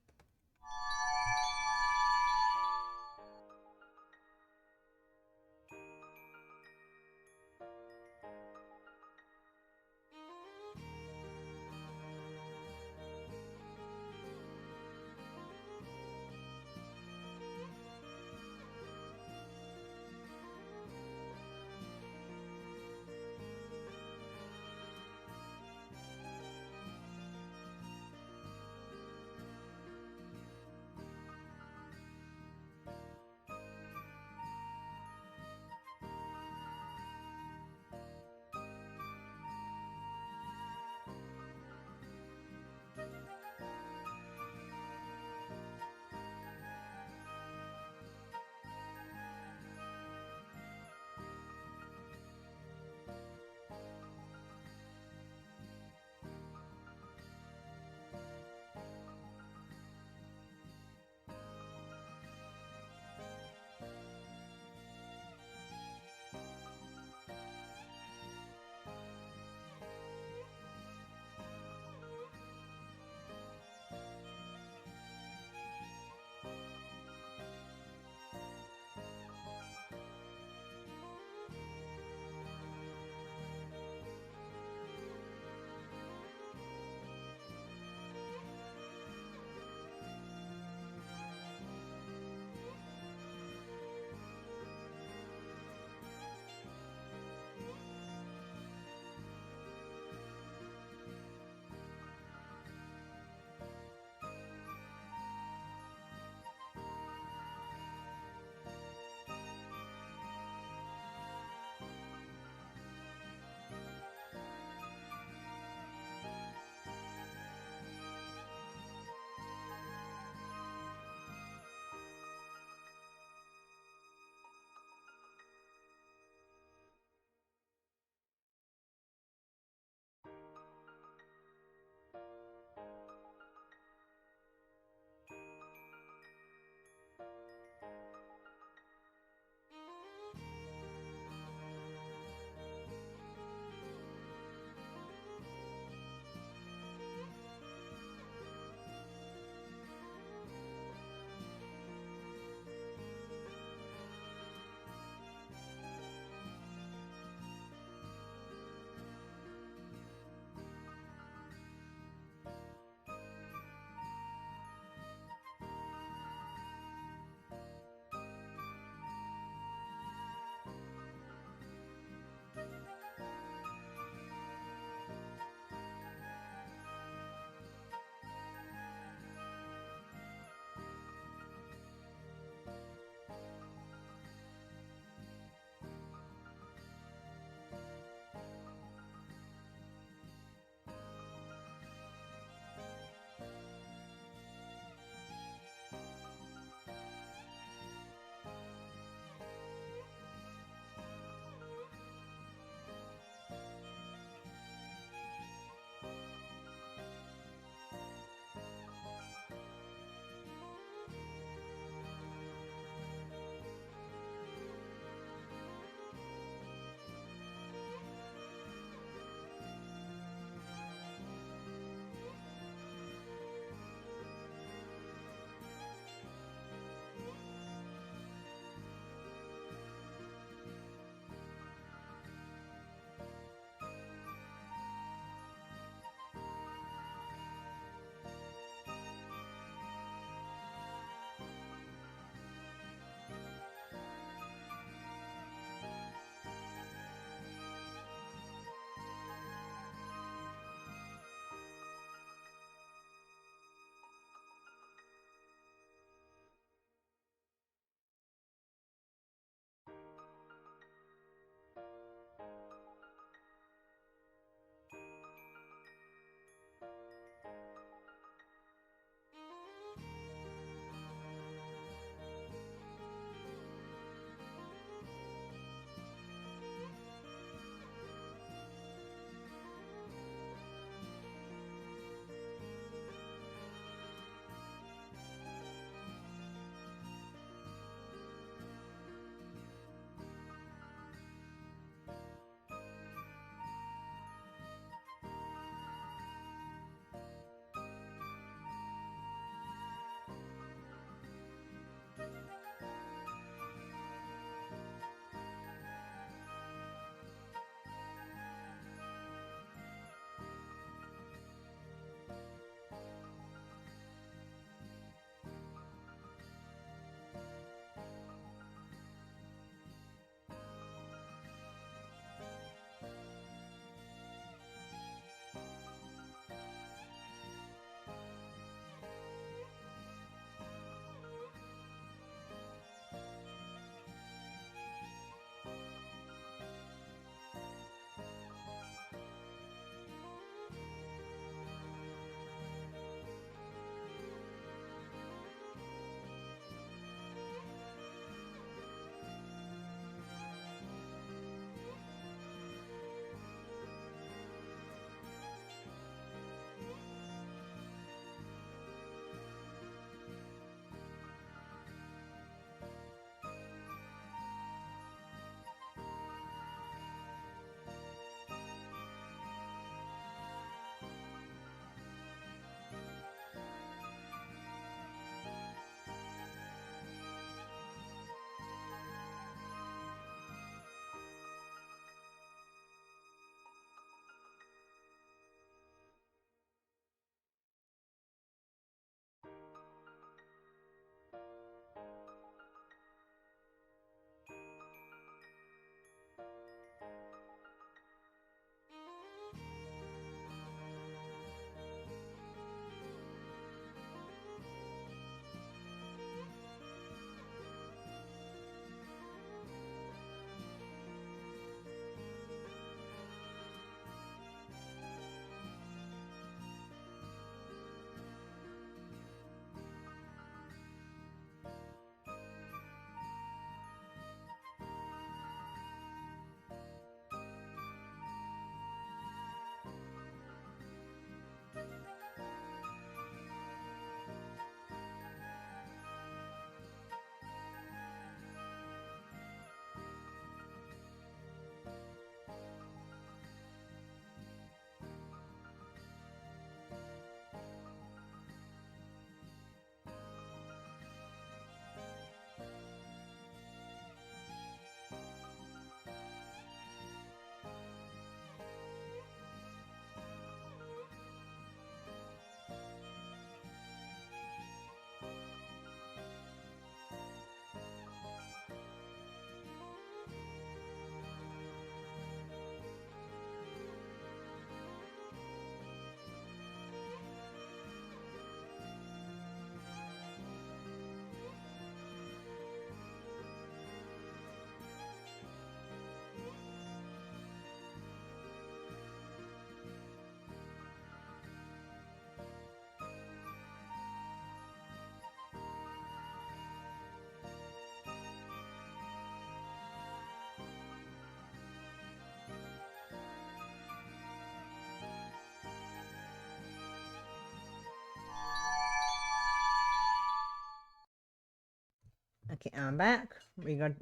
Okay, I'm back. We got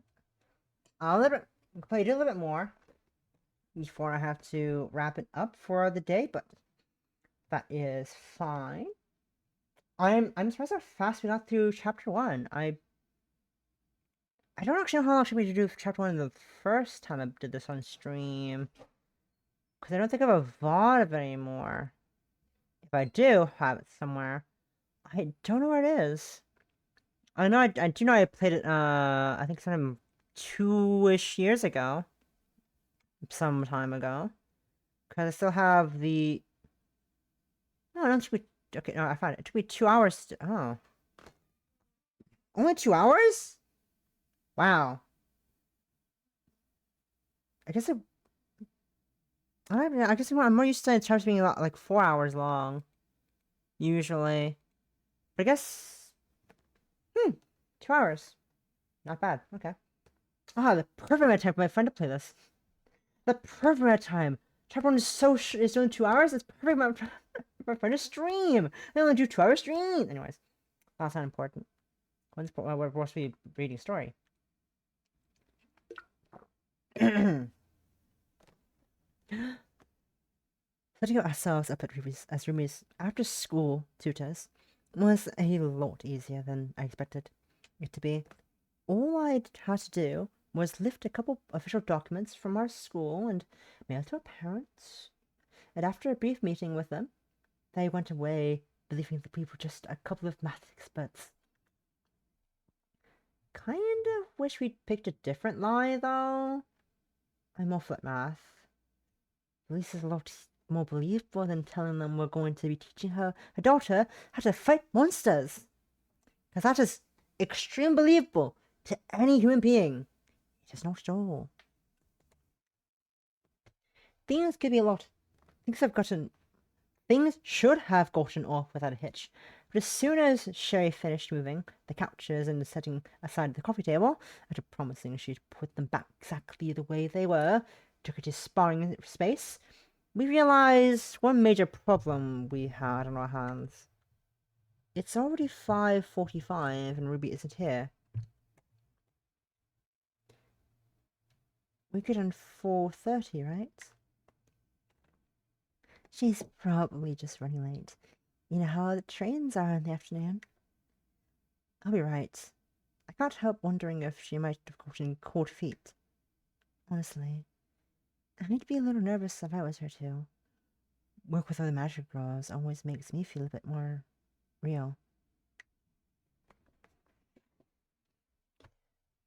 a little bit. Play a little bit more before I have to wrap it up for the day, but that is fine. I'm surprised how fast we got through chapter 1. I don't actually know how long it took me to do chapter 1 the first time I did this on stream. Because I don't think I have a VOD of it anymore. If I do have it somewhere, I don't know where it is. I know I do know I played it, I think sometime 2-ish years ago. Some time ago. Because I still have the... No, I don't think we... Okay, no, I found it. It took me 2 hours to... Oh. Only 2 hours? Wow. I guess it... I guess I'm more used to it chapters being like 4 hours long. Usually. But I guess... 2 hours. Not bad. Okay. Ah, the perfect amount of time for my friend to play this. The perfect amount of time. Chapter 1 is so it's only 2 hours. It's perfect amount of time for my friend to stream. I only do 2-hour streams. Anyways, that's not important. We're supposed to be reading a story. Setting ourselves up as Rumi's after-school tutors was a lot easier than I expected it to be. All I had to do was lift a couple official documents from our school and mail to our parents. And after a brief meeting with them, they went away believing that we were just a couple of math experts. Kind of wish we'd picked a different lie, though. I'm awful at math. At least it's a lot more believable than telling them we're going to be teaching her daughter how to fight monsters. Because that is extremely believable to any human being. It is not at all. Things could be a lot. Things should have gotten off without a hitch. But as soon as Sherry finished moving the couches and setting aside the coffee table, after promising she'd put them back exactly the way they were, took it to sparring space, we realized one major problem we had on our hands. It's already 5:45 and Ruby isn't here. We could on 4:30, right? She's probably just running late. You know how the trains are in the afternoon. I'll be right. I can't help wondering if she might have gotten cold feet. Honestly, I'd be a little nervous if I was her too. Work with other magic girls always makes me feel a bit more real.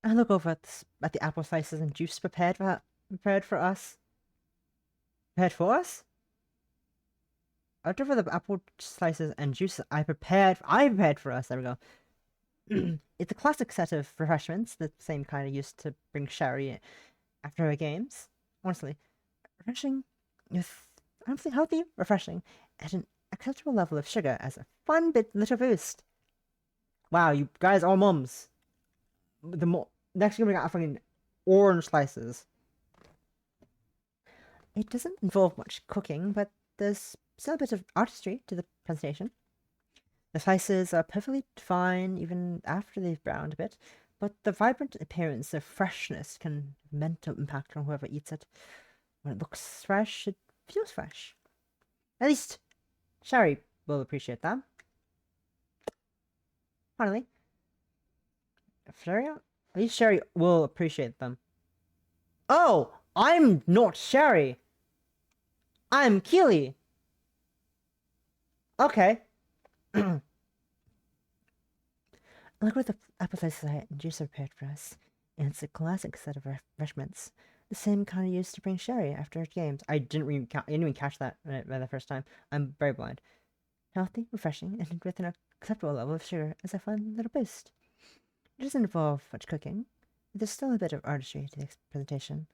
I look over at the apple slices and juice prepared for us. Prepared for us? I looked over the apple slices and juice I prepared for us. There we go. It's a classic set of refreshments, the same kind I used to bring Sherry after her games. Honestly, refreshing with honestly healthy, refreshing, at an acceptable level of sugar as a fun little boost. Wow, you guys are mums. Next thing we got fucking orange slices. It doesn't involve much cooking, but there's still a bit of artistry to the presentation. The slices are perfectly fine even after they've browned a bit, but the vibrant appearance of freshness can have mental impact on whoever eats it. When it looks fresh, it feels fresh. At least, Sherry will appreciate that. Finally, at least Sherry will appreciate them. Oh, I'm not Sherry. I'm Keely. Okay. Look what the appetizers and juice are prepared for us. And it's a classic set of refreshments. The same kind I used to bring Sherry after games. I didn't even catch that by the first time. I'm very blind. Healthy, refreshing, and with an acceptable level of sugar as a fun little boost. It doesn't involve much cooking, but there's still a bit of artistry to the presentation.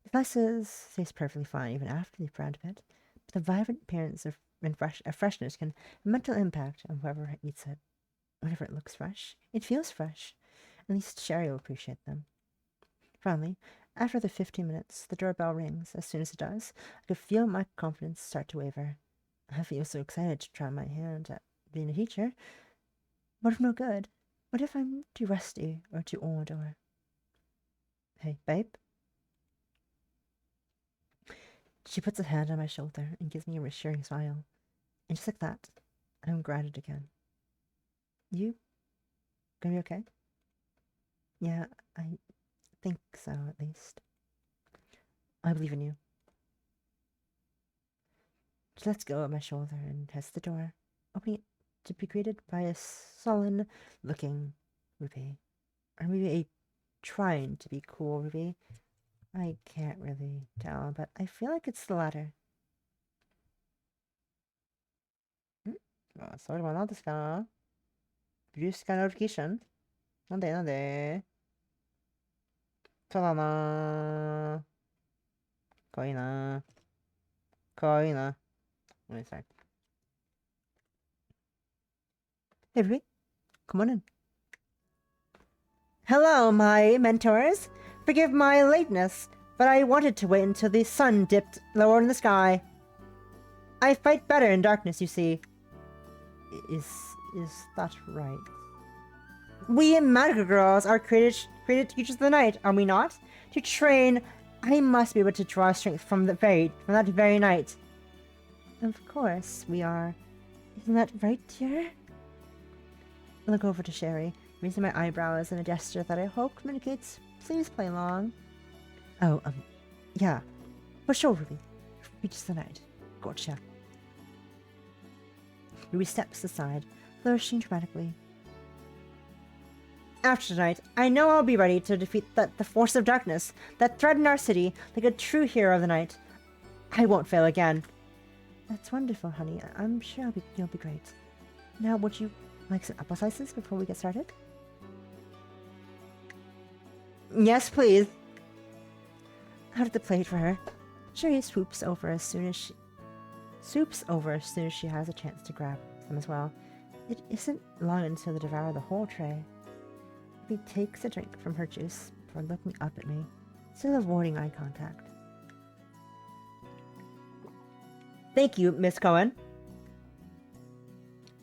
The slices taste perfectly fine even after they've browned a bit, but the vibrant appearance of freshness can have a mental impact on whoever eats it. Whenever it looks fresh, it feels fresh. At least Sherry will appreciate them. Finally, after the 15 minutes, the doorbell rings. As soon as it does, I could feel my confidence start to waver. I feel so excited to try my hand at being a teacher, but of no good. What if I'm too rusty or too old or... Hey, babe? She puts a hand on my shoulder and gives me a reassuring smile. And just like that, I'm grounded again. You gonna be okay? Yeah, I think so, at least. I believe in you. She lets go of my shoulder and heads to the door, opening it to be greeted by a sullen-looking Ruby. Or maybe a trying to be cool Ruby. I can't really tell, but I feel like it's the latter. あ、それは何ですか？ブルースカイノリフィケーション？なんでそうだなぁ。かわいいなぁ。かわいいな。ごめんなさい。Hey, Ruby, come on in. Hello, my mentors. Forgive my lateness, but I wanted to wait until the sun dipped lower in the sky. I fight better in darkness, you see. Is that right? We magical girls are created to teach us the night, are we not? To train, I must be able to draw strength from that very night. Of course we are. Isn't that right, dear? I look over to Sherry, raising my eyebrows in a gesture that I hope communicates, please play along. Oh, yeah. For sure, Ruby. Reaches the night. Gotcha. Ruby steps aside, flourishing dramatically. After tonight, I know I'll be ready to defeat the force of darkness that threatened our city like a true hero of the night. I won't fail again. That's wonderful, honey. I'm sure you'll be great. Now, would you like some apple slices before we get started? Yes, please. Out of the plate for her. Sherry swoops over as soon as she has a chance to grab them as well. It isn't long until they devour the whole tray. He takes a drink from her juice before looking up at me, still avoiding eye contact. Thank you, Miss Cohen.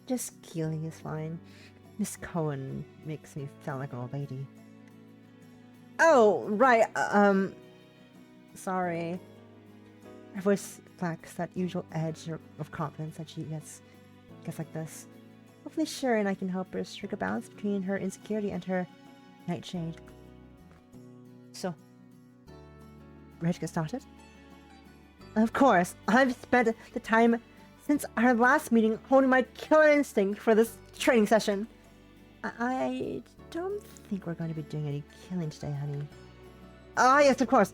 Just Keely is fine. Miss Cohen makes me sound like an old lady. Oh, right, sorry. Her voice lacks that usual edge of confidence that she gets like this. Hopefully Sherry and I can help her strike a balance between her insecurity and her nightshade. So, ready to get started? Of course, I've spent the time since our last meeting honing my killer instinct for this training session. I don't think we're going to be doing any killing today, honey. Ah, yes, of course.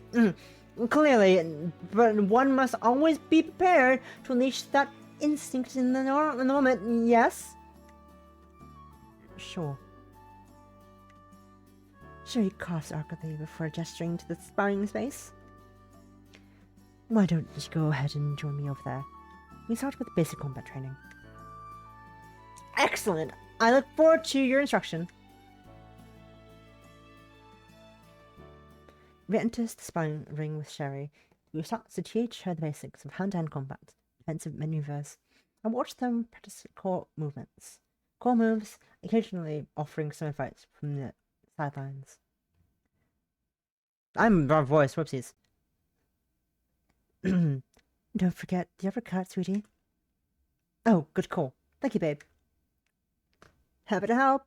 Clearly, but one must always be prepared to unleash that instinct in the moment, yes? Sure. Sherry coughs awkwardly before gesturing to the sparring space. Why don't you go ahead and join me over there? We start with basic combat training. Excellent! I look forward to your instruction. We enters the sparring ring with Sherry. We start to teach her the basics of hand-to-hand combat, defensive maneuvers, and watch them practice core movements. Core moves, occasionally offering some advice from the sidelines. I'm wrong voice, whoopsies. Don't forget the uppercut, sweetie. Oh, good call. Thank you, babe. Happy to help.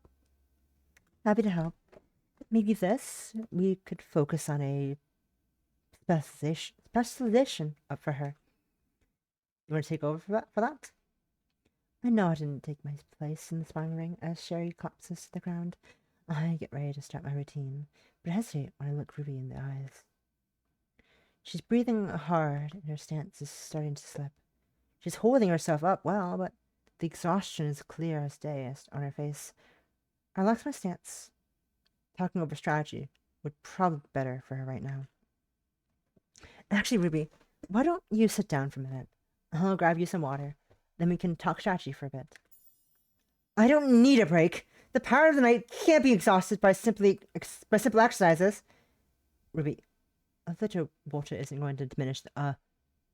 Happy to help. Maybe we could focus on a specialization up for her. You want to take over for that? I know I didn't take my place in the sparring ring as Sherry collapses to the ground. I get ready to start my routine, but hesitate when I look Ruby in the eyes. She's breathing hard and her stance is starting to slip. She's holding herself up well, but the exhaustion is clear as day on her face. I relax my stance. Talking over strategy would probably be better for her right now. Actually, Ruby, why don't you sit down for a minute? I'll grab you some water. Then we can talk strategy for a bit. I don't need a break. The power of the night can't be exhausted by simple exercises. Ruby, a little water isn't going to diminish the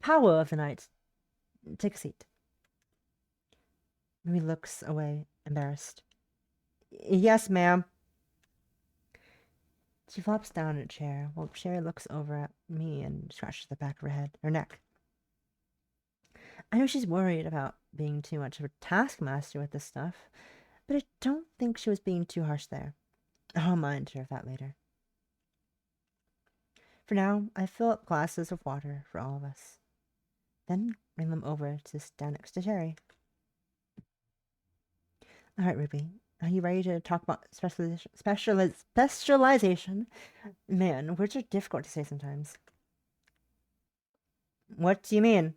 power of the night. Take a seat. Ruby looks away, embarrassed. Yes, ma'am. She flops down in a chair while Sherry looks over at me and scratches the back of her neck. I know she's worried about being too much of a taskmaster with this stuff, but I don't think she was being too harsh there. I'll remind her of that later. For now, I fill up glasses of water for all of us, then bring them over to stand next to Sherry. All right, Ruby, are you ready to talk about specialization? Man, words are difficult to say sometimes. What do you mean?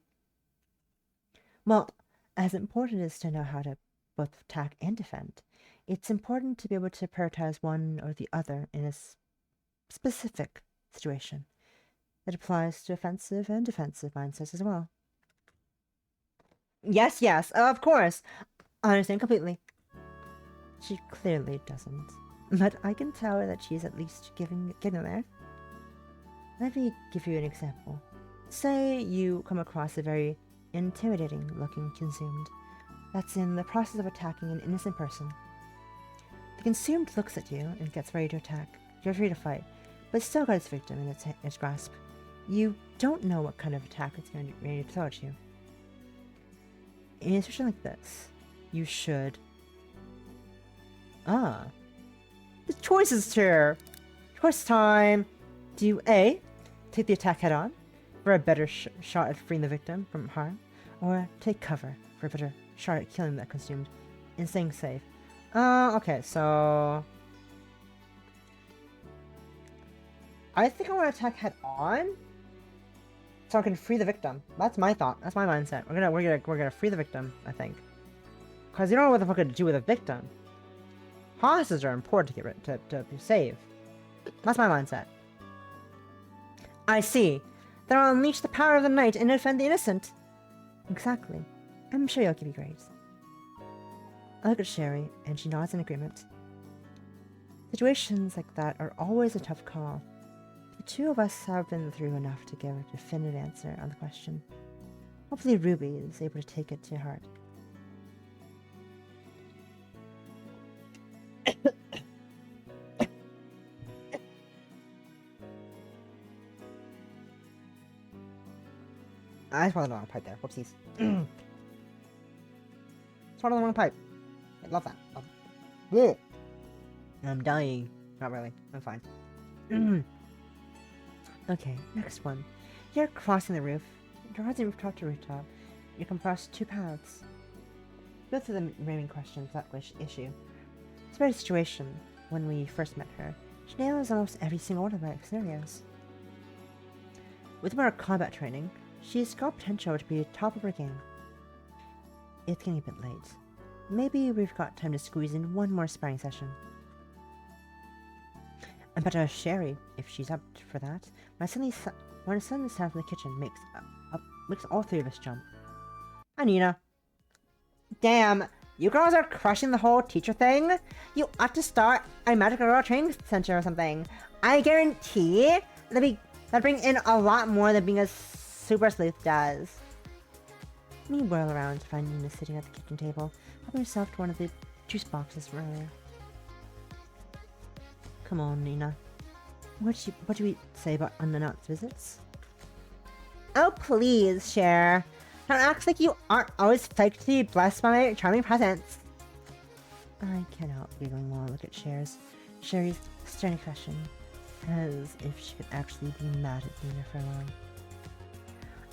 Well, as important as to know how to both attack and defend, it's important to be able to prioritize one or the other in a specific situation. That applies to offensive and defensive mindsets as well. Yes, of course. I understand completely. She clearly doesn't, but I can tell her that she's at least getting there. Let me give you an example. Say you come across a very intimidating-looking consumed that's in the process of attacking an innocent person. The consumed looks at you and gets ready to attack. You're free to fight, but still got its victim in its grasp. You don't know what kind of attack it's going to be ready to throw at you. In a situation like this, you should... The choices here! Choice time! Do you A, take the attack head on, for a better shot at freeing the victim from harm, or take cover for a better shot at killing that consumed and staying safe? Okay, so... I think I want to attack head on, so I can free the victim. That's my thought. That's my mindset. We're gonna free the victim, I think. Cause you don't know what the fuck to do with a victim. Hostages are important to get rid to save. That's my mindset. I see. Then I'll unleash the power of the night and defend the innocent. Exactly. I'm sure you'll give me grace. I look at Sherry, and she nods in agreement. Situations like that are always a tough call. The two of us have been through enough to give a definitive answer on the question. Hopefully Ruby is able to take it to heart. I swallowed the wrong pipe there. Whoopsies. Swallowed the wrong pipe. I love that. Blech. I'm dying. Not really. I'm fine. Okay, next one. You're crossing the roof. You're crossing rooftop to rooftop. You can cross two paths. Go through the remaining questions without issue. It's about a situation when we first met her. She nails almost every single one of my scenarios. With more combat training, she's got potential to be top of her game. It's getting a bit late. Maybe we've got time to squeeze in one more sparring session. I'm about to ask Sherry if she's up for that. When a sudden sound from the kitchen makes all three of us jump. Hi, Nina. Damn, you girls are crushing the whole teacher thing. You ought to start a Magical Girl training center or something. I guarantee that bring in a lot more than being a super sleuth does. Let me whirl around to find Nina sitting at the kitchen table, helping herself to one of the juice boxes from earlier. Come on, Nina. What do we say about unannounced visits? Oh, please, Cher. Don't act like you aren't always psyched to be blessed by my charming presence. I can't help giggling while I look at Sherry's stern expression, as if she could actually be mad at Nina for long.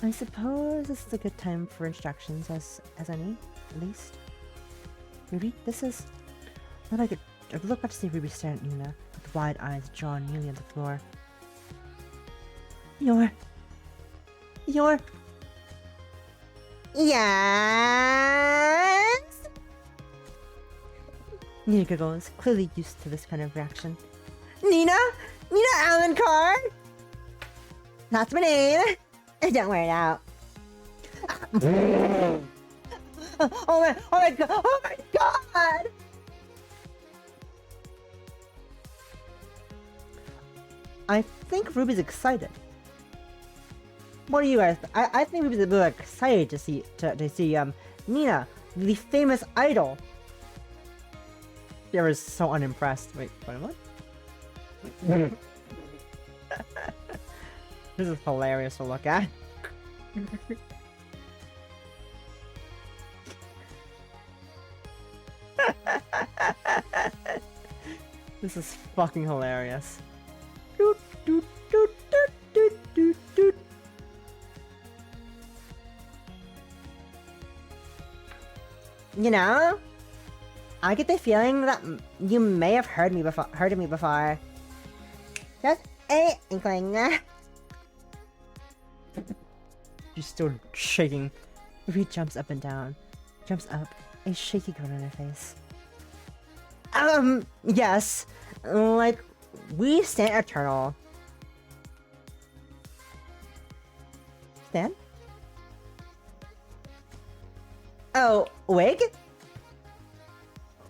I suppose this is a good time for introductions as any, at least. Ruby, this is... I look back to see Ruby staring at Nina, with wide eyes drawn nearly on the floor. You're... Yes? Nina giggles, clearly used to this kind of reaction. Nina Alencar? That's my name. Don't wear it out. Oh my god! I think Ruby's excited. What do you guys? I think Ruby's a little excited to see Nina, the famous idol. They were so unimpressed. Wait, what? This is hilarious to look at. This is fucking hilarious. Doot, doot, doot, doot, doot, doot, doot. You know, I get the feeling that you may have heard of me before. Just a inkling. She's still shaking. Ruby jumps up and down. Jumps up, a shaky grin on her face. Yes. Like, we stand eternal. Stan? Oh, wig?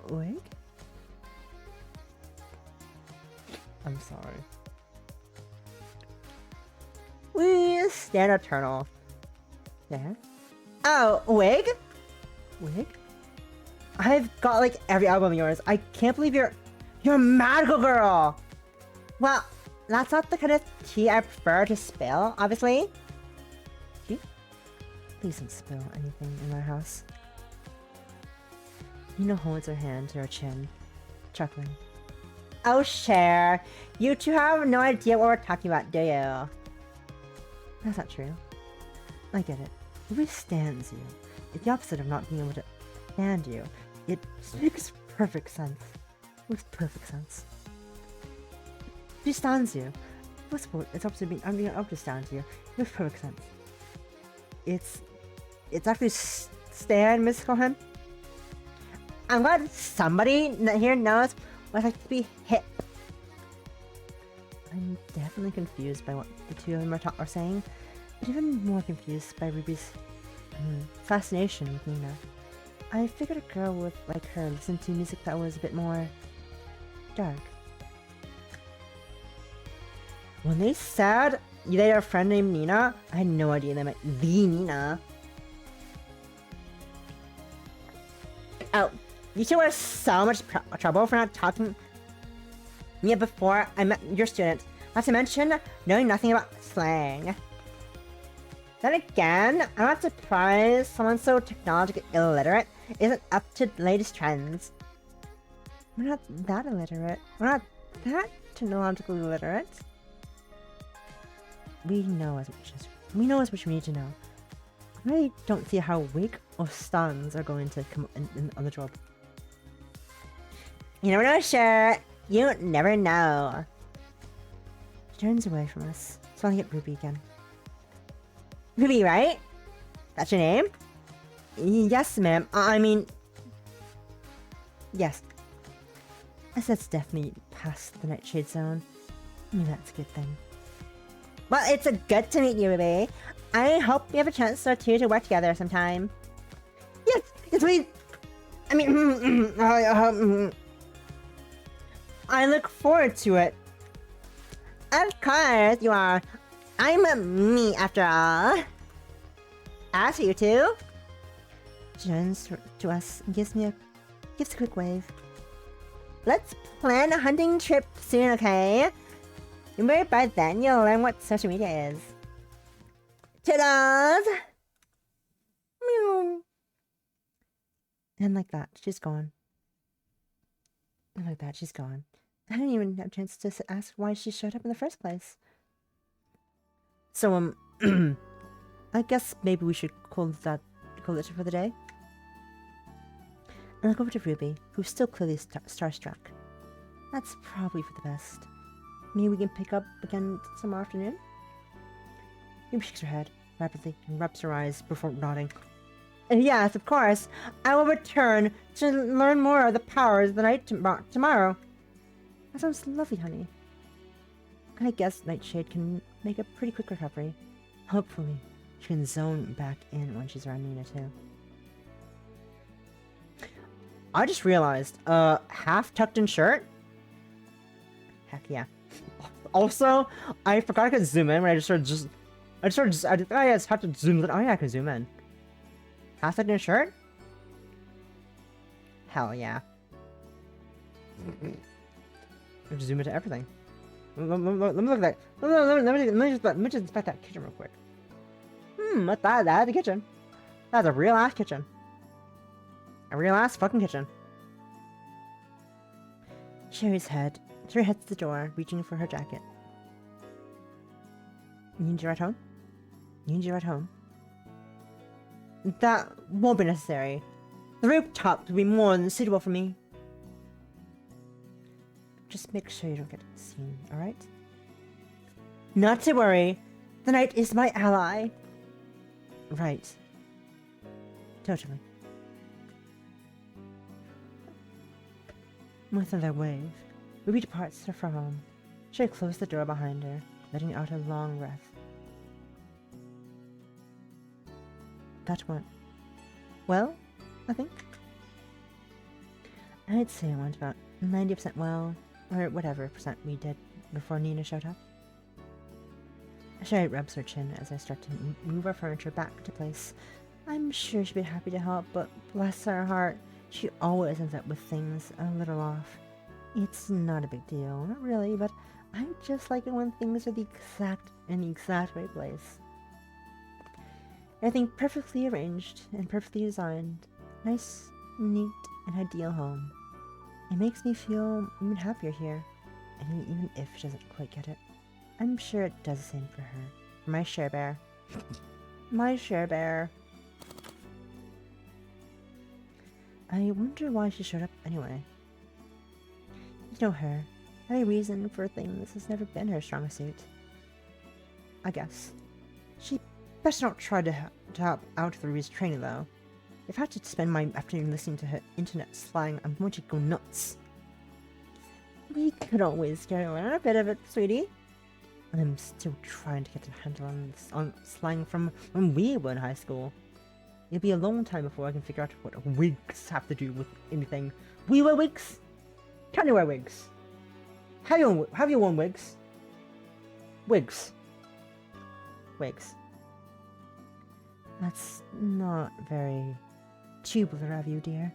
Wig? I'm sorry. We stand eternal. Yeah? Oh, wig? Wig? I've got like every album of yours. I can't believe you're a magical girl! Well, that's not the kind of tea I prefer to spill, obviously. Tea? Please don't spill anything in our house. Nina holds her hand to her chin, chuckling. Oh, Cher, you two have no idea what we're talking about, do you? That's not true. I get it. Ruby stands you. It's the opposite of not being able to stand you. It makes perfect sense. Makes perfect sense. She stands you. What's it's opposite of being able to stand you. It makes perfect sense. It's actually Stan, Miss Cohen. I'm glad somebody here knows what it's like to be hip. I'm definitely confused by what the two of them are saying, but even more confused by Ruby's fascination with Nina. I figured a girl would like her listen to music that was a bit more dark. When they said they had a friend named Nina, I had no idea they meant the Nina. Oh, you two were so much trouble for not talking me before I met your student. Not to mention, knowing nothing about slang. Then again, I'm not surprised someone so technologically illiterate isn't up to the latest trends. We're not that illiterate. We're not that technologically illiterate. We know as much as we need to know. I really don't see how Wake or Stuns are going to come on the job. You never know, sure. You never know. She turns away from us, smiling at Ruby again. Ruby, right? That's your name? Yes, ma'am. I mean... Yes. I said it's definitely past the Nightshade Zone. I mean, that's a good thing. Well, it's a good to meet you, Ruby. I hope we have a chance or two to work together sometime. Yes, please. I mean, I look forward to it. Of course you are. I'm me after all. As for you two. She turns to us and gives a quick wave. Let's plan a hunting trip soon, okay? Maybe by then you'll learn what social media is. Ta-da! Meow. And like that, she's gone. And like that, she's gone. I didn't even have a chance to ask why she showed up in the first place. So, I guess maybe we should call it for the day. And look over to Ruby, who's still clearly starstruck. That's probably for the best. Maybe we can pick up again tomorrow afternoon? Ruby shakes her head rapidly and rubs her eyes before nodding. And yes, of course, I will return to learn more of the powers of the night tomorrow. That sounds lovely, honey. I guess Nightshade can make a pretty quick recovery. Hopefully, she can zone back in when she's around Nina, too. I just realized, half tucked in shirt? Heck yeah. Also, I forgot I could zoom in when I think I just had to zoom in. Oh yeah, I can zoom in. Half tucked in shirt? Hell yeah. Just zoom into everything. Let me look at that. Let me just inspect that kitchen real quick. That's the kitchen. That's a real ass kitchen. A real ass fucking kitchen. Sherry heads to the door, reaching for her jacket. You need to ride home? You need to ride home? That won't be necessary. The rooftop will be more than suitable for me. Just make sure you don't get seen, alright? Not to worry. The night is my ally. Right. Totally. With another wave, Ruby departs for home. She closed the door behind her, letting out a long breath. That went well, I think. I'd say I went about 90% well, or whatever percent we did before Nina showed up. Sherry rubs her chin as I start to move our furniture back to place. I'm sure she'd be happy to help, but bless her heart, she always ends up with things a little off. It's not a big deal, not really, but I just like it when things are in the exact right place. Everything perfectly arranged and perfectly designed. Nice, neat, and ideal home. It makes me feel even happier here, and even if she doesn't quite get it, I'm sure it does the same for her. For my Share Bear. My Share Bear. I wonder why she showed up anyway. You know her. Any reason for things has never been her strong suit. I guess. She best not try to help out through his training, though. If I had to spend my afternoon listening to her internet slang, I'm going to go nuts. We could always go around a bit of it, sweetie. I'm still trying to get a handle on slang from when we were in high school. It'll be a long time before I can figure out what wigs have to do with anything. We wear wigs? Can you wear wigs? Have you worn wigs? Wigs. Wigs. That's not very tubular of you, dear.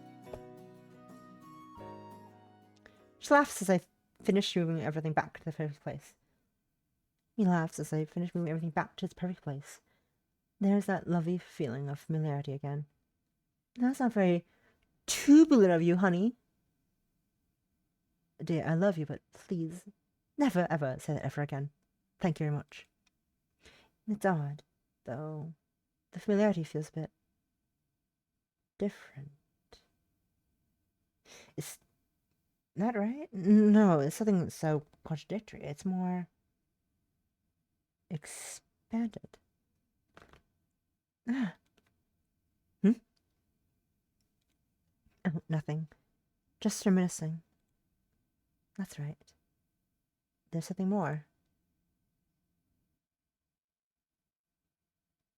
She laughs as I finish moving everything back to the perfect place. He laughs as I finish moving everything back to its perfect place. There's that lovely feeling of familiarity again. That's not very tubular of you, honey. Dear, I love you, but please, never ever say that ever again. Thank you very much. It's odd, though. The familiarity feels a bit different. Is that right? No, it's something so contradictory. It's more expanded. Ah. Oh, nothing. Just reminiscing. That's right. There's something more.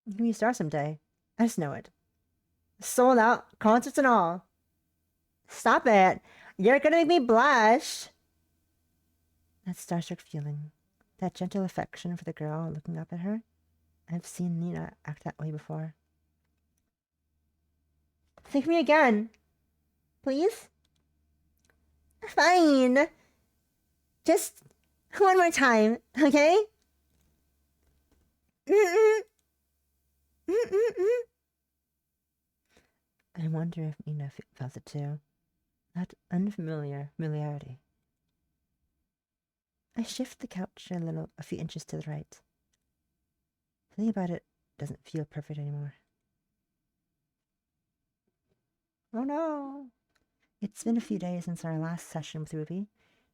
You can be a star someday. I just know it. Sold out, concerts and all. Stop it. You're gonna make me blush. That starstruck feeling. That gentle affection for the girl looking up at her. I've seen Nina act that way before. Think of me again. Please? Fine. Just one more time, okay? I wonder if Nina felt it too. That familiarity. I shift the couch a few inches to the right. Thinking about it doesn't feel perfect anymore. Oh no! It's been a few days since our last session with Ruby.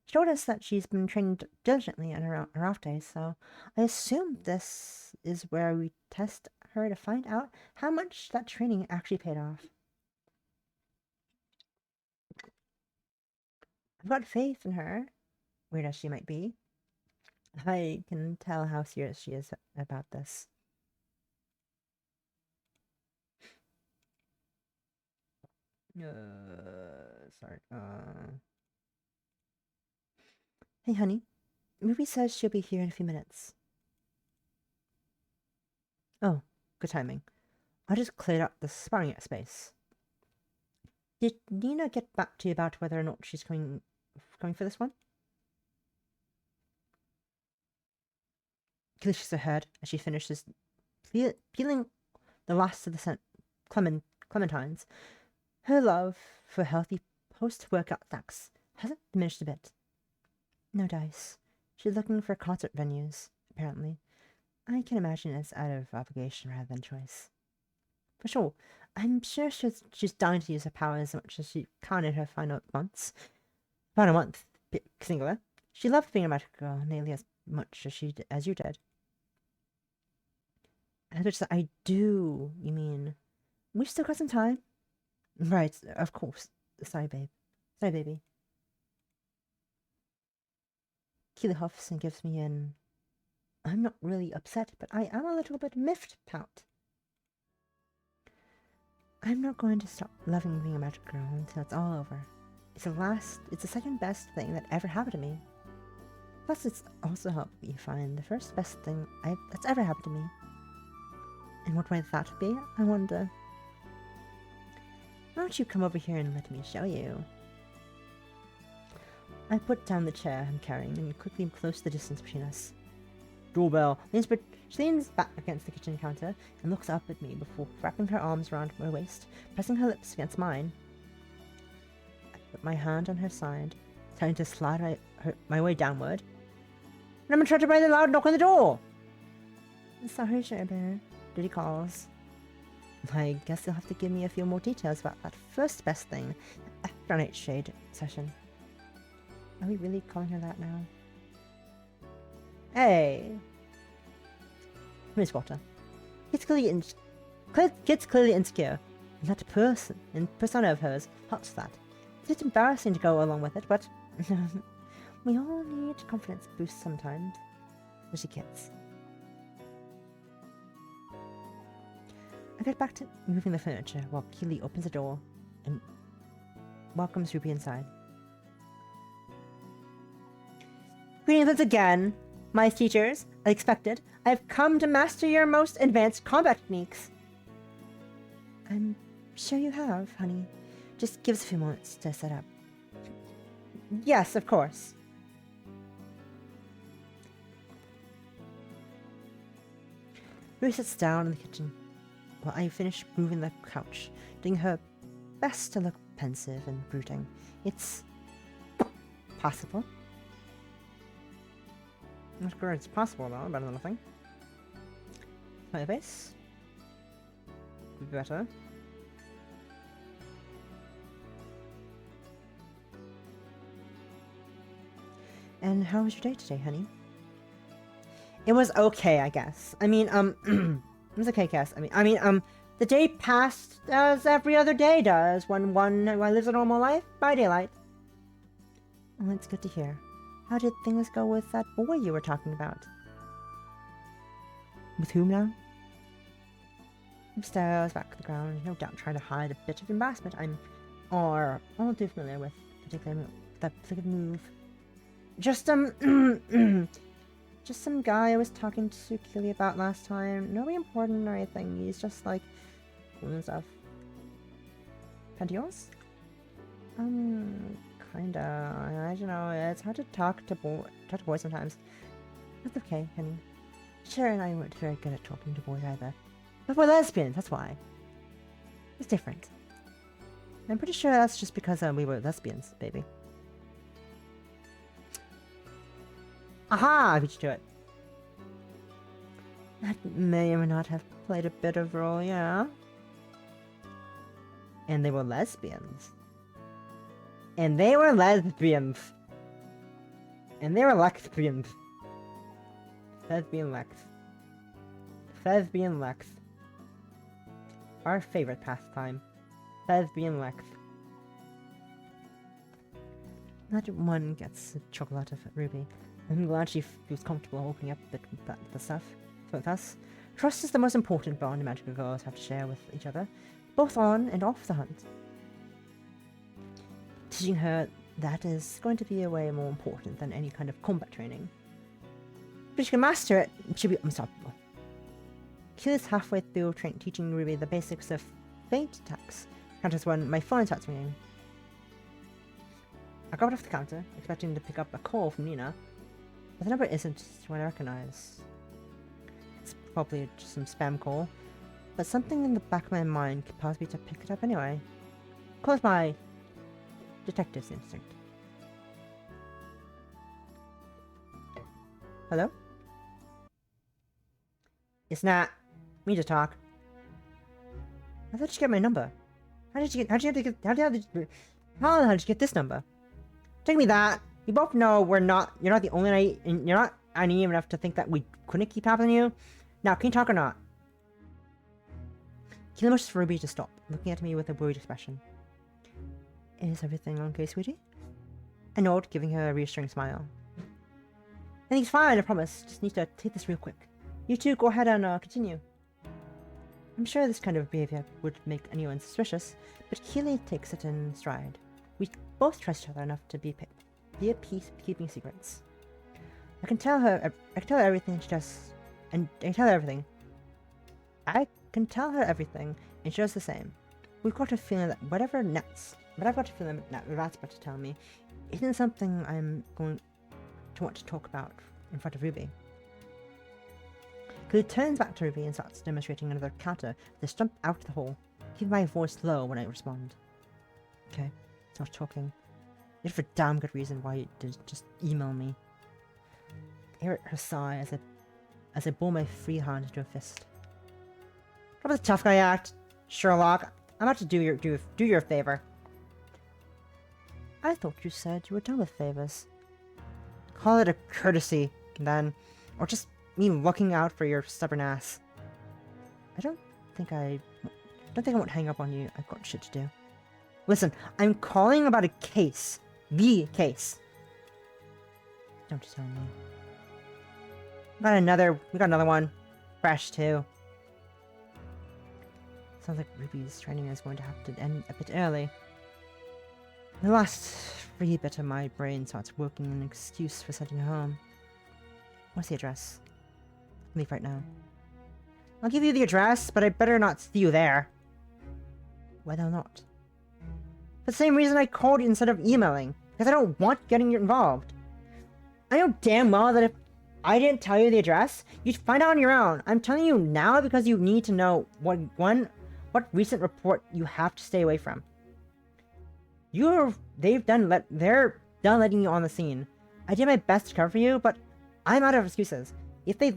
She told us that she's been training diligently on her off days, so I assume this is where we test her to find out how much that training actually paid off. I've got faith in her, weird as she might be. I can tell how serious she is about this. Sorry. Hey, honey. Ruby says she'll be here in a few minutes. Oh, good timing. I just cleared up the sparring space. Did Nina get back to you about whether or not she's coming coming for this one? Keely shakes her head as she finishes peeling the last of the clementines. Her love for healthy post-workout snacks hasn't diminished a bit. No dice. She's looking for concert venues, apparently. I can imagine it's out of obligation rather than choice. For sure, I'm sure she's dying to use her powers as much as she can in her final months. Final month, singular. She loved being a magic girl nearly as much as you did. I do, you mean? We've still got some time. Right, of course. Sorry, babe. Sorry, baby. Keely huffs and gives me an I'm not really upset, but I am a little bit miffed pout. I'm not going to stop loving being a magic girl until it's all over. It's the second best thing that ever happened to me. Plus, it's also helped me find the first best thing that's ever happened to me. And what might that be, I wonder? Why don't you come over here and let me show you? I put down the chair I'm carrying and quickly close the distance between us. Doorbell. She leans back against the kitchen counter and looks up at me before wrapping her arms around my waist, pressing her lips against mine. I put my hand on her side, starting to slide my way downward. And I'm attracted by the loud knock on the door. Sorry, Sherbert. Diddy calls. I guess you'll have to give me a few more details about that first best thing after our Nightshade session. Are we really calling her that now? Hey! Miss Potter. Kid's clearly insecure, and that persona of hers helps that. It's embarrassing to go along with it, but we all need confidence boosts sometimes. Especially kids. I get back to moving the furniture while Keely opens the door and welcomes Ruby inside. Greetings once again, my teachers. As expected, I have come to master your most advanced combat techniques. I'm sure you have, honey. Just give us a few moments to set up. Yes, of course. Ruby sits down in the kitchen while I finish moving the couch, doing her best to look pensive and brooding. It's possible. I'm not sure it's possible though, better than nothing. My face. Could be better. And how was your day today, honey? It was okay, I guess. I mean, it was okay, I guess. The day passed as every other day does when one lives a normal life by daylight. Well, that's good to hear. How did things go with that boy you were talking about? With whom now? Upstairs, back to the ground, no doubt trying to hide a bit of embarrassment. I'm all too familiar with that particular move. Just just some guy I was talking to Keely about last time. Nobody important or anything. He's just like cool and stuff. And yours? Kinda. I don't know. It's hard to talk to boys sometimes. That's okay, honey. Cher and I weren't very good at talking to boys either. But we're lesbians, that's why. It's different. I'm pretty sure that's just because we were lesbians, baby. Aha! I beat you to it. That may or may not have played a bit of role, yeah. And they were lesbians. And they were lesbians. And they were lesbians. Lesbian Lex. Lesbian Lex. Our favorite pastime. Lesbian Lex. Not one gets a chuckle out of it, Ruby. I'm glad she feels comfortable opening up the stuff with us. Trust is the most important bond magical girls have to share with each other, both on and off the hunt. Teaching her that is going to be a way more important than any kind of combat training. But if she can master it, she'll be unstoppable. Keely's halfway through teaching Ruby the basics of feint attacks. Counters when my phone starts ringing. I grabbed off the counter, expecting to pick up a call from Nina, but the number isn't what I recognize. It's probably just some spam call, but something in the back of my mind compels me to pick it up anyway. Close my detective's instinct. Hello? It's not. Me to talk. I thought you get my number. How did you get this number? Take me that. You both know you're not the only, and you're not naive enough to think that we couldn't keep tabs on you. Now, can you talk or not? Keely motions for Ruby to stop, looking at me with a worried expression. Is everything okay, sweetie? I nod, giving her a reassuring smile. Everything's fine, I promise. Just need to take this real quick. You two go ahead and continue. I'm sure this kind of behavior would make anyone suspicious, but Keely takes it in stride. We both trust each other enough to be at peace keeping secrets. I can tell her everything she does, and I can tell her everything. I can tell her everything, and she does the same. We've got a feeling that whatever Rat's about to tell me isn't something I'm going to want to talk about in front of Ruby. Keely turns back to Ruby and starts demonstrating another counter to stomp out the hall, keeping my voice low when I respond. Okay, stop talking. You have a damn good reason why you did just email me. I hear her sigh as I ball my free hand into a fist. What about the tough guy act, Sherlock? I'm about to do your favor. I thought you said you were done with favors. Call it a courtesy, then, or just me looking out for your stubborn ass. I don't think I won't hang up on you. I've got shit to do. Listen, I'm calling about a case. The case. Don't you tell me. We got another one. Fresh too. Sounds like Ruby's training is going to have to end a bit early. The last free bit of my brain starts working an excuse for sending her home. What's the address? Leave right now. I'll give you the address, but I better not see you there. Why the hell not? For the same reason I called you instead of emailing. Because I don't want getting you involved. I know damn well that if I didn't tell you the address, you'd find out on your own. I'm telling you now because you need to know what recent report you have to stay away from. They're done letting you on the scene. I did my best to cover you, but I'm out of excuses. If they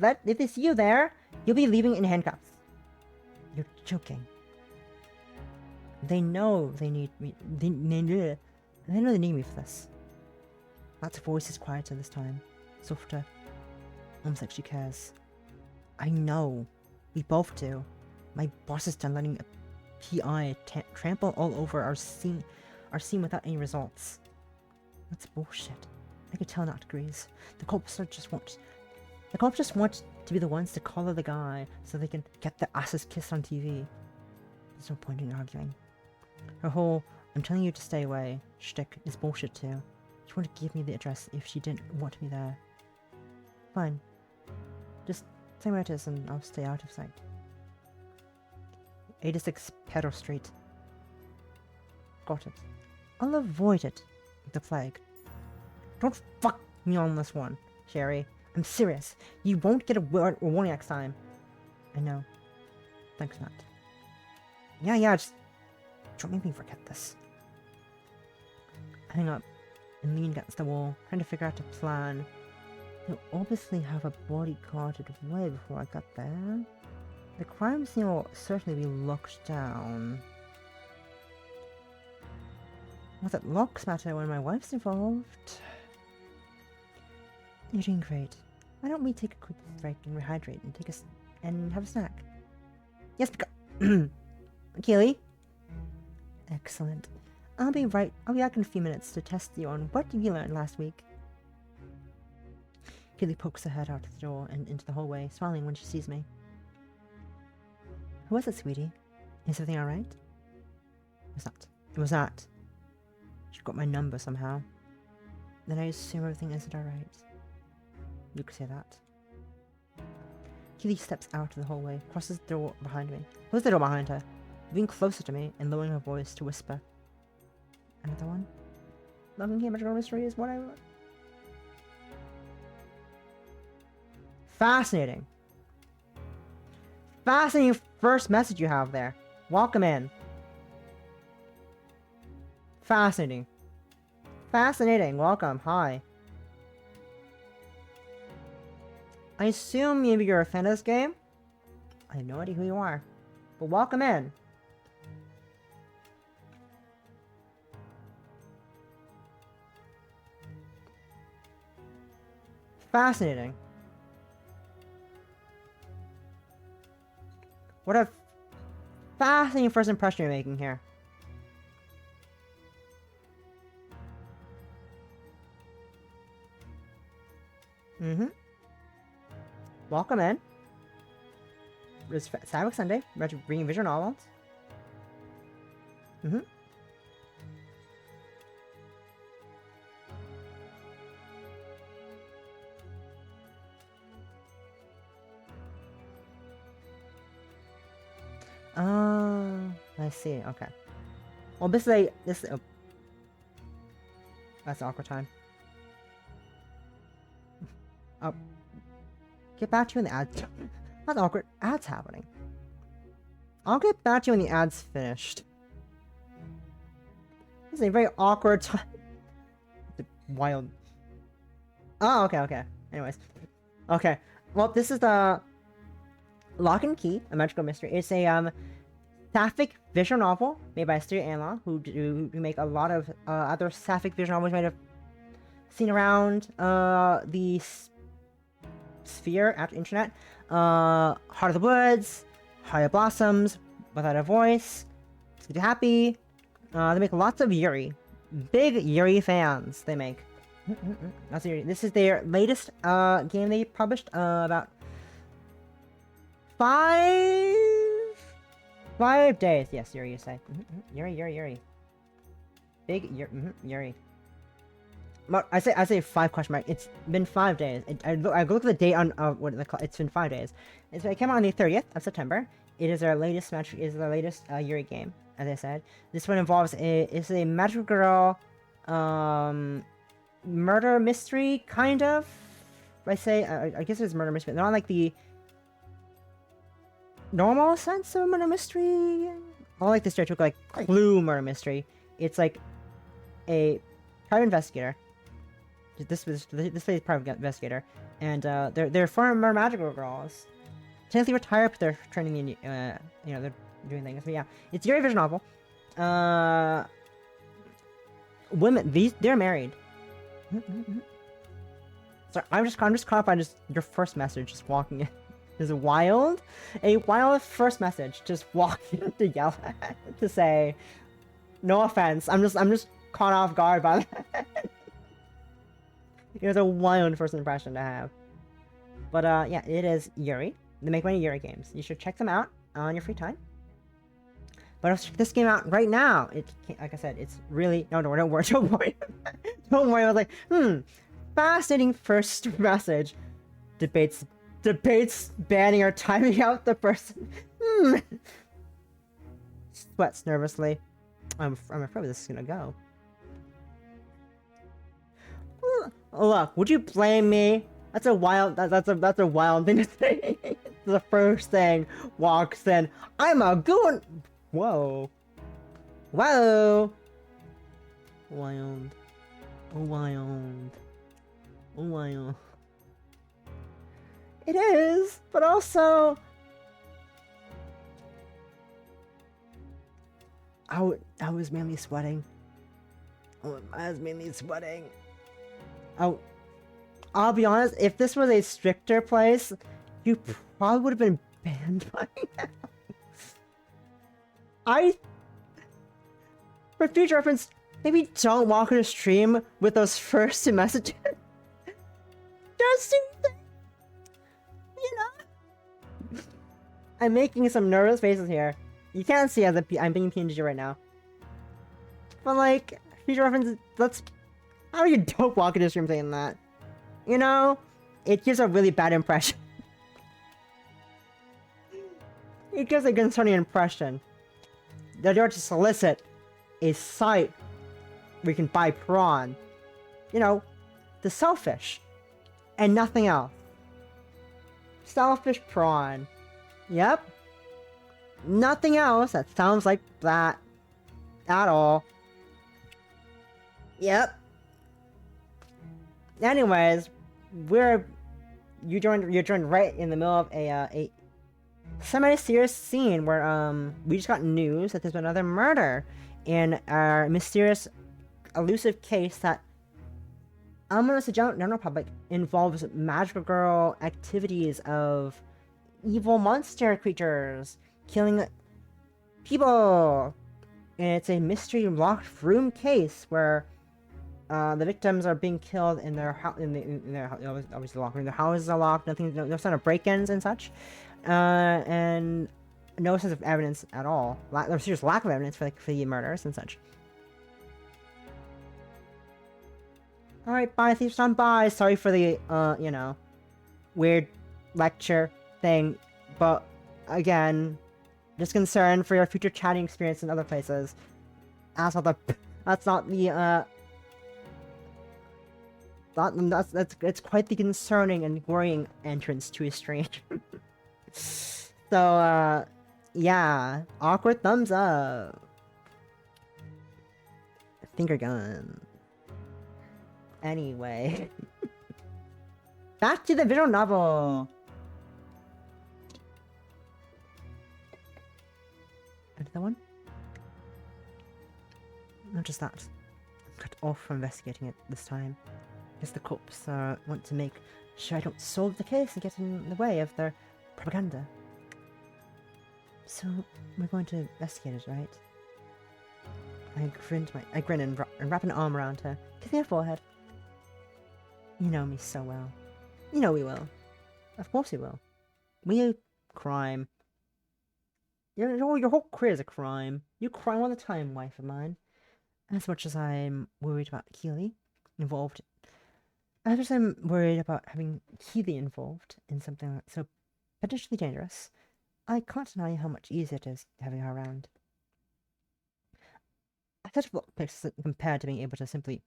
see you there, you'll be leaving in handcuffs. You're joking. They know they need me. They know they need me for this. Matt's voice is quieter this time, softer, almost like she cares. I know. We both do. My boss is done letting a PI trample all over our scene without any results. That's bullshit. I can tell Nat agrees. The cops just want to be the ones to collar the guy so they can get their asses kissed on TV. There's no point in arguing. Her whole "I'm telling you to stay away" shtick is bullshit too. She wanted to give me the address if she didn't want me there. Fine. Just tell me where it is and I'll stay out of sight. 86 Pedal Street. Got it. I'll avoid it with the plague. Don't fuck me on this one, Sherry. I'm serious. You won't get a warning next time. I know. Thanks, Nat. Yeah, just don't make me forget this. I hang up and lean against the wall, trying to figure out a plan. You'll obviously have a body carted away before I got there. The crime scene will certainly be locked down. Not that locks matter when my wife's involved. You're doing great. Why don't we take a quick break and rehydrate and have a snack? Yes, Keely? Excellent. I'll be back in a few minutes to test you on what you learned last week. Keely pokes her head out the door and into the hallway, smiling when she sees me. Who was it, sweetie? Is everything alright? It was not. She got my number somehow. Then I assume everything isn't alright. You could say that. Keely steps out of the hallway, crosses the door behind me, closes the door behind her, moving closer to me and lowering her voice to whisper. Another one? Locking Key Magical Mystery is what I want. Fascinating. Fascinating first message you have there. Welcome in. Fascinating. Fascinating. Welcome. Hi. I assume maybe you're a fan of this game. I have no idea who you are. But welcome in. Fascinating. What a fascinating first impression you're making here. Welcome in. It's Cyber Sunday. Bringing visual novels. Oh, I see. Okay. Well, this is oh. That's awkward time. Oh. Get back to you when the ads. That's awkward. Ads happening. I'll get back to you when the ad's finished. This is a very awkward time. Wild. Oh, okay. Anyways. Okay. Well, this is the Lock and Key, a magical mystery. It's a sapphic visual novel made by Studio Analog, who make a lot of other sapphic visual novels you might have seen around the sphere after internet. Heart of the Woods, Heart of Blossoms, Without a Voice, Sleep Happy. They make lots of Yuri. Big Yuri fans, they make. That's Yuri. This is their latest game they published about 5 days. Yes, Yuri, you say. Yuri. Big Yuri. I say 5 question mark. It's been 5 days. I look at the date on it's been 5 days. It came out on the 30th of September. It is their latest Yuri game, as I said. This one involves it's a magical girl murder mystery, kind of. I guess it's murder mystery, not like the normal sense of murder mystery. I like the stereotypical like Clue murder mystery. It's like a private investigator. This is private investigator, and they're former magical girls. Technically retired, but they're training in they're doing things. But yeah, it's a Yuri visual novel. Women, they're married. So I'm just caught up on your first message, just walking in. Is wild, a wild first message, just walking to yell at, to say, no offense. I'm just caught off guard by that. It was a wild first impression to have. But yeah, it is Yuri. They make many Yuri games. You should check them out on your free time. But I'll check this game out right now. Like I said, it's really don't worry. Don't worry. I was like, fascinating first message. Debates banning or timing out the person. Sweats nervously. I'm afraid this is gonna go. Look, would you blame me? That's a wild thing to say. The first thing walks in. I'm a goon. Whoa. Wild. It is, but also I was mainly sweating. I'll be honest, if this was a stricter place, you probably would have been banned by now. For future reference, maybe don't walk in a stream with those first two messages. Just I'm making some nervous faces here. You can't see as I'm being PNG right now. But like, future reference, how do you don't walk in a stream saying that? It gives a really bad impression. It gives a concerning impression that you're to solicit a sight we can buy prawn. You know, the selfish. And nothing else. Selfish prawn. Yep. Nothing else that sounds like that. At all. Yep. Anyways, you joined right in the middle of a semi-serious scene where we just got news that there's been another murder in our mysterious, elusive case that unbeknownst to the general public involves magical girl activities of evil monster creatures killing people. And it's a mystery locked room case where the victims are being killed in their house. Obviously locked room. Their houses are locked. No sign of break-ins and such, and no sense of evidence at all. There's serious lack of evidence for the murders and such. All right, bye, Thief Son. Bye. Sorry for the weird lecture thing, but again, just concerned for your future chatting experience in other places. That's not the it's quite the concerning and worrying entrance to a stream. So yeah, awkward thumbs up. Finger gun. Anyway, back to the visual novel. Another one? Not just that. I'm cut off from investigating it this time. Just the cops want to make sure I don't solve the case and get in the way of their propaganda. So, we're going to investigate it, right? I grin and wrap an arm around her, kissing her forehead. You know me so well. You know we will. Of course we will. We crime. Your whole career is a crime. You crime all the time, wife of mine. As much as I'm worried about Keely involved, as much as I'm worried about having Keely involved in something like so potentially dangerous, I can't deny how much easier it is having her around. I such a block picks compared to being able to simply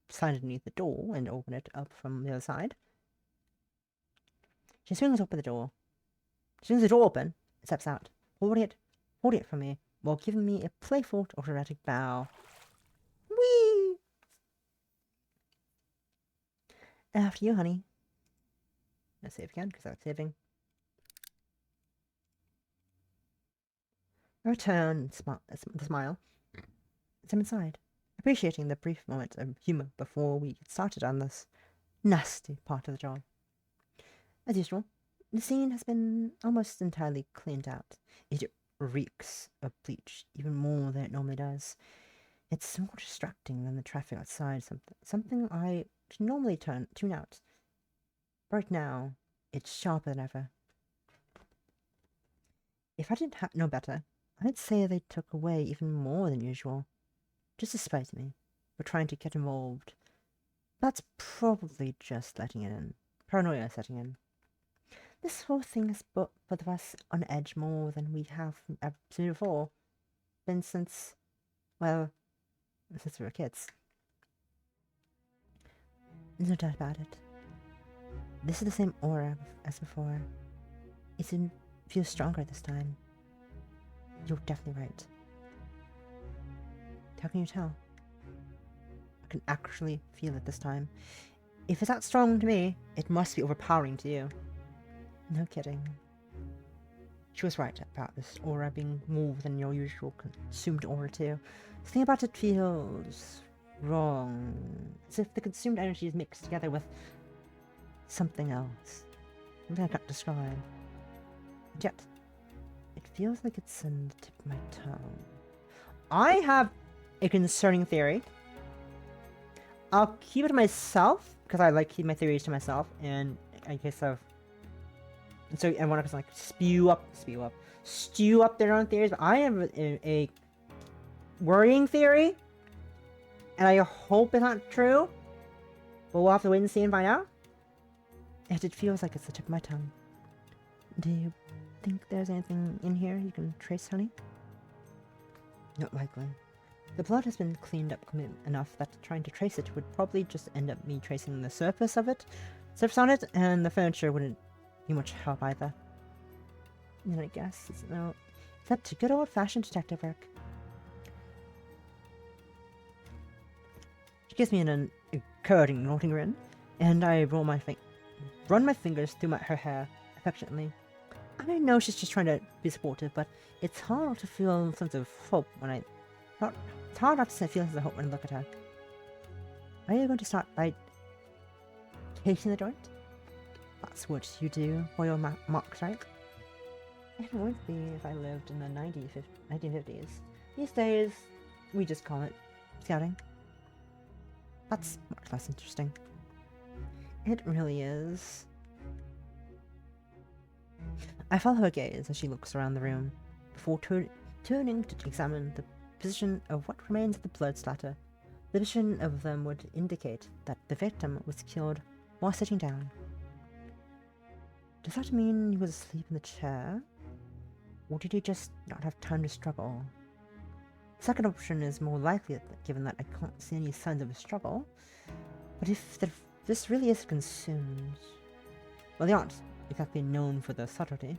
slide underneath the door and open it up from the other side. She swings open the door. She swings the door open and steps out, holding it from me, while giving me a playful automatic bow. Whee! After you, honey. Let's save again, because I was saving. I return the smile. Step inside, appreciating the brief moment of humour before we get started on this nasty part of the job. As usual, the scene has been almost entirely cleaned out. It reeks of bleach even more than it normally does. It's more distracting than the traffic outside, something I should normally tune out. Right now, it's sharper than ever. If I didn't know better, I'd say they took away even more than usual. Just to spite me for trying to get involved. That's probably just letting it in. Paranoia setting in. This whole thing has put both of us on edge more than we have ever before. Been since we were kids. There's no doubt about it. This is the same aura as before. It feels stronger this time. You're definitely right. How can you tell? I can actually feel it this time. If it's that strong to me, it must be overpowering to you. No kidding. She was right about this aura being more than your usual consumed aura too. Something about it feels wrong. As if the consumed energy is mixed together with something else. Something I can't describe. And yet, it feels like it's on the tip of my tongue. I have a concerning theory. I'll keep it to myself, because I like keep my theories to myself, and in case of... So everyone can like stew up their own theories, but I have a worrying theory, and I hope it's not true, but we'll have to wait and see and find out. And it feels like it's the tip of my tongue. Do you think there's anything in here you can trace, honey? Not likely. The blood has been cleaned up enough that trying to trace it would probably just end up me tracing the surface on it, and the furniture wouldn't be much help either. And I guess it's no, except good old-fashioned detective work. She gives me an encouraging nodding grin, and I run my fingers through her hair affectionately. I know she's just trying to be supportive, but it's hard not to feel a sense of hope when it's hard not to feel a sense of hope when I look at her. Are you going to start by taking the joint? That's what you do for your marks, right? It would be if I lived in the 1950s. These days, we just call it scouting. That's much less interesting. It really is. I follow her gaze as she looks around the room, before turning to examine the position of what remains of the blood splatter. The position of them would indicate that the victim was killed while sitting down. Does that mean he was asleep in the chair? Or did he just not have time to struggle? The second option is more likely, given that I can't see any signs of a struggle. But if this really is consumed... Well, they aren't exactly known for their subtlety.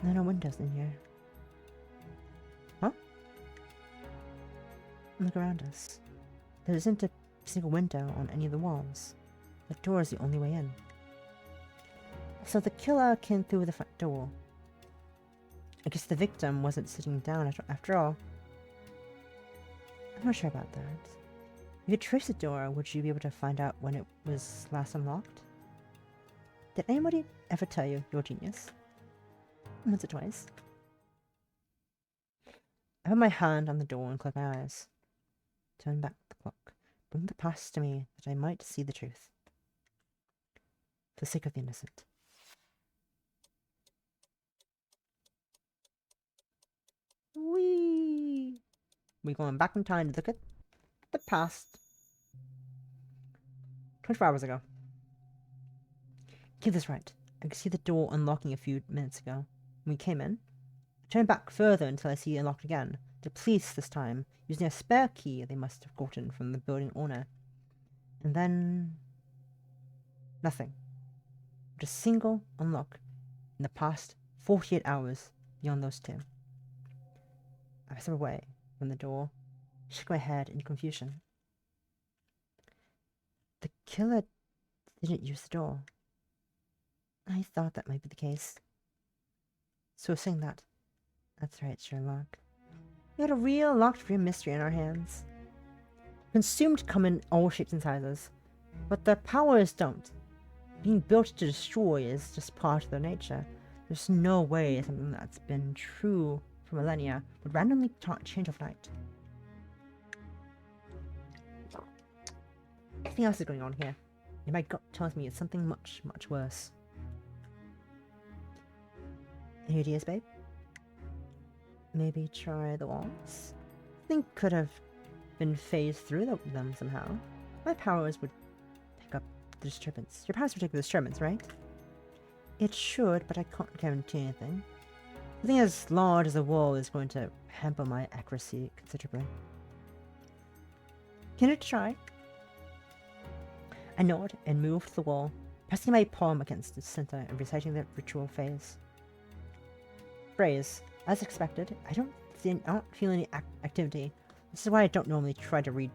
There are no windows in here. Huh? Look around us. There isn't a single window on any of the walls. The door is the only way in. So the killer came through the front door. I guess the victim wasn't sitting down after all. I'm not sure about that. If you trace the door, would you be able to find out when it was last unlocked? Did anybody ever tell you you're a genius? Once or twice. I put my hand on the door and close my eyes. Turn back the clock. Bring the past to me that I might see the truth. For the sake of the innocent. Whee! We're going back in time to look at the past. 24 hours ago. Get this right. I could see the door unlocking a few minutes ago. When we came in, I turned back further until I see it unlocked again. The police this time, using a spare key they must have gotten from the building owner. And then... nothing. But a single unlock in the past 48 hours beyond those two. I stepped away from the door, shook my head in confusion. The killer didn't use the door. I thought that might be the case. So saying that, that's right, Sherlock. We had a real locked room mystery in our hands. Consumed come in all shapes and sizes, but their powers don't. Being built to destroy is just part of their nature. There's no way something that's been true for millennia would randomly change overnight. Something else is going on here, and my gut tells me it's something much, much worse. Any ideas, babe? Maybe try the walls? I think could have been phased through them somehow. My powers would pick up the disturbance. Your powers would take the disturbance, right? It should, but I can't guarantee anything. Something as large as a wall is going to hamper my accuracy considerably. Can you try? I nod and move to the wall, pressing my palm against its center and reciting the ritual phrase. As expected, I don't feel any activity. This is why I don't normally try to read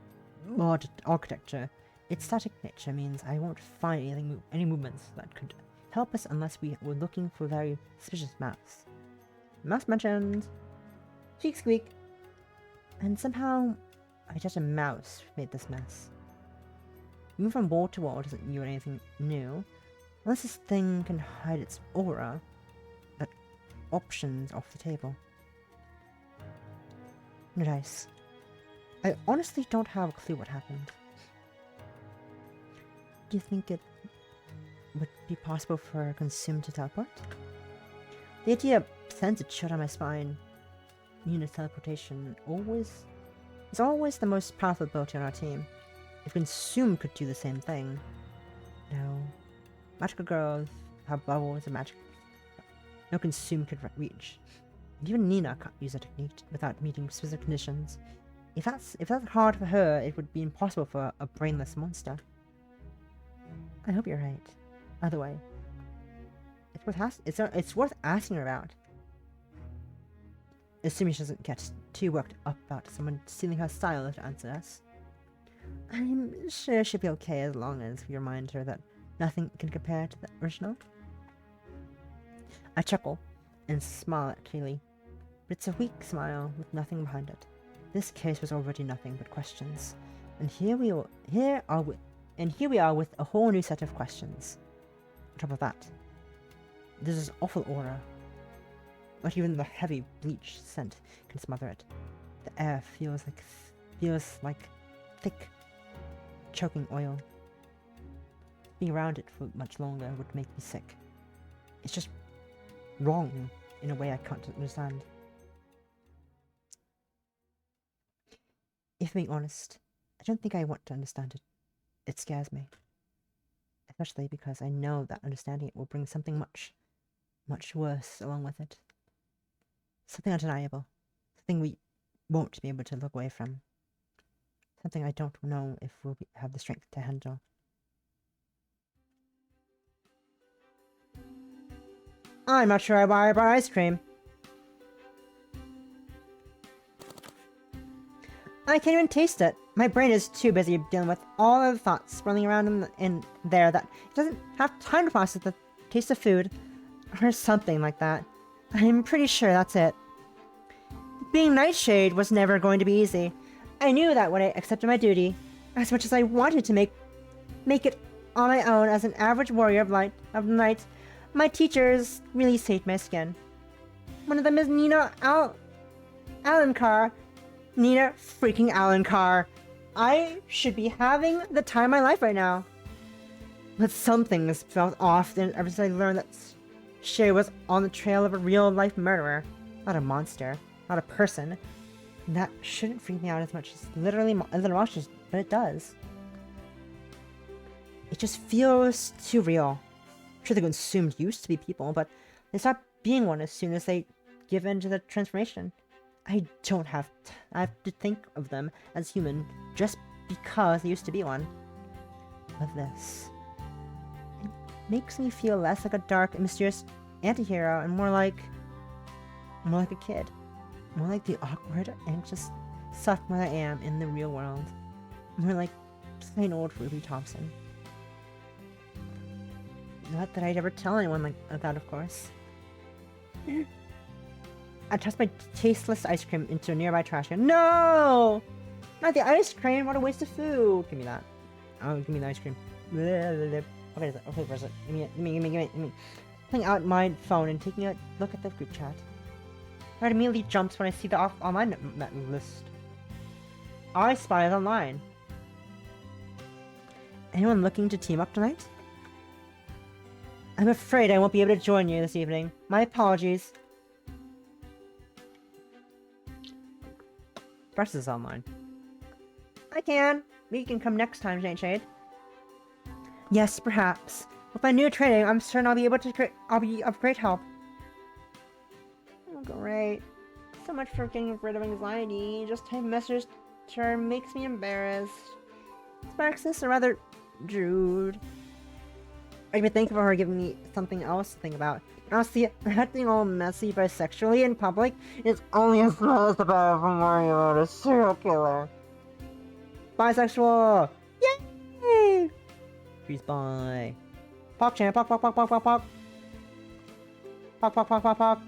mod architecture. Its static nature means I won't find any movements that could help us unless we were looking for very suspicious mouse. Mouse mentioned. Squeak squeak. And somehow, I judge a mouse made this mess. Moving from wall to wall doesn't do anything new. Unless this thing can hide its aura, that options off the table. No dice. I honestly don't have a clue what happened. Do you think it would be possible for a consumed to teleport? The idea sends a chill down my spine. Unit teleportation is always the most powerful ability on our team. If consumed could do the same thing. No. Magical girls have bubbles and magic. No consumed could reach. And even Nina can't use a technique without meeting specific conditions. If that's hard for her, it would be impossible for a brainless monster. I hope you're right. Either way, it's worth asking her about. Assuming she doesn't get too worked up about someone stealing her style to answer us. I'm sure she'll be okay as long as we remind her that nothing can compare to the original. I chuckle and smile at Kaylee, but it's a weak smile with nothing behind it. This case was already nothing but questions, and here we are with a whole new set of questions. On top of that, there's this awful aura. Not even the heavy bleach scent can smother it. The air feels like thick, choking oil. Being around it for much longer would make me sick. It's just wrong in a way I can't understand. If being honest, I don't think I want to understand it. It scares me. Especially because I know that understanding it will bring something much, much worse along with it. Something undeniable. Something we won't be able to look away from. Something I don't know if we'll have the strength to handle. I'm not sure why I brought ice cream. I can't even taste it. My brain is too busy dealing with all of the thoughts swirling around in there that it doesn't have time to process the taste of food. Or something like that. I'm pretty sure that's it. Being Nightshade was never going to be easy. I knew that when I accepted my duty, as much as I wanted to make it on my own as an average warrior of the night, my teachers really saved my skin. One of them is Nina Alencar. Nina freaking Alencar. I should be having the time of my life right now. But something has felt off ever since I learned that Shay was on the trail of a real-life murderer. Not a monster. Not a person. And that shouldn't freak me out as much as literally other monsters, but it does. It just feels too real. I'm sure the consumed used to be people, but they stop being one as soon as they give in to the transformation. I have to think of them as human just because they used to be one. But this, it makes me feel less like a dark and mysterious anti-hero and more like a kid. More like the awkward, anxious sophomore I am in the real world. More like plain old Ruby Thompson. Not that I'd ever tell anyone like that, of course. I tossed my tasteless ice cream into a nearby trash can. No! Not the ice cream! What a waste of food! Give me that. Oh, give me the ice cream. Okay, where's it? Give me. Pulling out my phone and taking a look at the group chat. My heart immediately jumps when I see the online list. I spy it online. Anyone looking to team up tonight? I'm afraid I won't be able to join you this evening. My apologies. Press is online. I can. We can come next time, Nightshade. Yes, perhaps. With my new training, I'm certain I'll be able to. I'll be of great help. Oh, great. So much for getting rid of anxiety. Just type message to her makes me embarrassed. Sparxus, or rather, Jude. I'd be thankful for her giving me something else to think about. Honestly, acting all messy bisexually in public is only as small as the bad from worrying about a serial killer. Bisexual! Yay! She's bi. PogChamp, pog. Pog.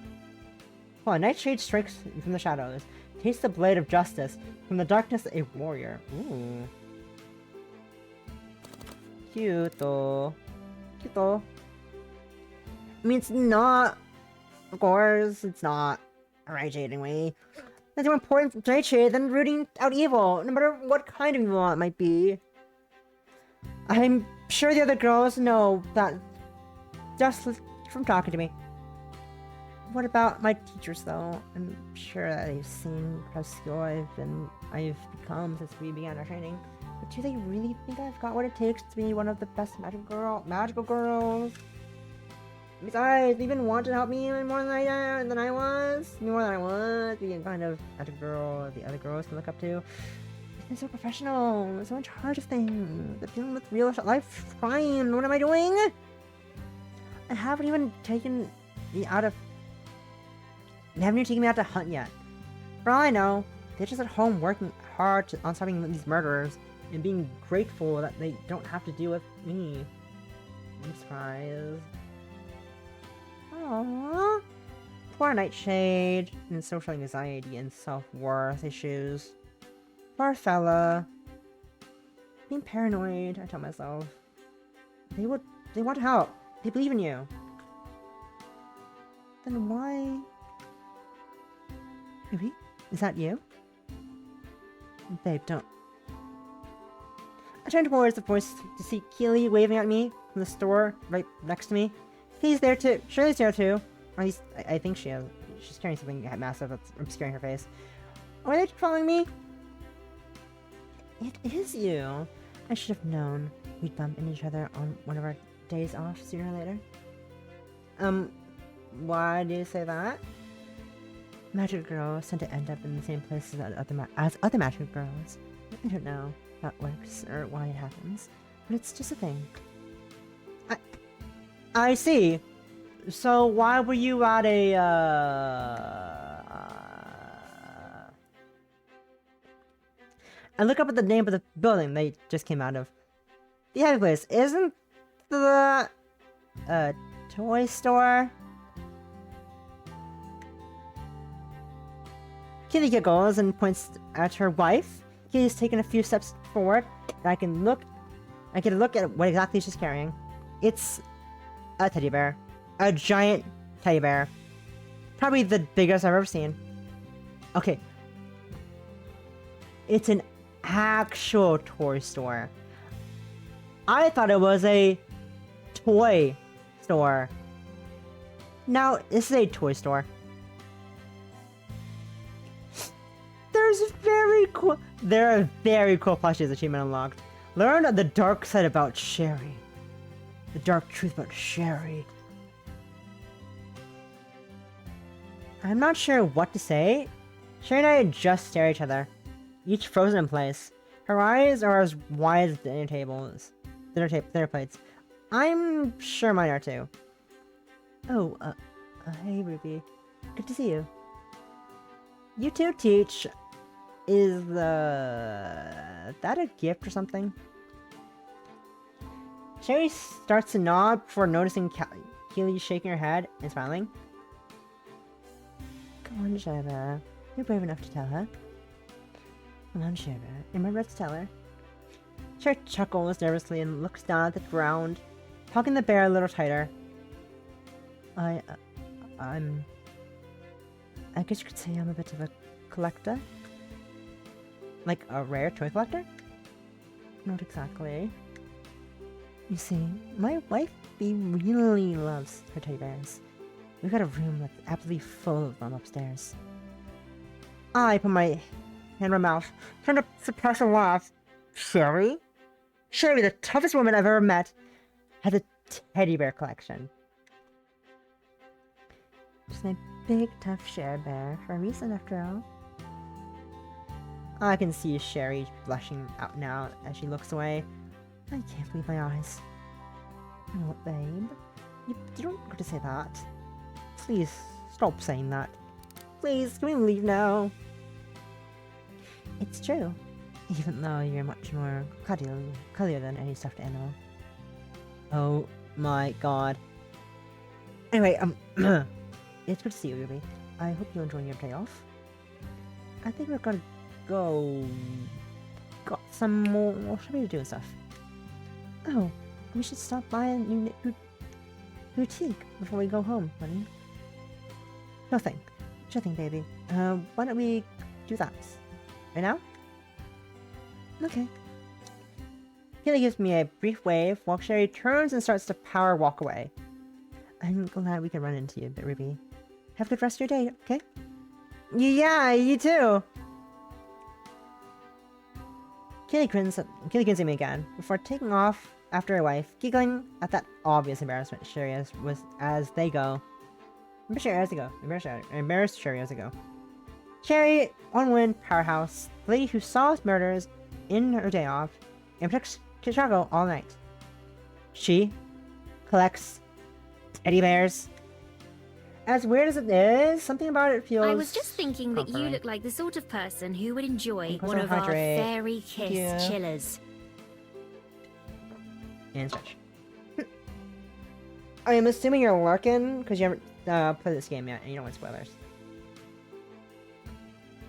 Oh, a Nightshade strikes from the shadows. Taste the blade of justice. From the darkness, a warrior. Ooh. Cute though. I mean, it's not. Of course, it's not. Nightshade anyway. That's more important to Nightshade than rooting out evil, no matter what kind of evil it might be. I'm sure the other girls know that just from talking to me. What about my teachers, though? I'm sure that they've seen how skilled I've become since we began our training. But do they really think I've got what it takes to be one of the best magical girls? Besides, they even want to help me even more than I was. More than I was. Being kind of a girl the other girls can look up to. They're so professional, so in charge of things. They're dealing with real life crime. What am I doing? I haven't even taken me out of... They haven't even taken me out to hunt yet. For all I know, they're just at home working hard on solving these murders and being grateful that they don't have to deal with me. I'm surprised. Aww. Poor Nightshade and social anxiety and self-worth issues. Poor fella. Being paranoid, I tell myself. They want to help. They believe in you. Then why? Ruby, is that you? Babe, don't. I turned towards the voice to see Keely waving at me from the store right next to me. He's there too. Shirley's there too. Or at least, I think she is. She's carrying something massive that's obscuring her face. Are they following me? It is you. I should have known we'd bump into each other on one of our days off sooner or later. Why do you say that? Magic girls tend to end up in the same places as other magic girls. I don't know how it works or why it happens, but it's just a thing. I see. So why were you at a, I look up at the name of the building they just came out of. The happy place. Isn't the, toy store? Kitty giggles and points at her wife. Kitty's taken a few steps forward, and I get a look at what exactly she's carrying. It's a teddy bear. A giant teddy bear. Probably the biggest I've ever seen. Okay. It's an actual toy store. I thought it was a toy store. Now, this is a toy store. There are very cool plushies achievement unlocked. Learn the dark side about Sherry. The dark truth about Sherry. I'm not sure what to say. Sherry and I just stare at each other, each frozen in place. Her eyes are as wide as dinner plates. I'm sure mine are too. Oh, hey Ruby. Good to see you. You too, Teach. Is that a gift or something? Sherry starts to nod before noticing Keely shaking her head and smiling. Come on, Sheba. You're brave enough to tell her. Come on, Sheba. Am I right to tell her? Sherry chuckles nervously and looks down at the ground, hugging the bear a little tighter. I guess you could say I'm a bit of a collector. Like a rare toy collector? Not exactly. You see, my wife really loves her teddy bears. We've got a room that's absolutely full of them upstairs. I put my hand in my mouth, trying to suppress a laugh. Sherry? Sherry, the toughest woman I've ever met, has a teddy bear collection. Just a big, tough share bear for a reason, after all. I can see Sherry blushing out now as she looks away. I can't believe my eyes. Oh, babe. You don't got to say that. Please, stop saying that. Please, can we leave now? It's true. Even though you're much more cuddlier than any stuffed animal. Oh my god. Anyway, it's good to see you, Ruby. I hope you're enjoying your day off. I think we're gonna go... got some more shopping to do and stuff. Oh, we should stop by a new boutique before we go home, honey. Nothing. Sure thing, baby. Why don't we do that? Right now? Okay. Keely gives me a brief wave while Sherry turns and starts to power walk away. I'm glad we can run into you, Ruby. Have a good rest of your day, okay? Yeah, you too! Keely grins at me again before taking off after her wife, giggling at that obvious embarrassment Sherry was as they go. Embarrassed Sherry as they go. Sherry, one-woman powerhouse, the lady who solves murders in her day off and protects Chicago all night. She collects teddy bears. As weird as it is, something about it feels... I was just thinking that you comforting. look like the sort of person who would enjoy Because one I of our hydrate. fairy Thank kiss you. chillers. And stretch. I am assuming you're lurking because you haven't played this game yet and you don't want spoilers.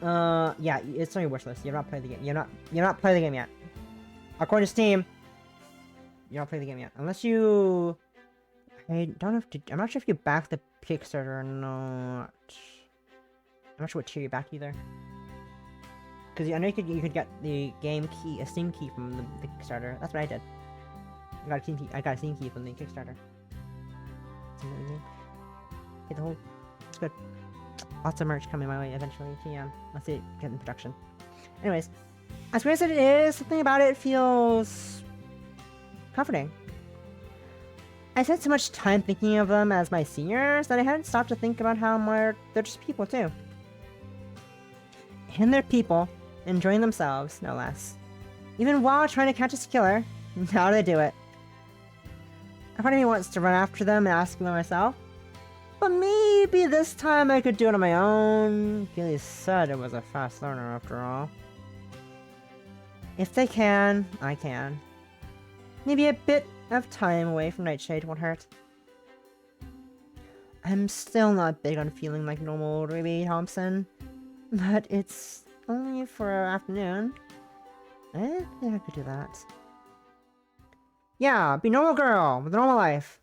Yeah, it's on your wish list. You've not played the game. You're not played the game yet. According to Steam, you don't play the game yet. Unless you... I don't know if I'm not sure if you back the Kickstarter or not. I'm not sure what tier you back either. Because I know you could get the game key, a Steam key from the Kickstarter. That's what I did. I got a Steam key from the Kickstarter. Get the whole... It's good. Lots of merch coming my way eventually. Yeah, let's see it get in production. Anyways, as weird as it is, something about it feels comforting. I spent so much time thinking of them as my seniors that I hadn't stopped to think about how they're just people too. And they're people, enjoying themselves, no less. Even while trying to catch a killer, how do they do it? A part of me wants to run after them and ask them myself, but maybe this time I could do it on my own. Gilly said it was a fast learner after all. If they can, I can. Maybe a bit of time away from Nightshade won't hurt. I'm still not big on feeling like normal Ruby Thompson, but it's only for an afternoon. I think I could do that. Yeah, be a normal girl with a normal life.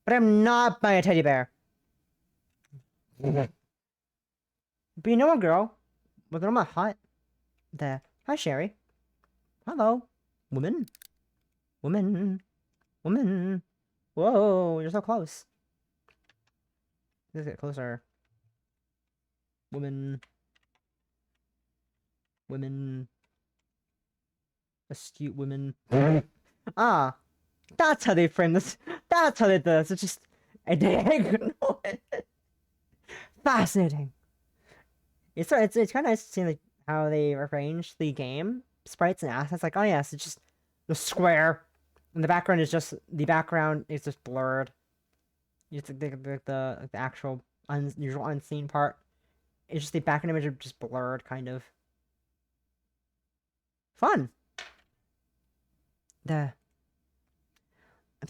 But I'm not buying a teddy bear. Be a normal girl with a normal hut. There. Hi, Sherry. Hello. Woman. Woman. Woman. Whoa, you're so close. Let's get closer. Woman. Women. Astute women. Ah. That's how they frame this. That's how they do this. It's just a diagonal. Fascinating. It's kind of nice to see like how they arrange the game sprites and assets. Like, oh yes, it's just the square, and the background is just blurred. It's the actual usual unseen part. It's just the background image is just blurred, kind of. Fun.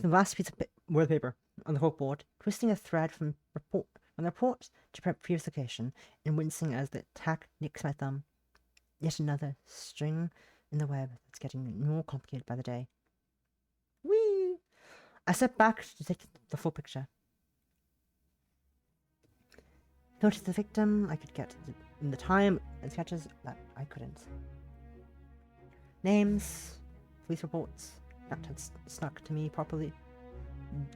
The last piece of wallpaper on the corkboard, twisting a thread from the report to prep previous location, and wincing as the tack nicks my thumb. Yet another string in the web that's getting more complicated by the day. Whee! I step back to take the full picture. Notice the victim I could get in the time and sketches that I couldn't. Names, police reports, that had stuck to me properly.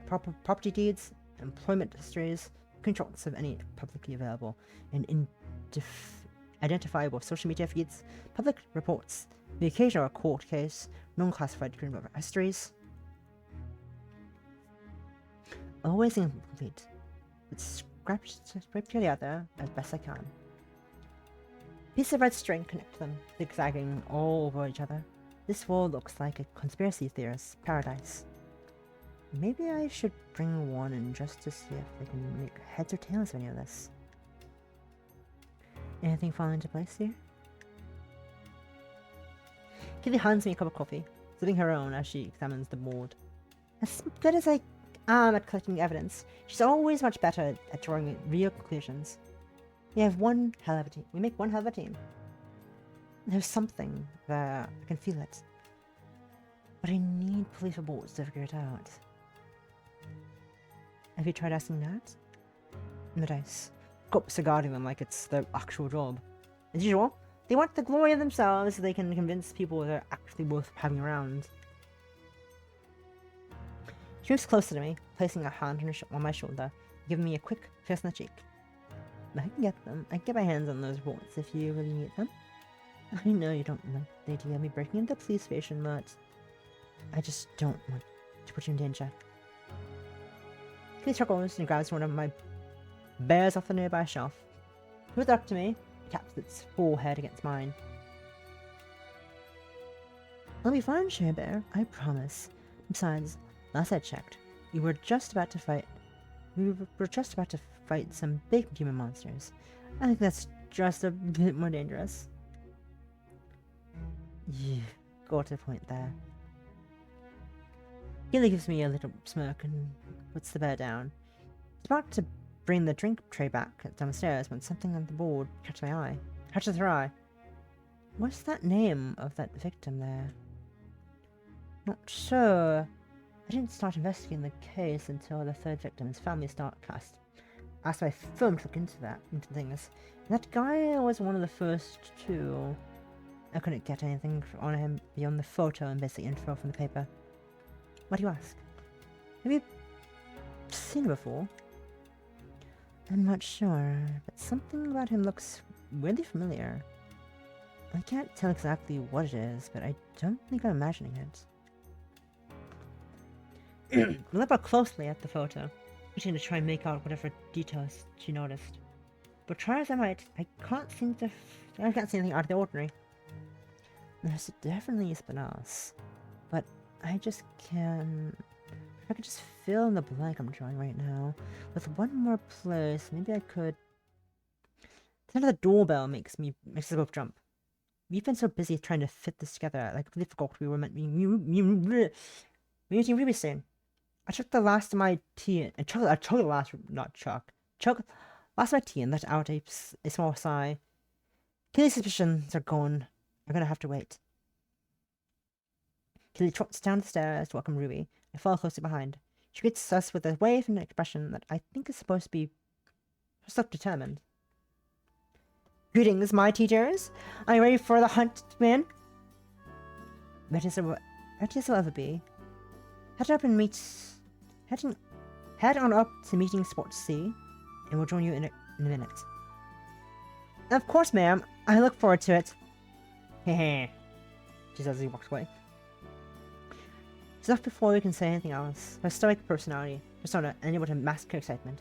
Property deeds, employment histories, screenshots of any publicly available and identifiable social media feeds, public reports, the occasional court case, non-classified criminal histories. Always incomplete, but scraped together as best I can. Pieces of red string connect them, zigzagging all over each other. This world looks like a conspiracy theorist's paradise. Maybe I should bring one in just to see if they can make heads or tails of any of this. Anything fall into place here? Kitty hands me a cup of coffee, sipping her own as she examines the board. As good as I am at collecting evidence, she's always much better at drawing real conclusions. We make one hell of a team. There's something there, I can feel it. But I need police reports to figure it out. Have you tried asking that? The dice. Cops are guarding them like it's their actual job. As usual, they want the glory of themselves so they can convince people they're actually worth having around. She moves closer to me, placing a hand on my shoulder, giving me a quick kiss on the cheek. I can get them. I can get my hands on those reports if you really need them. I know you don't like the idea of me breaking into the police station, but I just don't want to put you in danger. He chuckles and grabs one of my bears off the nearby shelf. Puts it up to me, taps its forehead against mine. I'll be fine, Share Bear, I promise. Besides, last I checked, we were just about to fight some big human monsters. I think that's just a bit more dangerous. Yeah, got to the point there. Gilly gives me a little smirk and puts the bear down. He's about to bring the drink tray back downstairs when something on the board catches her eye. What's that name of that victim there? Not sure. I didn't start investigating the case until the third victim's family cast. Asked my firm to look into things. And that guy was one of the first two. I couldn't get anything on him beyond the photo and basic info from the paper. Why do you ask? Have you seen him before? I'm not sure, but something about him looks weirdly familiar. I can't tell exactly what it is, but I don't think I'm imagining it. I look more closely at the photo, wishing to try and make out whatever details she noticed. But try as I might, I can't see anything out of the ordinary. There's definitely something else, but I just can't. If I could just fill in the blank I'm drawing right now with one more place, maybe I could. The sound of the doorbell makes us both jump. We've been so busy trying to fit this together, I completely forgot we were meant to be meeting Ruby soon. I chugged the last of my tea and chugged the last of my tea and let out a small sigh. Killy's suspicions are gone. I'm gonna have to wait. Killy trots down the stairs to welcome Ruby. I follow closely behind. She greets us with a wave and an expression that I think is supposed to be self-determined. Greetings, my teachers. Are you ready for the hunt to begin? Ready as I'll ever be. Head on up to meeting Spot C, and we'll join you in a minute. Of course, ma'am. I look forward to it. Hehe. She says as he walks away. Just before we can say anything else, her stoic persona unable to mask her excitement.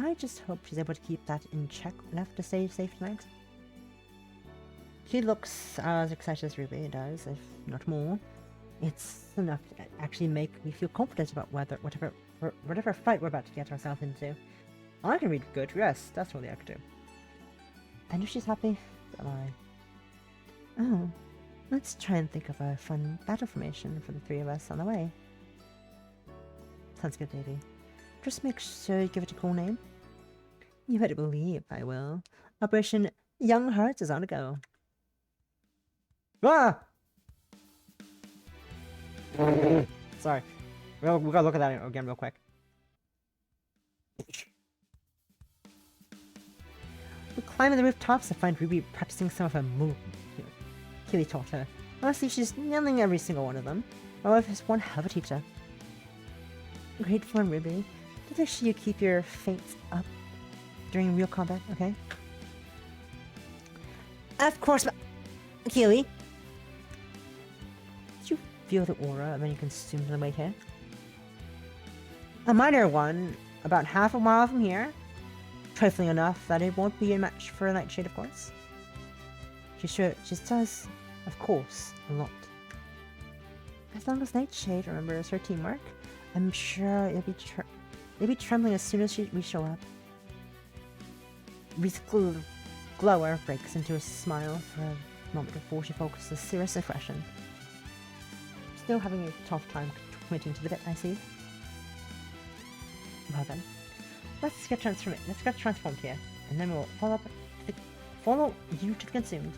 I just hope she's able to keep that in check enough to stay safe tonight. She looks as excited as Ruby does, if not more. It's enough to actually make me feel confident about whatever fight we're about to get ourselves into. I can read good, yes, that's what I can do. I know she's happy, so am I. Oh, let's try and think of a fun battle formation for the three of us on the way. Sounds good, baby. Just make sure you give it a cool name. You better believe I will. Operation Young Hearts is on the go. Ah! Sorry. We gotta look at that again real quick. We climb to the rooftops to find Ruby practicing some of her moves Killy taught her. Honestly, she's nailing every single one of them. My wife is one hell of a teacher. Great fun, Ruby. Just make sure you keep your feints up during real combat, okay? Of course, Keely. Did you feel the aura of any consumed on the way here? A minor one, about half a mile from here. Trifling enough that it won't be a match for a Nightshade, of course. She does, of course, a lot. As long as Nightshade remembers her teamwork, I'm sure you'll be trembling as soon as we show up. Ruby's glower breaks into a smile for a moment before she focuses a serious expression. Still having a tough time committing to the bit, I see. Well then, let's get transformed here, and then we'll follow you to the consumed.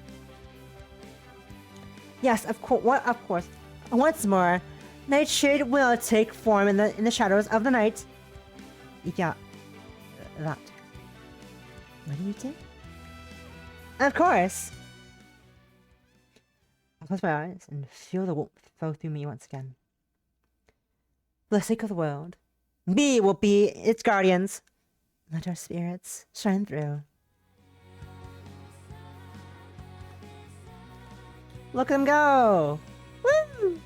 Yes, of course. Once more, Nightshade will take form in the shadows of the night. Yeah, that. What do you think? Of course! I close my eyes and feel the warmth flow through me once again. For the sake of the world, we will be its guardians. Let our spirits shine through. Look at them go! Woo!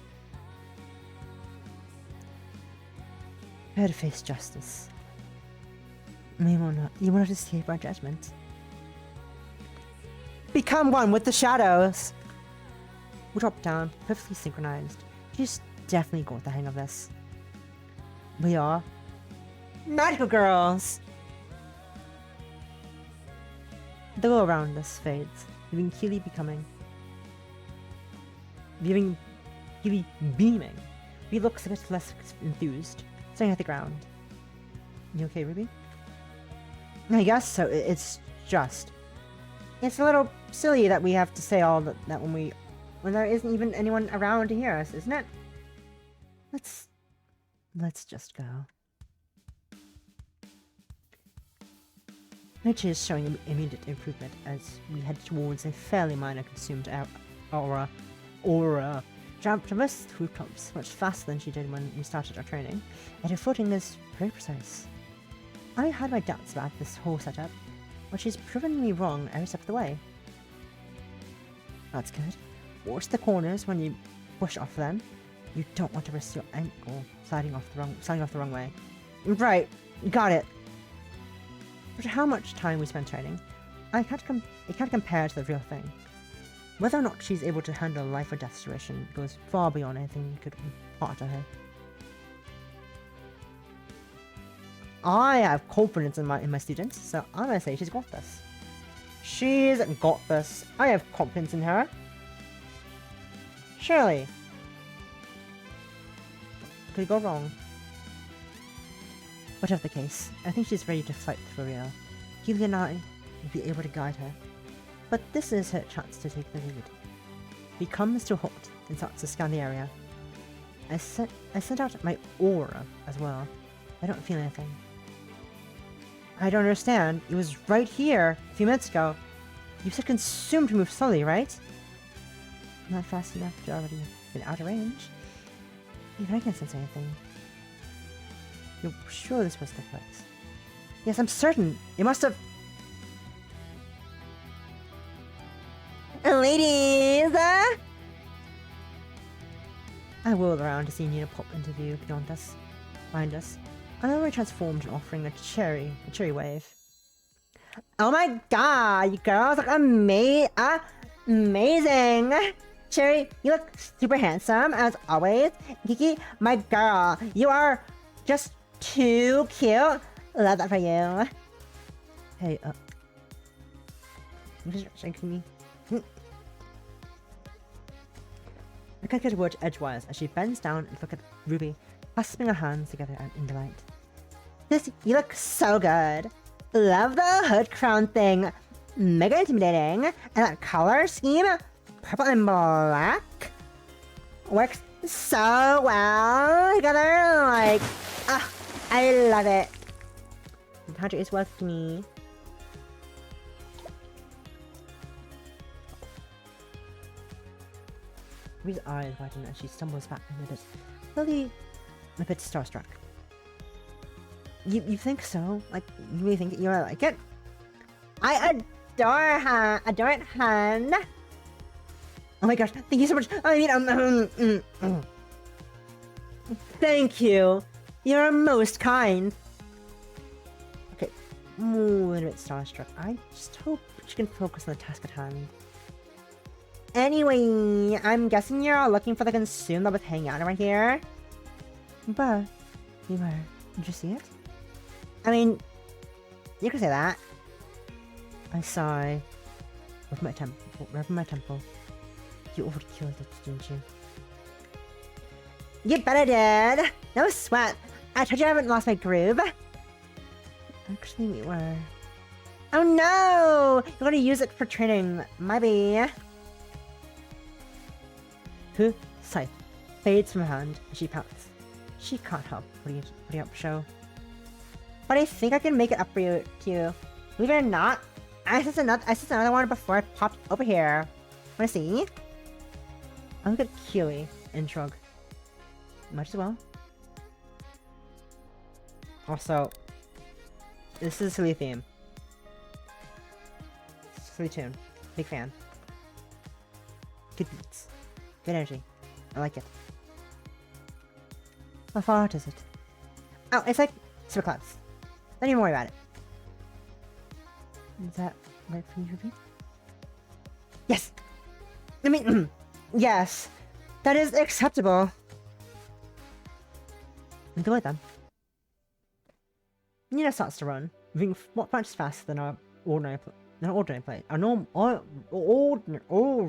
Prepare to face justice. You will not escape our judgment. Become one with the shadows! We drop down, perfectly synchronized. She's definitely got the hang of this. We are magical girls! The glow around us fades, leaving Keely beaming. He looks a bit less enthused, staring at the ground. You okay, Ruby? I guess so. It's a little silly that we have to say all that when there isn't even anyone around to hear us, isn't it? Let's just go. Nature is showing immediate improvement as we head towards a fairly minor consumed aura. Traversed the rooftops much faster than she did when we started our training, and her footing is very precise. I had my doubts about this whole setup, but she's proven me wrong every step of the way. That's good. Watch the corners when you push off them. You don't want to risk your ankle sliding off the wrong way. Right, got it. No matter how much time we spend training, it can't compare to the real thing. Whether or not she's able to handle a life or death situation goes far beyond anything you could impart to her. I have confidence in my students, so I'm gonna say she's got this. She's got this. I have confidence in her. Surely. Could go wrong. Whatever the case, I think she's ready to fight for real. Keely and I will be able to guide her. But this is her chance to take the lead. We come to a halt and start to scan the area. I sent out my aura as well. I don't feel anything. I don't understand. It was right here a few minutes ago. You said consume to move slowly, right? Not fast enough to already been out of range. Even I can't sense anything. You're sure this was the place? Yes, I'm certain. It must have... Ladies! I whirled around to see Nina pop into view behind us. I transformed and offering a cherry wave. Oh my god, you girls look amazing! Cherry, you look super handsome as always. Kiki, my girl, you are just too cute. Love that for you. Hey, you're just shaking me. I can't get a word edgewise as she bends down and looks at Ruby, clasping her hands together in delight. You look so good. Love the hood crown thing. Mega intimidating. And that color scheme, purple and black, works so well together. Like, I love it. Hunter is with me. Ruby's eyes widen as she stumbles back a bit, slowly a bit starstruck. You think so? Like, you really think that you like it? I adore her! Adore it, hun! Oh my gosh, thank you so much! I mean, thank you! You're most kind! Okay, a little bit starstruck. I just hope she can focus on the task at hand. Anyway, I'm guessing you're all looking for the consume that was hanging out right here? But, you were. Did you see it? I mean, you can say that. I sigh. Rubbing my temple. You overkilled it, didn't you? You bet I did! No sweat! I told you I haven't lost my groove. Actually, we were. Oh no! You're gonna use it for training, maybe. Her scythe fades from her hand as she pouts. She can't help putting up a show. But I think I can make it up for you, too. Believe it or not, I sent another one before I popped over here. Wanna see? I'll look at Keely and shrug. Might as well. Also, this is a silly theme. Silly tune. Big fan. Good beats. Good energy. I like it. How far out is it? Oh, it's like super close. Don't even worry about it. Is that right for you, Ruby? Yes! I mean, yes. That is acceptable. Do it then. Nina starts to run, moving much faster than our ordinary play. Our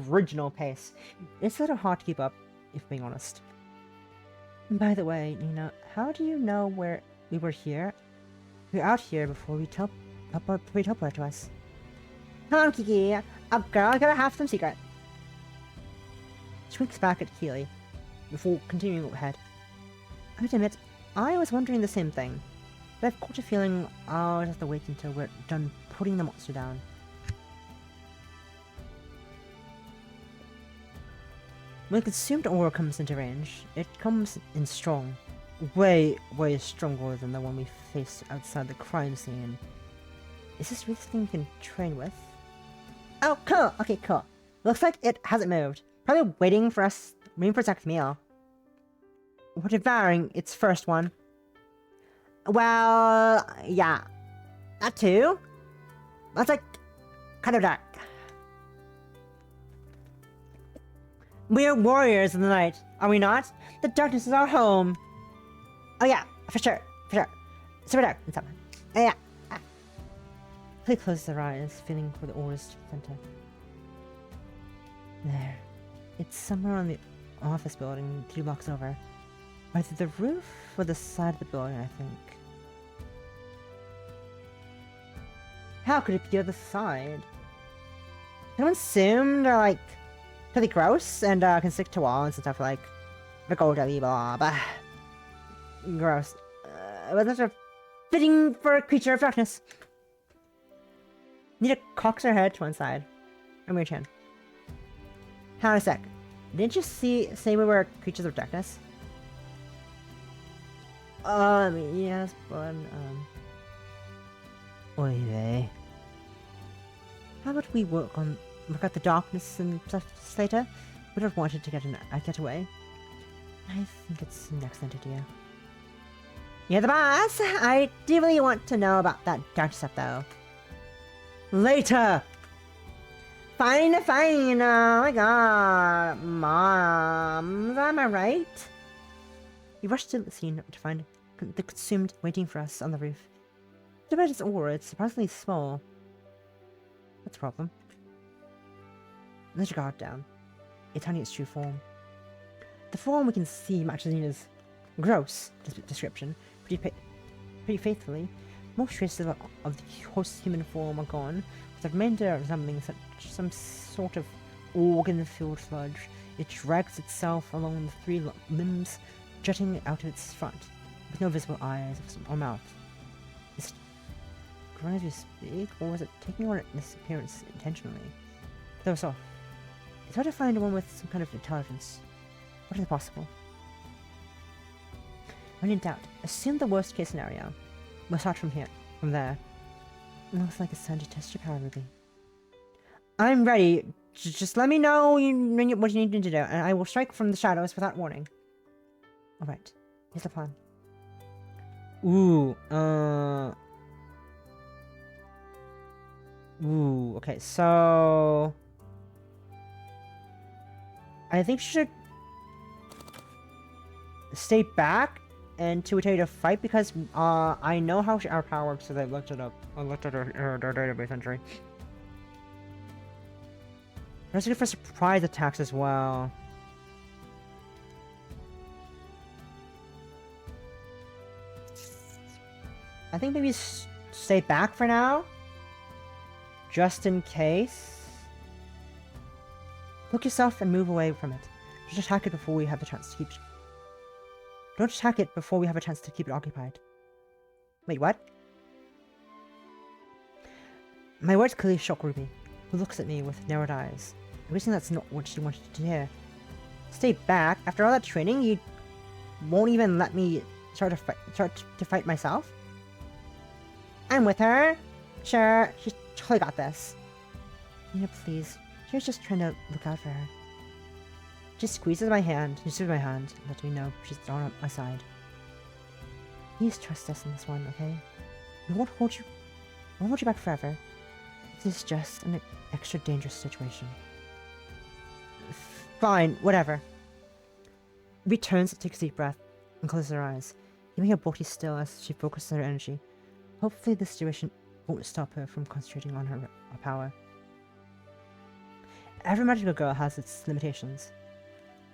original pace. It's a little hard to keep up, if being honest. And by the way, Nina, how do you know where we were here? We were out here before we teleported to us. Come on, Kiki. Up, girl. I gotta have some secret. She winks back at Keely before continuing ahead. I have to admit, I was wondering the same thing, but I've got a feeling I'll just have to wait until we're done putting the monster down. When the consumed aura comes into range, it comes in strong. Way stronger than the one we faced outside the crime scene. Is this really something you can train with? Oh, cool! Okay, cool. Looks like it hasn't moved. Probably waiting for its next meal. We're devouring its first one. Well, yeah. That too? That's like kind of dark. We are warriors of the night, are we not? The darkness is our home. Oh yeah, for sure. Super dark and summer. Oh yeah. Clay closes her eyes, feeling for the aura's center. There. It's somewhere on the office building, 3 blocks over. Either the roof or the side of the building, I think. How could it be the other side? Anyone assumed they're like pretty gross and can stick to walls and stuff like Vigordelli, blah blah. Gross. But that's a fitting for a creature of darkness. Nita cocks her head to one side. I'm your chin. Hang on a sec. Didn't you say we were creatures of darkness? I mean, yes, but, Oy vey. How about we look at the darkness and stuff later? Would have wanted to get away. I think it's an excellent idea. You're the boss! I do really want to know about that dark stuff, though. Later! Fine. Oh my god. Mom, am I right? We rushed to the scene to find the consumed waiting for us on the roof. Despite its aura, it's surprisingly small. What's the problem? Let your guard down. It's hiding its true form. The form we can see matches Nina's gross description pretty faithfully. Most traces of the host's human form are gone, with the remainder resembling some sort of organ-filled sludge. It drags itself along the 3 limbs jutting out of its front, with no visible eyes or mouth. Is it growing as we speak, or was it taking on this appearance intentionally? Though so, it's hard to find one with some kind of intelligence. What is possible? When in doubt, assume the worst case scenario. We'll start from there. It looks like it's time to test your power, Ruby. I'm ready. Just let me know what you need to do, and I will strike from the shadows without warning. Alright, here's the plan. Ooh, okay, so... I think she should stay back and to tell you to fight because I know how our power works because I looked it up. I looked at our database entry. Let's go for surprise attacks as well. I think maybe stay back for now. Just in case. Look yourself and move away from it. Just attack it before we have the chance to keep... Don't attack it before we have a chance to keep it occupied. Wait, what? My words clearly shock Ruby, who looks at me with narrowed eyes. I'm guessing that's not what she wanted to hear. Stay back? After all that training, you won't even let me start to fight myself? I'm with her. Sure, she's totally got this. Nina, please. She was just trying to look out for her. She squeezes my hand, letting me know she's on my side. Please trust us in this one, okay? We won't hold you back forever. This is just an extra dangerous situation. Fine, whatever. Ruby turns, takes a deep breath, and closes her eyes, keeping her body still as she focuses her energy. Hopefully this situation won't stop her from concentrating on her power. Every magical girl has its limitations.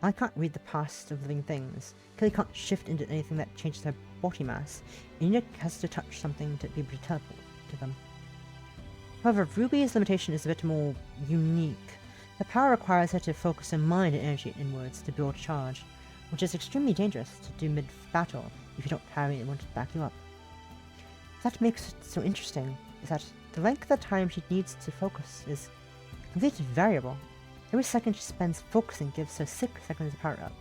I can't read the past of living things. Kelly can't shift into anything that changes her body mass. Nina has to touch something to be able to teleport to them. However, Ruby's limitation is a bit more unique. Her power requires her to focus her mind and energy inwards to build charge, which is extremely dangerous to do mid-battle if you don't have anyone to back you up. That makes it so interesting, is that the length of time she needs to focus is completely variable. Every second she spends focusing gives her 6 seconds of power up.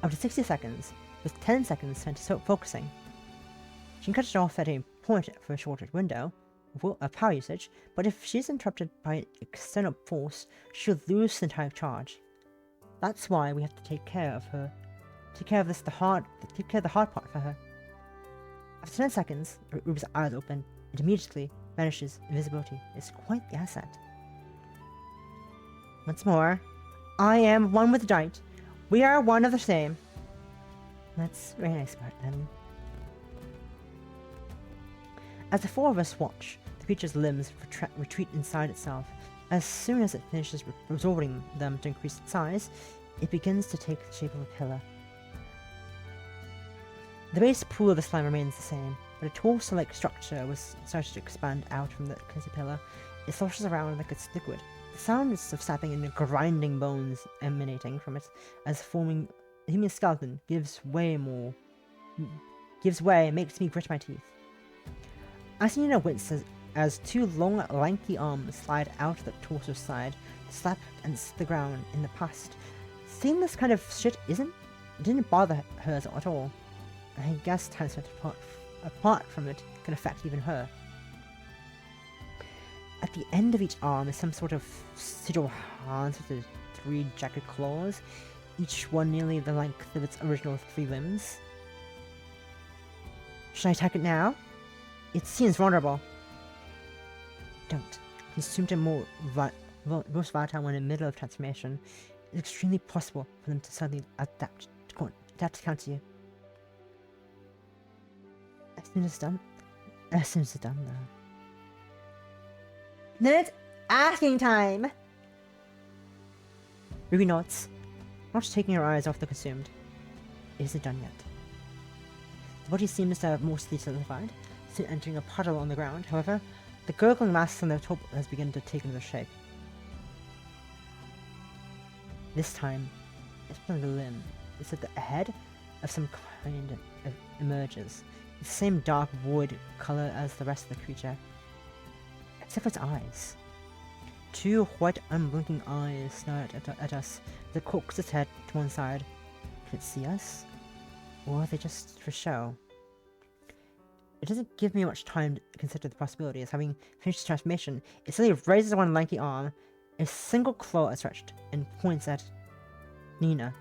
Up to 60 seconds, with 10 seconds spent focusing. She can cut it off at any point for a shorter window of power usage, but if she's interrupted by an external force, she'll lose the entire charge. That's why we have to take care of the hard part for her. After 10 seconds, Ruby's eyes open and immediately vanishes invisibility. It's quite the asset. Once more, I am one with the giant. We are one of the same. That's very nice about them. As the four of us watch, the creature's limbs retreat inside itself. As soon as it finishes absorbing them to increase its size, it begins to take the shape of a pillar. The base pool of the slime remains the same, but a torso-like structure was started to expand out from the caterpillar. It sloshes around like it's liquid. The sounds of snapping and grinding bones emanating from it as forming a human skeleton gives way and makes me grit my teeth. Nina winces as two long, lanky arms slide out the torso side, slap against the ground in the past. Seeing this kind of shit didn't bother her at all. I guess time spent apart from it can affect even her. At the end of each arm is some sort of sigil hands with the 3 jagged claws, each one nearly the length of its original 3 limbs. Should I attack it now? It seems vulnerable. Don't. Consumed and most volatile when in the middle of transformation. It's extremely possible for them to suddenly adapt to counter you. As soon as it's done, though. Then it's asking time! Ruby nods, not taking her eyes off the consumed. It isn't done yet. The body seems to have mostly solidified, soon entering a puddle on the ground. However, the gurgling mass on the top has begun to take another shape. This time, it's not a limb. It's at the head of some kind of emerges. The same dark wood color as the rest of the creature, except for its eyes. 2 white, unblinking eyes stare at us. It cocks its head to one side. Can it see us? Or are they just for show? It doesn't give me much time to consider the possibilities. Having finished the transformation, it suddenly raises one lanky arm, a single claw outstretched, and points at Nina.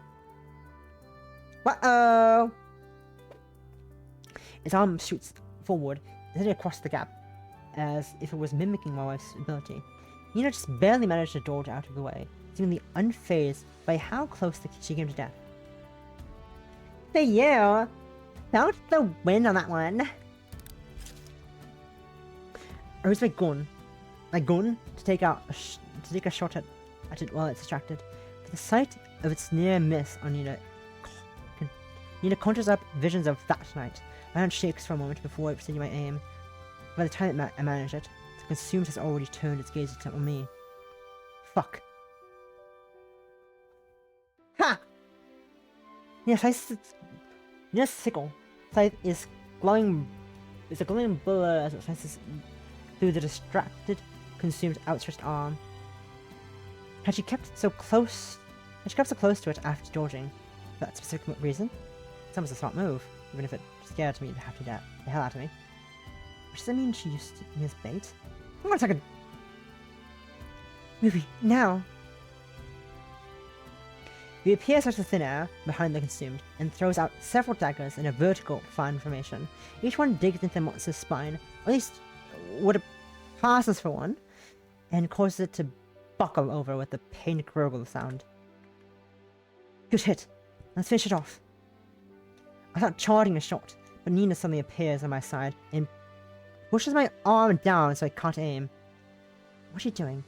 Uh-oh! Its arm shoots forward, heading across the gap, as if it was mimicking my wife's ability. Nina just barely managed to dodge out of the way, seemingly unfazed by how close she came to death. Hey you! Felt the wind on that one! I raised my gun to take a shot at it while it's distracted. But the sight of its near miss on Nina conjures up visions of that night. My hand shakes for a moment before I continue my aim. By the time I manage it, the consumed has already turned its gaze on me. Fuck. Ha! Nina's sickle scythe is glowing. It's a glowing blur as it slices through the distracted, consumed outstretched arm. Had she kept so close to it after dodging, for that specific reason? It's almost a smart move, even if it scared me to have to the hell out of me. Which does that mean she used me as bait? Hang on a second! Ruby, now! He appears out of thin air behind the consumed and throws out several daggers in a vertical fan formation. Each one digs into the monster's spine, or at least what it passes for one, and causes it to buckle over with a pained gurgle sound. Good hit. Let's finish it off. I start charging a shot, but Nina suddenly appears on my side and pushes my arm down so I can't aim. What's she doing?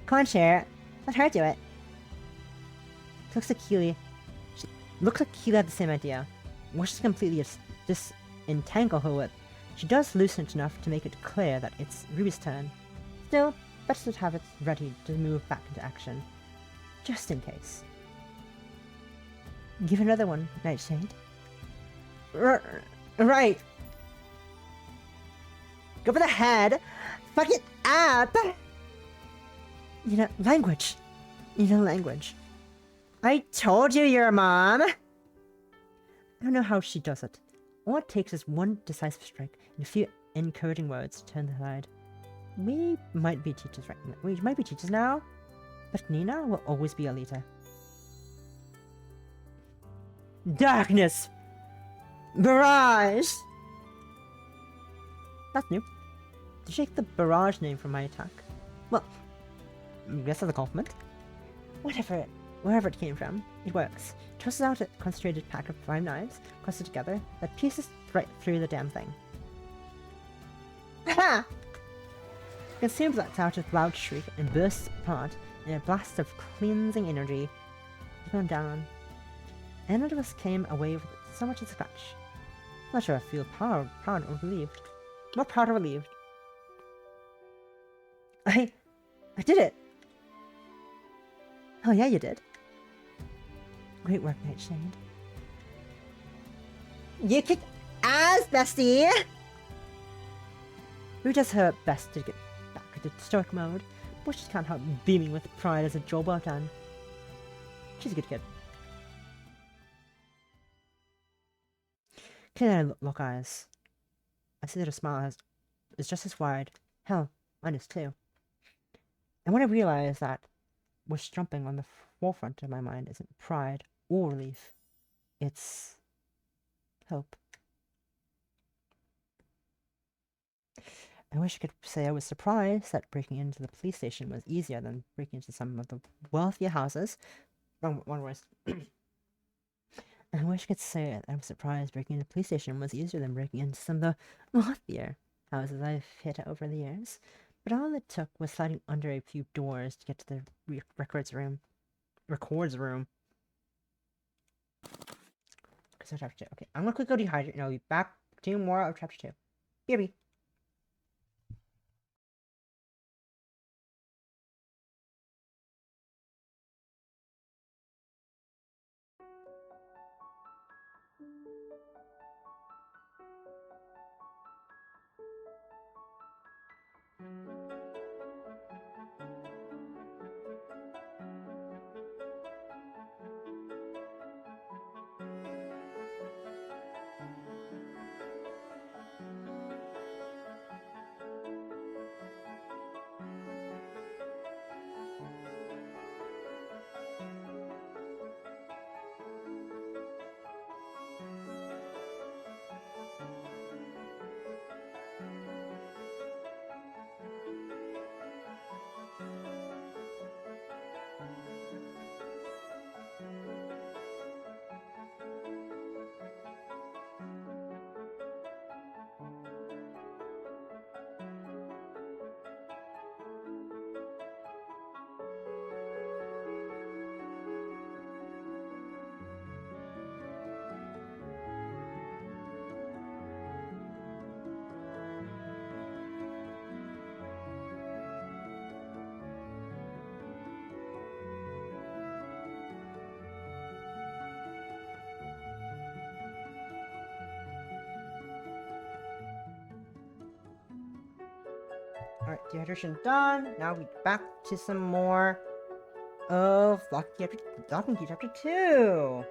Come on, Cher. Let her do it. Looks like Keely had the same idea. Wishes to completely disentangle her whip. She does loosen it enough to make it clear that it's Ruby's turn. Still, better to have it ready to move back into action. Just in case. Give another one, Nightshade. Right. Go for the head. Fuck it up. You know, language. I told you you're a mom. I don't know how she does it. All it takes is one decisive strike and a few encouraging words to turn the tide. We might be teachers right now. We might be teachers now, but Nina will always be a leader. Darkness! Barrage! That's new. To shake the barrage name from my attack. Well, I guess that's a compliment. Wherever it came from, it works. Tosses out a concentrated pack of 5 knives, clustered together, that pierces right through the damn thing. Ha! Consumes lets out a loud shriek and bursts apart in a blast of cleansing energy. Gone down. And none of us came away with so much as a scratch. Not sure I feel proud or relieved. More proud or relieved. I did it! Oh yeah, you did. Great work, Nightshade. You kicked ass, bestie! Rue does her best to get back into stoic mode, but she can't help beaming with pride as a job well done. She's a good kid. Kid and I lock eyes. I see that her smile is just as wide. Hell, mine is too. And when I realize that what's jumping on the forefront of my mind isn't pride or relief, it's hope. I wish I could say I was surprised that breaking into the police station was easier than breaking into some of the wealthier houses. One worse. I wish I could say that I was surprised breaking into the police station was easier than breaking into some of the wealthier houses I've hit over the years. But all it took was sliding under a few doors to get to the records room. Because of chapter 2. Okay, I'm gonna quick go dehydrate and I'll be back to more of chapter 2. BRB. Alright, dehydration done. Now we back to some more of Lock and Key Chapter 2.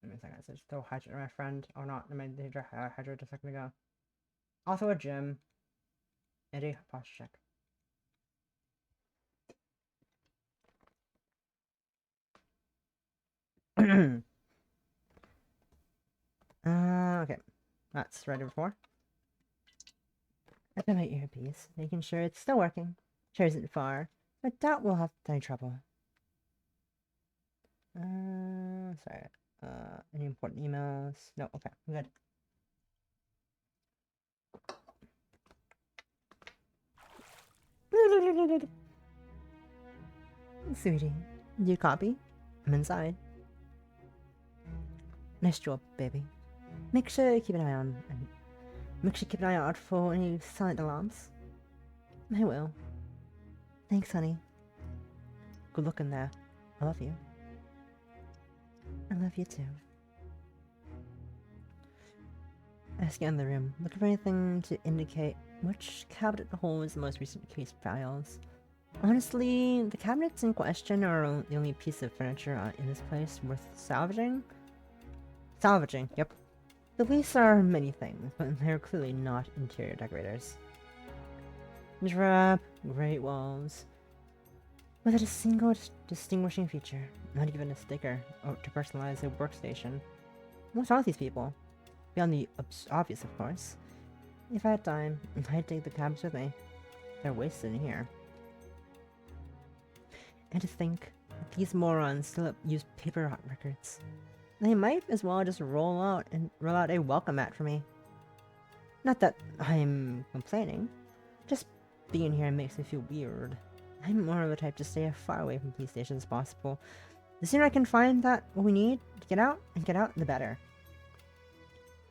Give me a second, so just throw hydrate my friend. Or not, I made the hydrate a second ago. Also a gym. Eddie, posture check. Okay. That's ready before. I put my earpiece, making sure it's still working. Sure isn't far. I doubt we'll have any trouble. Sorry. Any important emails? No, okay, I'm good. Sweetie, do you copy? I'm inside. Nice job, baby. Make sure you keep an eye out for any silent alarms. I will. Thanks, honey. Good luck in there. I love you. I love you too. I scan the room, looking for anything to indicate which cabinet holds the most recent case files. Honestly, the cabinets in question are the only piece of furniture in this place worth salvaging. Salvaging, yep. The police are many things, but they're clearly not interior decorators. Drab, great walls, without a single distinguishing feature, not even a sticker to personalize a workstation. What's wrong with these people? Beyond the obvious, of course. If I had time, I'd take the cabs with me. They're wasted in here. And to think that these morons still use paper records. They might as well just roll out a welcome mat for me. Not that I'm complaining, just being here makes me feel weird. I'm more of the type to stay as far away from police stations as possible. The sooner I can find what we need to get out, the better.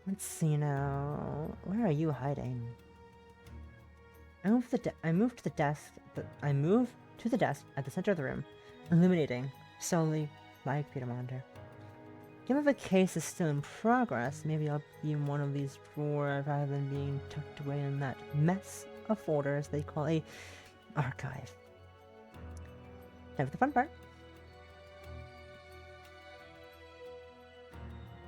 Let's see now. Where are you hiding? I moved to the desk at the center of the room, illuminating solely my computer monitor. Given the case is still in progress, maybe I'll be in one of these drawers rather than being tucked away in that mess of folders they call a archive. Time for the fun part.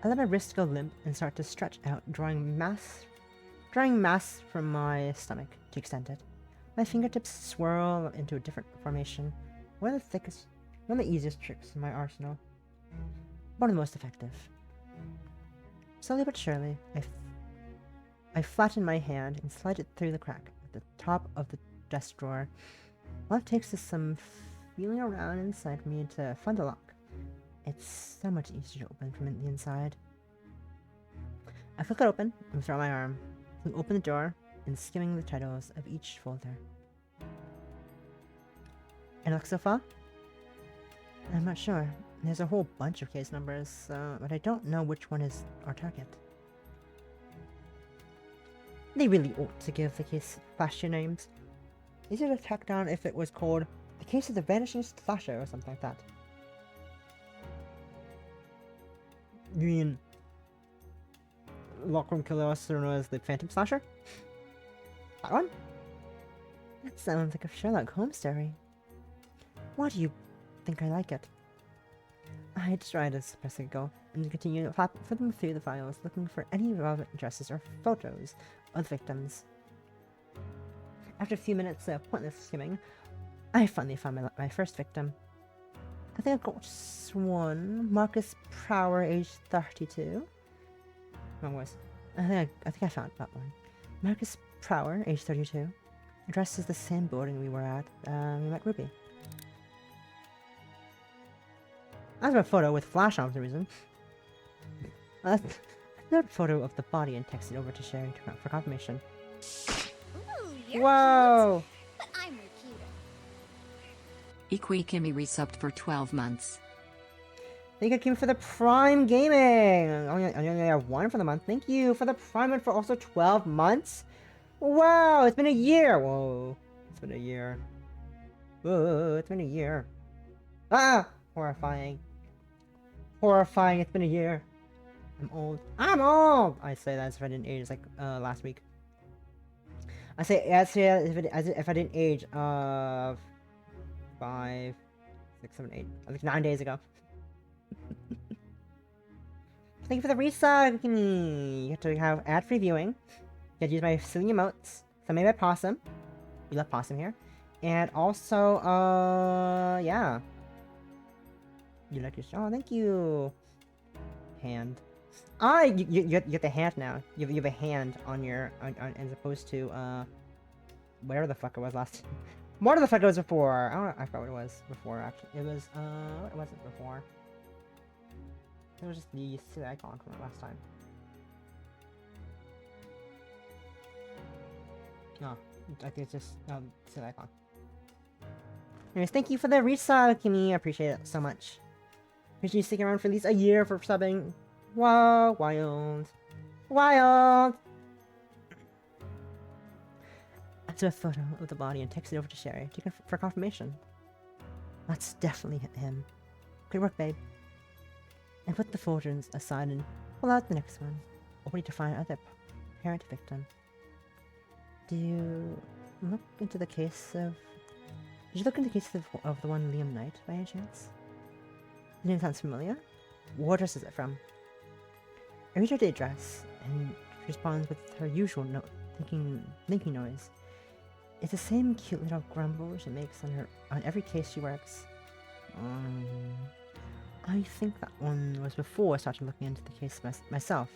I let my wrist go limp and start to stretch out, drawing mass from my stomach to extend it. My fingertips swirl into a different formation. One of the easiest tricks in my arsenal. One of the most effective. Slowly but surely, I flatten my hand and slide it through the crack at the top of the desk drawer. All it takes is some feeling around inside me to find the lock. It's so much easier to open from the inside. I flick it open and throw my arm, then open the door and skimming the titles of each folder. And look so far? I'm not sure. There's a whole bunch of case numbers, but I don't know which one is our target. They really ought to give the case flashier names. Easier to track down if it was called the case of the vanishing slasher or something like that. You mean Lockroom Killer, also known as the Phantom Slasher? That one? That sounds like a Sherlock Holmes story. Why do you think I like it? I tried to suppress a giggle and continued flipping through the files, looking for any relevant addresses or photos of the victims. After a few minutes of pointless skimming, I finally found my first victim. I think I got one, Marcus Prower, age 32. Wrong voice. I think I found that one. Marcus Prower, age 32. Address is the same building we were at. We met Ruby. That's my photo with flash on for some reason. Another photo of the body and texted over to Sherry for confirmation. Ooh, you're Whoa! cute, but I'm your cuter. Ikui Kimi resubbed for 12 months. Thank you, Kim, for the Prime Gaming! I only have one for the month. Thank you for the Prime and for also 12 months. Wow, it's been a year! Whoa, it's been a year. Whoa, it's been a year. Ah! Horrifying. Horrifying, it's been a year. I'm old. I'm old! I say that as if I didn't age like last week. I say as if I didn't age 5, 6, 7, 8. I think 9 days ago. Thank you for the resub. You have to have ad-free viewing. You have to use my silly emotes. So maybe I possum. You left Possum here. And also, yeah. You like your oh, thank you. Hand. Ah, you get the hand now. You have a hand on your on as opposed to whatever the fuck it was last. What the fuck it was before? I forgot what it was before. Actually, it was what was it before? It was just the silly icon from last time. No, I think it's just silly icon. Anyways, thank you for the resub, Kimmy. I appreciate it so much. Appreciate you sticking around for at least a year for subbing. Wow, wild. Wild! I took a photo of the body and texted it over to Sherry for confirmation. That's definitely him. Great work, babe. And put the photos aside and pull out the next one. Only to find other parent victim. Do you look into the case of... Did you look into the case of the one Liam Knight, by any chance? The name sounds familiar. What address is it from? I read her the address, and she responds with her usual thinking noise. It's the same cute little grumble she makes on every case she works. I think that one was before I started looking into the case myself.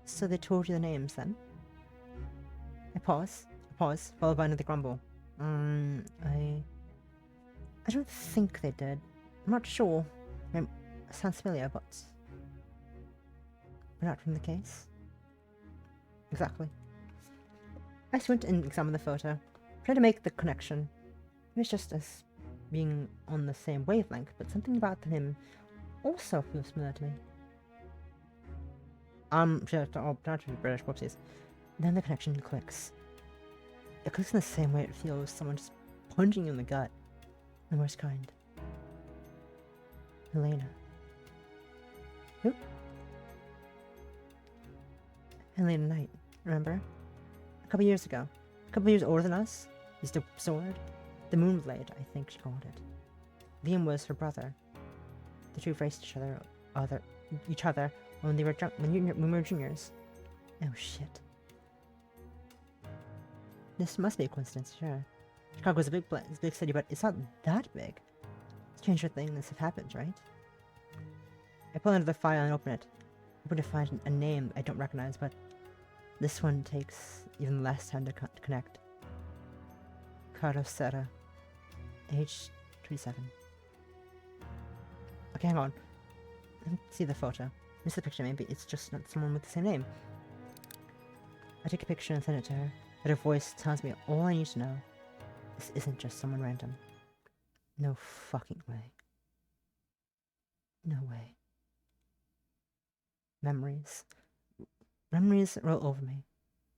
So they told you the names then? I pause, followed by another grumble. I don't think they did. I'm not sure. It sounds familiar, but we're not from the case. Exactly. I just went and examined the photo, tried to make the connection. It was just us being on the same wavelength, but something about him also feels familiar to me. Not to be British, whoopsies. Then the connection clicks. It clicks in the same way it feels someone just punching you in the gut. The worst kind. Helena. Who? Helena Knight, remember? A couple years ago. A couple years older than us. Used the sword. The Moonblade, I think she called it. Liam was her brother. The two faced each other when they were when we were juniors. Oh shit. This must be a coincidence, sure. Chicago's a big city, but it's not that big. Stranger things have happened, right? I pull out the file and open it. Hoping to find a name I don't recognize, but this one takes even less time to connect. Carlos Serra, age 27. Okay, hang on. Let me see the photo. Miss the picture, maybe it's just not someone with the same name. I take a picture and send it to her, but her voice tells me all I need to know. This isn't just someone random. No fucking way. No way. Memories. Memories roll over me,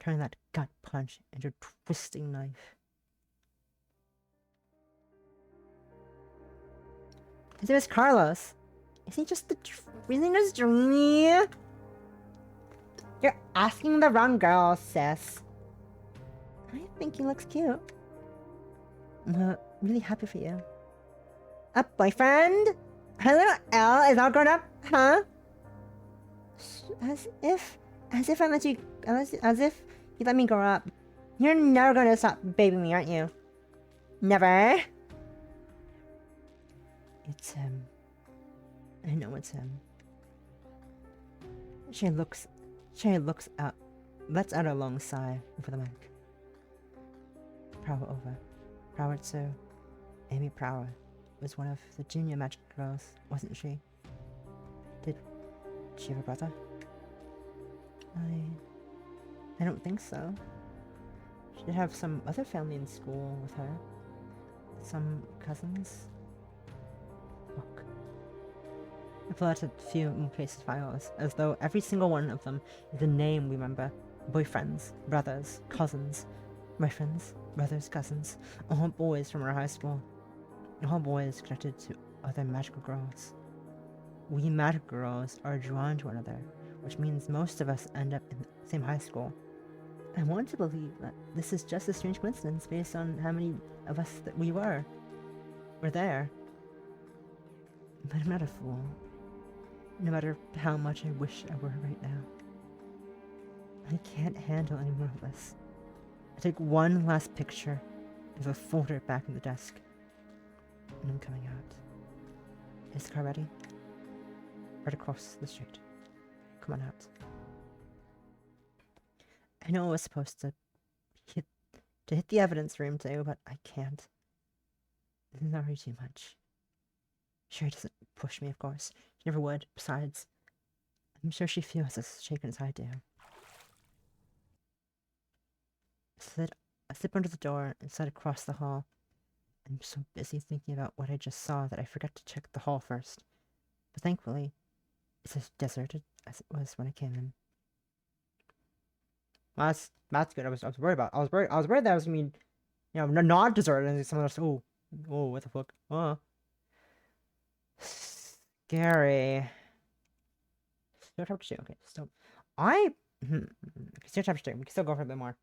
turning that gut punch into a twisting knife. His name is Carlos. Is he just dreamy? You're asking the wrong girl, sis. I think he looks cute. I'm really happy for you. A boyfriend? Her little L is all grown up, huh? As if I let you, as if you let me grow up. You're never gonna stop babying me, aren't you? Never. It's him. I know it's him. She looks out, lets out a long sigh over the mic. Prower over. Prower too. Amy Prower was one of the junior magic girls, wasn't she? Did she have a brother? I don't think so. She did have some other family in school with her. Some cousins. Look. I pull out a few more cases files, as though every single one of them is a name we remember. Boyfriends, brothers, cousins, boyfriends, brothers, cousins, all boys from our high school. All boys connected to other magical girls. We magic girls are drawn to one another, which means most of us end up in the same high school. I want to believe that this is just a strange coincidence based on how many of us that we were there. But I'm not a fool. No matter how much I wish I were right now. I can't handle any more of this. I take one last picture and I fold it back in the desk. And I'm coming out. Is the car ready? Right across the street. Come on out. I know I was supposed to hit the evidence room too, but I can't. This is already too much. Sherry doesn't push me, of course. She never would. Besides, I'm sure she feels as shaken as I do. I slip under the door and slide across the hall. I'm so busy thinking about what I just saw that I forget to check the hall first. But thankfully, it's as deserted as it was when I came in. Well, that's good. I was worried about. I was worried that I was gonna be, not deserted and someone else. Oh, what the fuck? Oh, scary. Still chapter 2. Okay, still. Still chapter 2. We can still go for a bit more.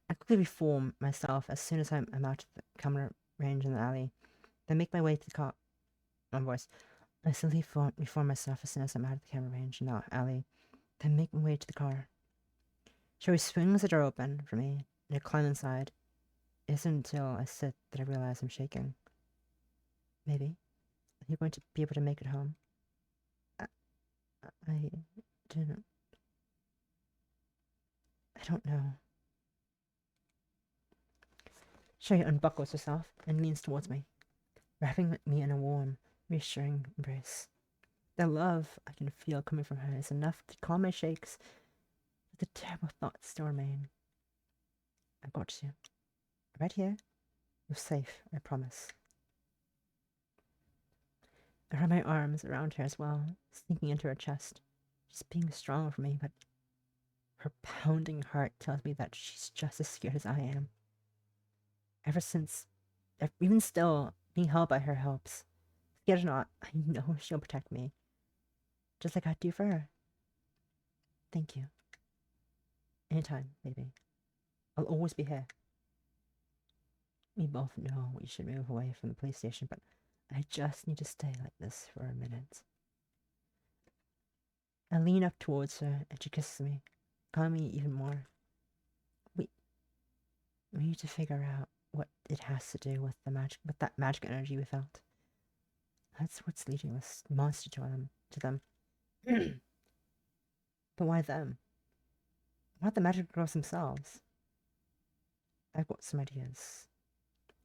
I quickly reform myself as soon as I'm out of the camera range in the alley. Then make my way to the car. My voice. I slowly reform myself as soon as I'm out of the camera range in the alley. Then make my way to the car. Sherry swings the door open for me, and I climb inside. It isn't until I sit that I realize I'm shaking. Maybe. Are you going to be able to make it home? I didn't. I don't know. Sherry unbuckles herself and leans towards me, wrapping me in a warm, reassuring embrace. The love I can feel coming from her is enough to calm my shakes, but the terrible thoughts still remain. I've got you. Right here. You're safe, I promise. I wrap my arms around her as well, sinking into her chest. She's being strong for me, but her pounding heart tells me that she's just as scared as I am. Even still, being held by her helps. Scared or not, I know she'll protect me. Just like I do for her. Thank you. Anytime, baby. I'll always be here. We both know we should move away from the police station, but I just need to stay like this for a minute. I lean up towards her and she kisses me, calming me even more. We need to figure out what it has to do with that magic energy we felt. That's what's leading this monster to them. But why them? Why not the magic girls themselves? I've got some ideas.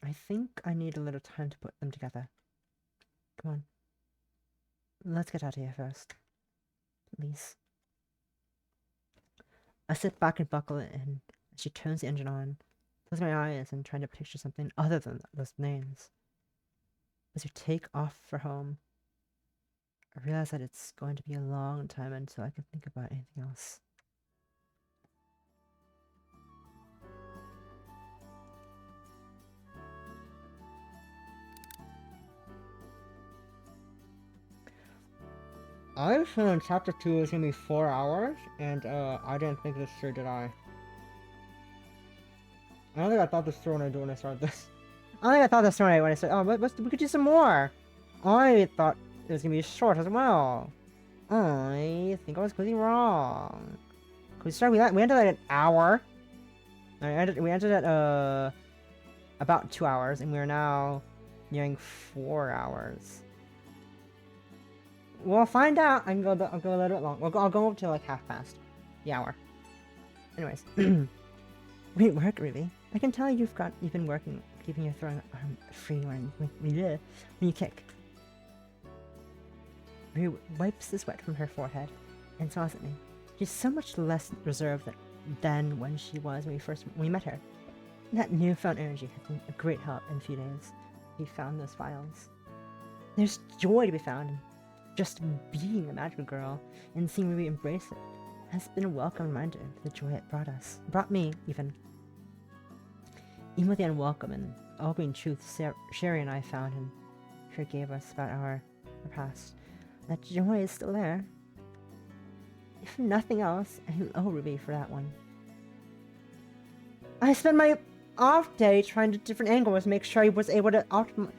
I think I need a little time to put them together. Come on. Let's get out of here first. Please. I sit back and buckle it in as she turns the engine on. Close my eyes and trying to picture something other than those names. As we take off for home, I realize that it's going to be a long time until I can think about anything else. I was feeling chapter 2 was gonna be 4 hours, and I didn't think this through, did I? I don't think I thought this through when I started this. I don't think I thought this through when I said, oh, we could do some more. I thought it was gonna be short as well. I think I was completely wrong. We ended at an hour. We ended at about 2 hours, and we're now nearing 4 hours. We'll find out. I'll go a little bit long. I'll go up to like half past the hour. Anyways, great work, Ruby. I can tell you've been working, keeping your throwing arm free when you kick. Ruby wipes the sweat from her forehead and smiles at me. She's so much less reserved than when we met her. That newfound energy has been a great help in a few days. We found those files. There's joy to be found in just being a magical girl, and seeing Ruby embrace it has been a welcome reminder of the joy it brought me even. Even with the unwelcome and opening truths Sherry and I found and forgave us about our past, that joy is still there. If nothing else, I owe Ruby for that one. I spent my off day trying different angles to make sure I was able to optimal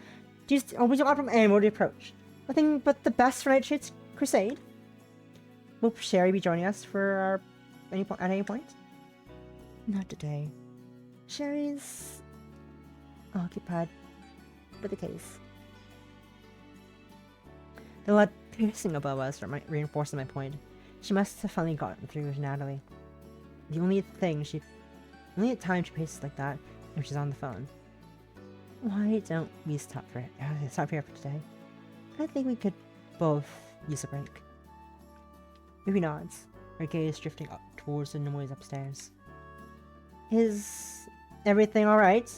angle to approach. Nothing but the best for Nightshade's crusade. Will Sherry be joining us for our at any point? Not today. Sherry's occupied with the case. The light piercing above us reinforcing my point. She must have finally gotten through to Natalie. The only time she paces like that if she's on the phone. Why don't we stop here for today? I think we could both use a break. Ruby nods, her gaze drifting up towards the noise upstairs. Is everything alright?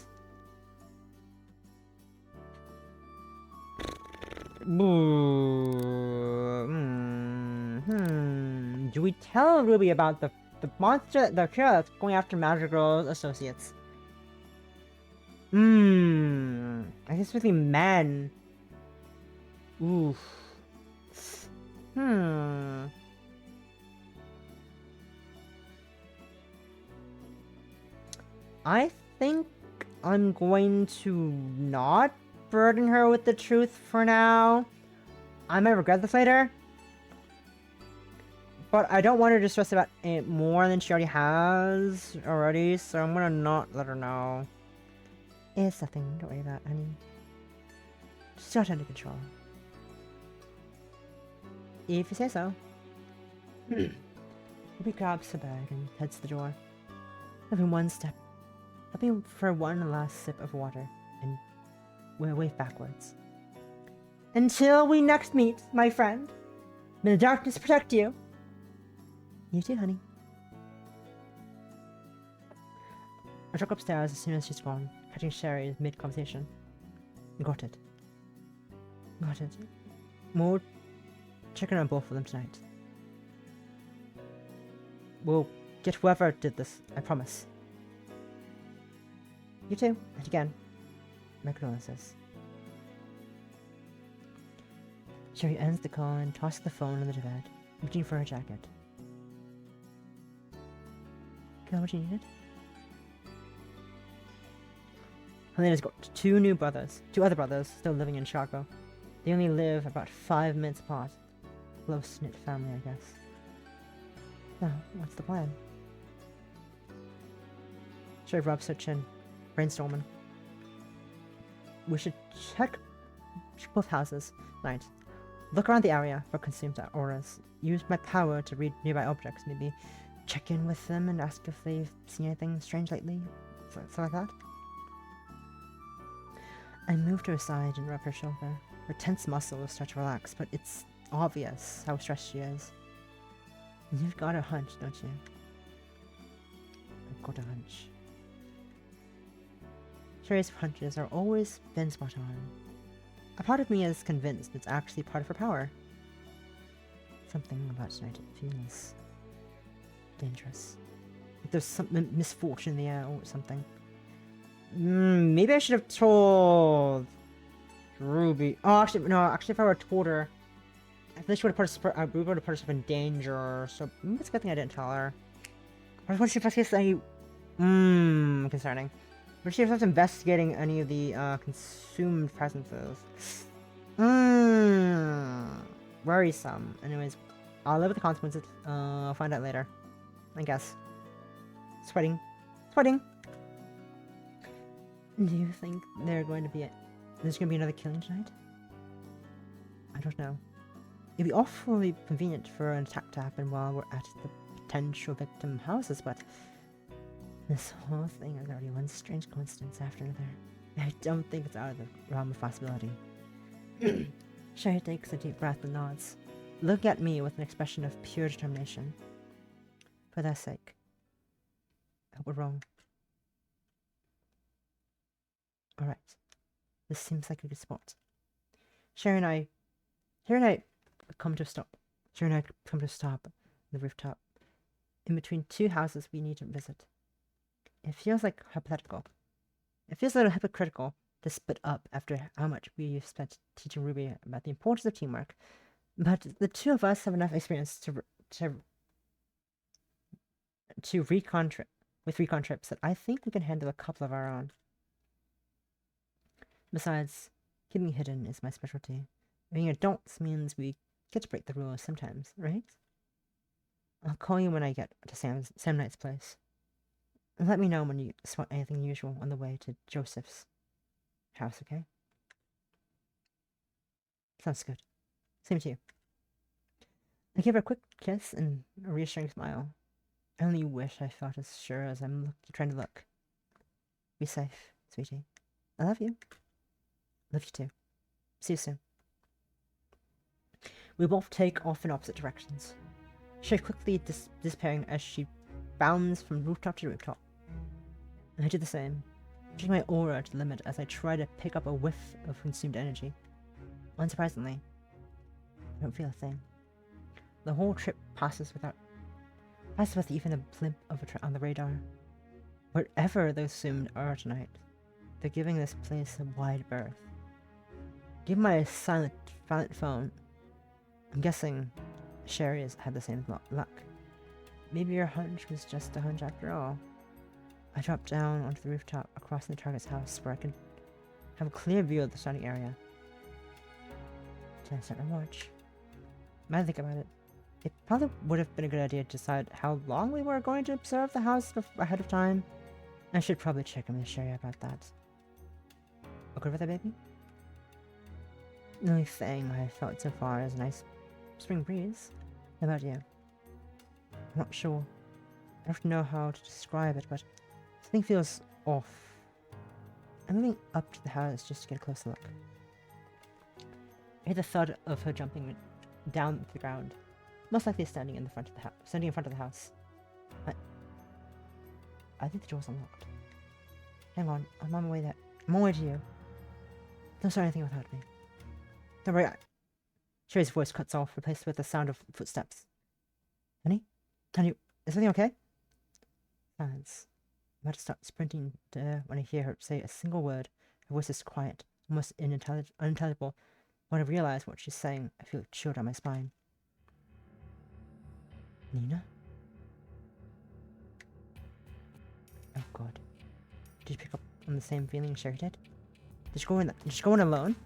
Do we tell Ruby about the monster, the killer that's going after Magic Girl's associates? I guess with the men. Oof. I think I'm going to not burden her with the truth for now. I might regret this later. But I don't want her to stress about it more than she already has so I'm gonna not let her know. It's nothing, don't worry about it, honey. Just got under control. If you say so. Ruby grabs her bag and heads to the door. Moving one step, hoping for one last sip of water, and we'll wave backwards. Until we next meet, my friend. May the darkness protect you. You too, honey. I took upstairs as soon as she's gone, catching Sherry mid-conversation. Got it. More checking on both of them tonight. We'll get whoever did this, I promise. You too, and again, my condolences. Sherry ends the call and tosses the phone on the bed, reaching for her jacket. Got what you needed? Helena's got two other brothers, still living in Chicago. They only live about 5 minutes apart. Close-knit family, I guess. Now, what's the plan? Sherry rubs her chin, brainstorming. We should check both houses tonight. Look around the area for consumed auras. Use my power to read nearby objects, maybe check in with them and ask if they've seen anything strange lately. Something like that. I moved to her side and rubbed her shoulder. Her tense muscles start to relax, but it's obvious how stressed she is. You've got a hunch, don't you? I've got a hunch. Sherry's hunches are always been spot on. A part of me is convinced it's actually part of her power. Something about tonight feels dangerous. Like there's some misfortune in the air or something. Maybe I should have told Ruby. Oh, actually, no. Actually, if I were told her, I think she would have put herself in danger. So maybe it's a good thing I didn't tell her. What if she first case any? Concerning. But she was investigating any of the consumed presences. Worrisome. Anyways, I'll live with the consequences. I'll find out later. I guess. Sweating. Do you think there's going to be another killing tonight? I don't know. It'd be awfully convenient for an attack to happen while we're at the potential victim houses, but this whole thing is already one strange coincidence after another. I don't think it's out of the realm of possibility. Sherry takes a deep breath and nods, looking at me with an expression of pure determination. For their sake. I hope we're wrong. Alright. This seems like a good spot. Sherry and I come to a stop. Sherry and I come to a stop on the rooftop. In between two houses we need to visit. It feels like hypothetical. It feels a little hypocritical to split up after how much we've spent teaching Ruby about the importance of teamwork. But the two of us have enough experience to recon trips that I think we can handle a couple of our own. Besides, keeping hidden is my specialty. Being adults means we get to break the rules sometimes, right? I'll call you when I get to Sam Knight's place. And let me know when you spot anything unusual on the way to Joseph's house, okay? Sounds good. Same to you. I give her a quick kiss and a reassuring smile. I only wish I felt as sure as I'm trying to look. Be safe, sweetie. I love you. Love you too. See you soon. We both take off in opposite directions. She quickly disappearing as she bounds from rooftop to rooftop. And I do the same, pushing my aura to the limit as I try to pick up a whiff of consumed energy. Unsurprisingly, I don't feel a thing. The whole trip passes with even a blimp of on the radar. Wherever those assumed are tonight, they're giving this place a wide berth. Given my silent phone, I'm guessing Sherry has had the same luck. Maybe your hunch was just a hunch after all. I drop down onto the rooftop across the target's house where I can have a clear view of the surrounding area. Can I start my watch? Might think about it. It probably would have been a good idea to decide how long we were going to observe the house ahead of time. I should probably check in with Sherry about that. Okay with that, baby? The only thing I felt so far is a nice spring breeze. How about you? I'm not sure. I don't know how to describe it, but something feels off. I'm moving up to the house just to get a closer look. I hear the thud of her jumping down to the ground, most likely standing in front of the house. I think the door's unlocked. Hang on, I'm on my way there. I'm on my way to you. Don't start anything without me. Don't worry. Sherry's voice cuts off, replaced with the sound of footsteps. Honey? Honey, is everything okay? Silence. I'm about to start sprinting to her when I hear her say a single word. Her voice is quiet, almost unintelligible. When I realize what she's saying, I feel a chill down my spine. Nina? Oh god. Did you pick up on the same feeling Sherry did? Did she go in alone?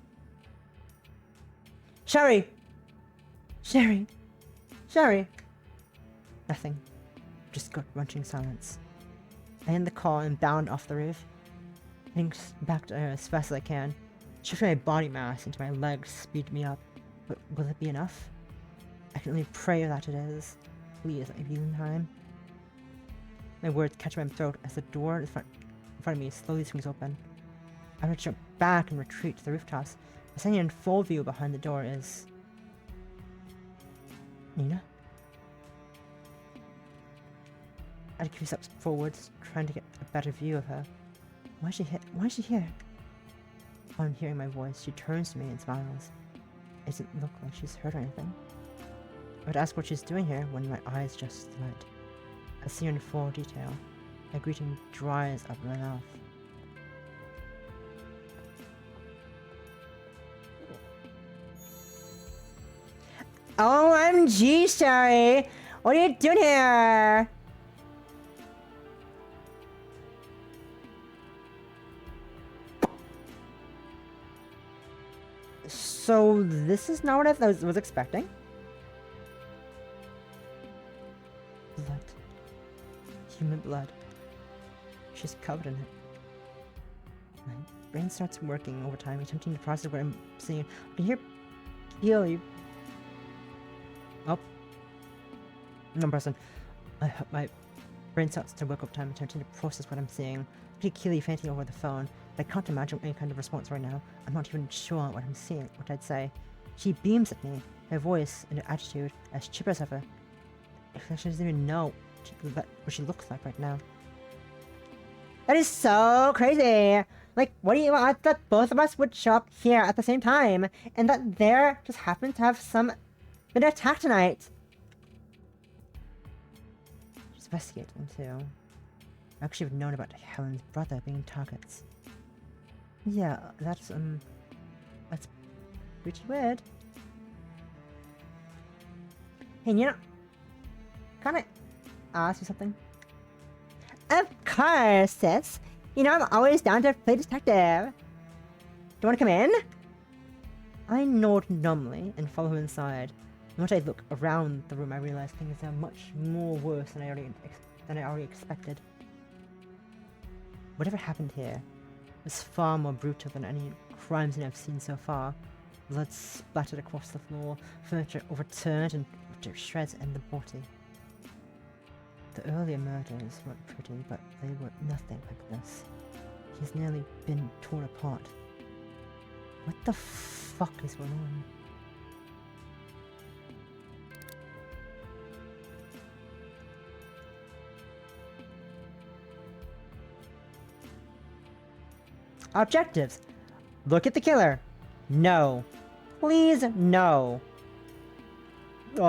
Sherry! Sherry! Sherry! Nothing. Just gut-wrenching silence. I end the call and bound off the roof, heading back to her as fast as I can. Shifting my body mass into my legs speed me up. But will it be enough? I can only pray that it is. Please let me be in time. My words catch my throat as the door in front of me slowly swings open. I want to jump back and retreat to the rooftops. Standing in full view behind the door is... Nina? I take a few steps forwards, trying to get a better view of her. Why is she here? Upon hearing my voice, she turns to me and smiles. It doesn't look like she's heard anything. I would ask what she's doing here when my eyes just light. I see her in full detail. My greeting dries up in my mouth. OMG, Sherry! What are you doing here? So, this is not what I was expecting? Blood. Human blood. She's covered in it. My brain starts working overtime, attempting to process what I'm seeing. I can hear you. Oh. No person. My brain starts to work overtime, attempting to process what I'm seeing. Keely fainting over the phone, but I can't imagine any kind of response right now. I'm not even sure what I'm seeing, what I'd say. She beams at me, her voice and her attitude as chipper as ever. She doesn't even know what she looks like right now. That is so crazy! Like, what do you want that both of us would show up here at the same time, and that there just happens to have been attacked tonight? She's investigating too. I actually have known about Helen's brother being targets. Yeah, that's pretty weird. Hey, Nina, can I ask you something? Of course, sis. You know I'm always down to play detective. Do you want to come in? I nod numbly and follow him inside. Once I look around the room, I realize things are much more worse than I already expected. Whatever happened here was far more brutal than any crime scene I've seen so far. Blood splattered across the floor, furniture overturned and ripped to shreds, and the body. The earlier murders weren't pretty, but they were nothing like this. He's nearly been torn apart. What the fuck is going on? Objectives. Look at the killer. No. Please, no. What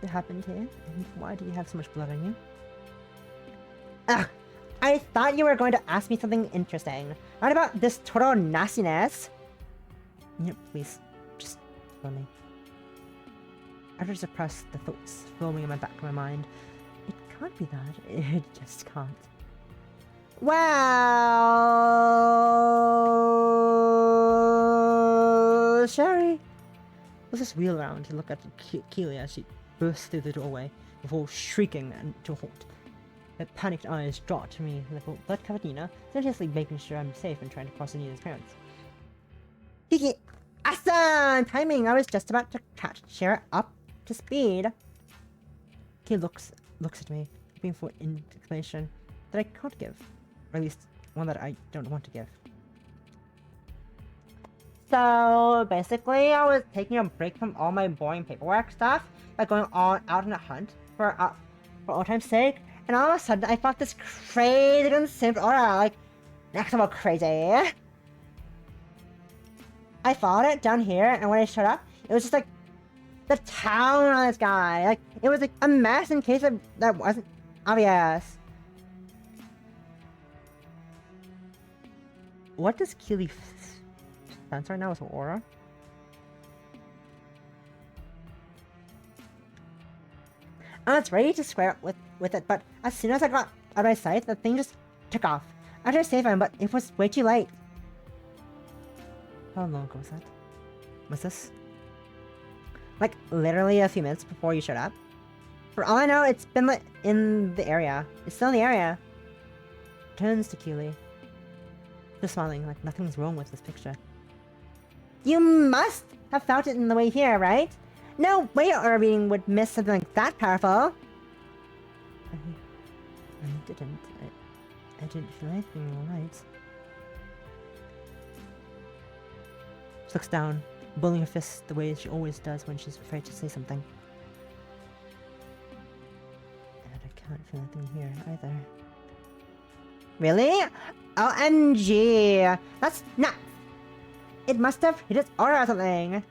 happened here? And why do you have so much blood on you? Ugh! I thought you were going to ask me something interesting. Not about this total nastiness. Yep, please. Just tell me. I try to suppress the thoughts filming in my back of my mind. It can't be that. It just can't. Well, Sherry. Let's just wheel around to look at Keely as she bursts through the doorway before shrieking to a halt. Her panicked eyes drop to me, little blood-covered Nina, simultaneously making sure I'm safe and trying to cross Nina's parents. Kiki! Awesome! Timing! I was just about to catch Shara up to speed. He looks at me, hoping for an explanation that I can't give. Or at least, one that I don't want to give. So, basically, I was taking a break from all my boring paperwork stuff by going out on a hunt for old time's sake, and all of a sudden I felt this crazy consumed aura, like, next level crazy. I followed it down here, and when I showed up, it was just like the town on this guy. Like, it was like a mess in case that wasn't obvious. What does Keely sense right now with her aura? I was ready to square up with it, but as soon as I got out of my sight, the thing just took off. I tried to save him, but it was way too late. How long ago was that? Was this? Like, literally a few minutes before you showed up? For all I know, it's been in the area. It's still in the area. Turns to Keely. Just smiling, like nothing's wrong with this picture. You must have felt it in the way here, right? No way your reading would miss something like that powerful. I didn't. I didn't feel anything alright. She looks down, bullying her fist the way she always does when she's afraid to say something. And I can't feel anything here either. Really? OMG! That's nuts! It must have hit its aura or something!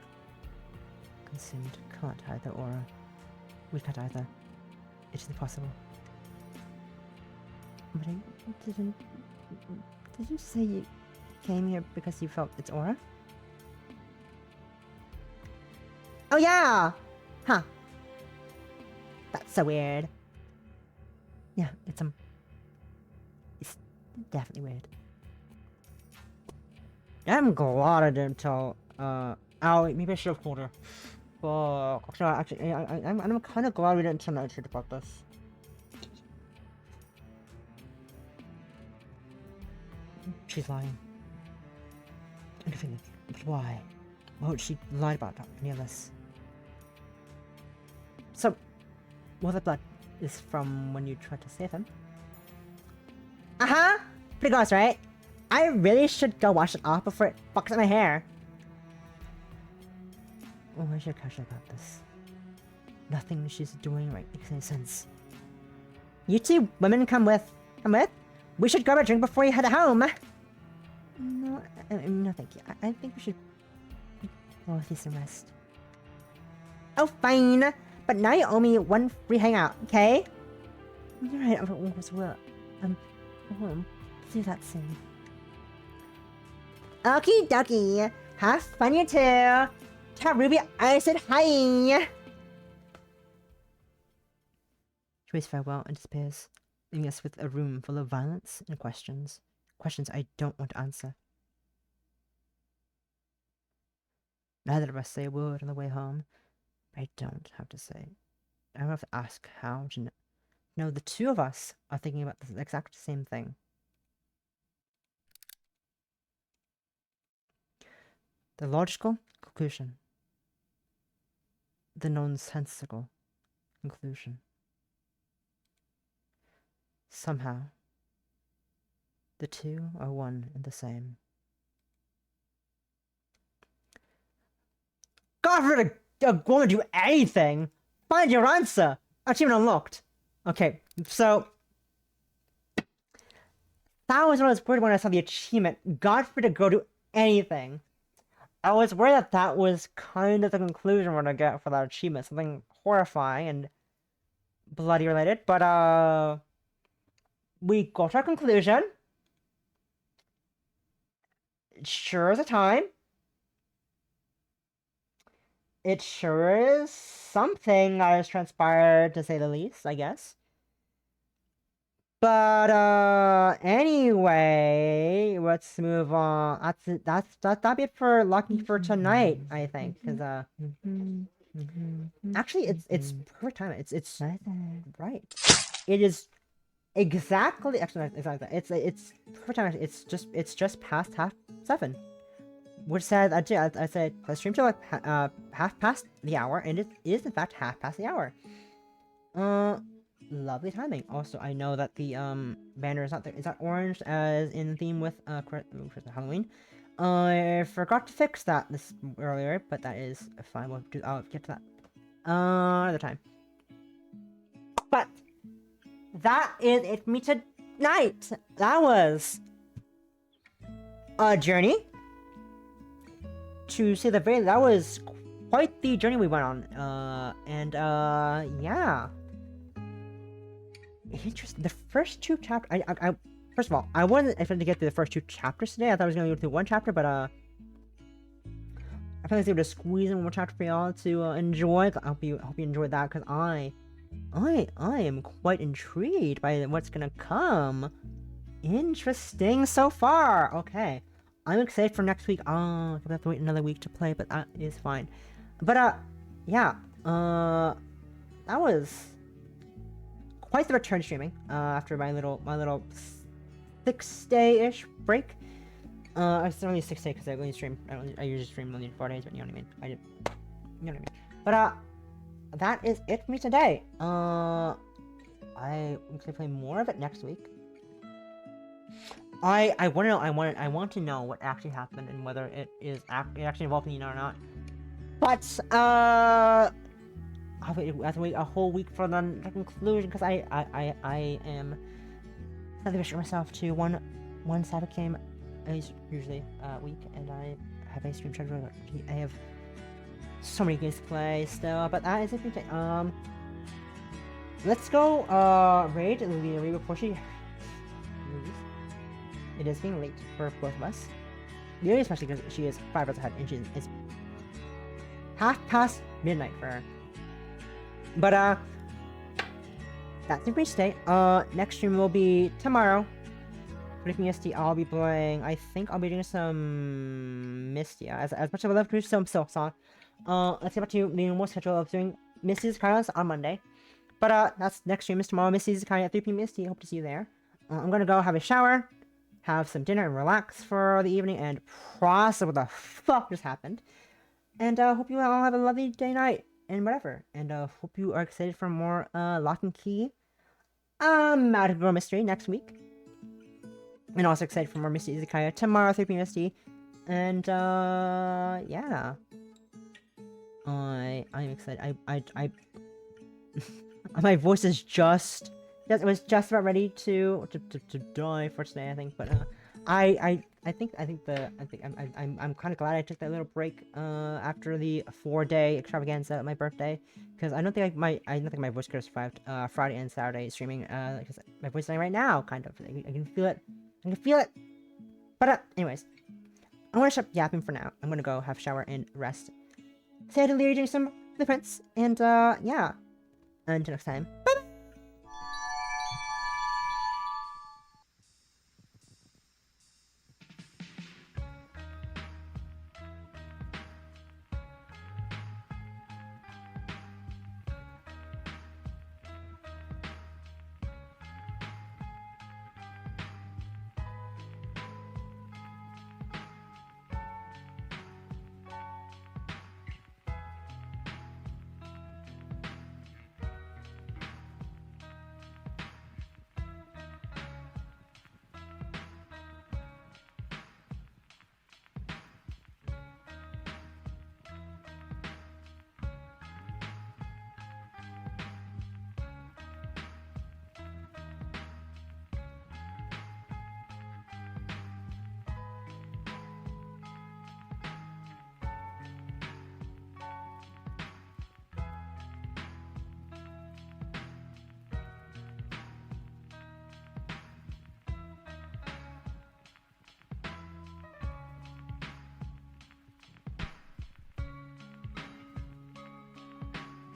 Consumed. Can't hide the aura. We can't either. It is impossible. But I didn't... Did you say you came here because you felt its aura? Oh yeah! Huh. That's so weird. Yeah, it's definitely weird. I'm glad I didn't tell, Allie, maybe I should have told her. Fuck. No, actually, I'm kind of glad we didn't tell Nightshade about this. She's lying. But why? Why would she lie about any of this? So, well, the blood is from when you tried to save him. Uh-huh! Pretty gross, right? I really should go wash it off before it fucks up my hair. Oh, I should catch her about this. Nothing she's doing right makes any sense. You two women come with? We should grab a drink before you head home. No, no thank you. I think we should go with you some rest. Oh, fine. But now you owe me one free hangout, okay? You're right, well, we'll do that soon. Okie dokie. Have fun, you two. Tell Ruby I said hi. She waves farewell and disappears, leaving us with a room full of violence and questions. Questions I don't want to answer. Neither of us say a word on the way home. I don't have to say. I don't have to ask how to know. No, the two of us are thinking about the exact same thing. The logical conclusion. The nonsensical conclusion. Somehow, the two are one and the same. God forbid a woman do anything! Find your answer! Achievement unlocked! Okay, so... that was what I was worried when I saw the achievement. God forbid a girl do anything. I was worried that that was kind of the conclusion we're gonna get for that achievement. Something horrifying and bloody related, but we got our conclusion. Sure is a time. It sure is something that has transpired, to say the least, I guess. But anyway, let's move on. That'll be it for Lucky for tonight, I think. Cause actually, it's perfect time. It's right. It is exactly actually exactly. It's perfect time. It's just past 7:30. Which said I said let's stream till like half past the hour, and it is in fact half past the hour. Lovely timing. Also, I know that the banner is not there. It's not orange as in theme with Halloween. I forgot to fix that this earlier, but that is fine. I'll get to that another time. But that is it for me tonight. That was a journey. To say the very, that was quite the journey we went on. Yeah. Interesting. The first two chapters. I first of all, I wasn't expecting to get through the first two chapters today. I thought I was gonna go through one chapter, but I was able to squeeze in one more chapter for y'all to enjoy. I hope you enjoyed that, because I am quite intrigued by what's gonna come. Interesting so far. Okay. I'm excited for next week. I have to wait another week to play, but that is fine. But yeah. That was quite the return streaming. After my little 6-day-ish break. It's only 6 days because I only stream. I usually stream only 4 days, but you know what I mean. You know what I mean. But that is it for me today. I'm gonna play more of it next week. I want to know. I want to know what actually happened and whether it actually involved me or not. But I'll have to wait a whole week for the conclusion, because I am not sure myself to one side of game at least usually a week, and I have a stream schedule. I have so many games to play still, but that is it for today. Let's go raid Luna before she leaves. It is getting late for both of us. Lily especially, because she is 5 hours ahead, and it's midnight for her. But that's it for today. Next stream will be tomorrow. For EST, I'll be playing. I think I'll be doing some Mystia. As much as I love to do some Silksong. Let's get back to the normal schedule of doing Misty's Kairos on Monday. But that's next stream is tomorrow. Misty's Kai at 3 p.m. Misty. Hope to see you there. I'm gonna go have a shower, have some dinner, and relax for the evening, and process what the fuck just happened. And hope you all have a lovely day, night, and whatever. And hope you are excited for more Lock and Key Magic Girl Mystery next week. And also excited for more Misty Izakaya tomorrow, 3 p.m. Misty. And yeah. I'm excited. I my voice is just it was just about ready to die for today, I think. But I'm kind of glad I took that little break after the 4-day extravaganza at my birthday, because I don't think my voice could have survived Friday and Saturday streaming, because my voice is dying right now, kind of. I can feel it. But anyways, I'm gonna stop yapping for now. I'm gonna go have a shower and rest. Say hi to Leary, some the prince, and yeah. Until next time. Bye!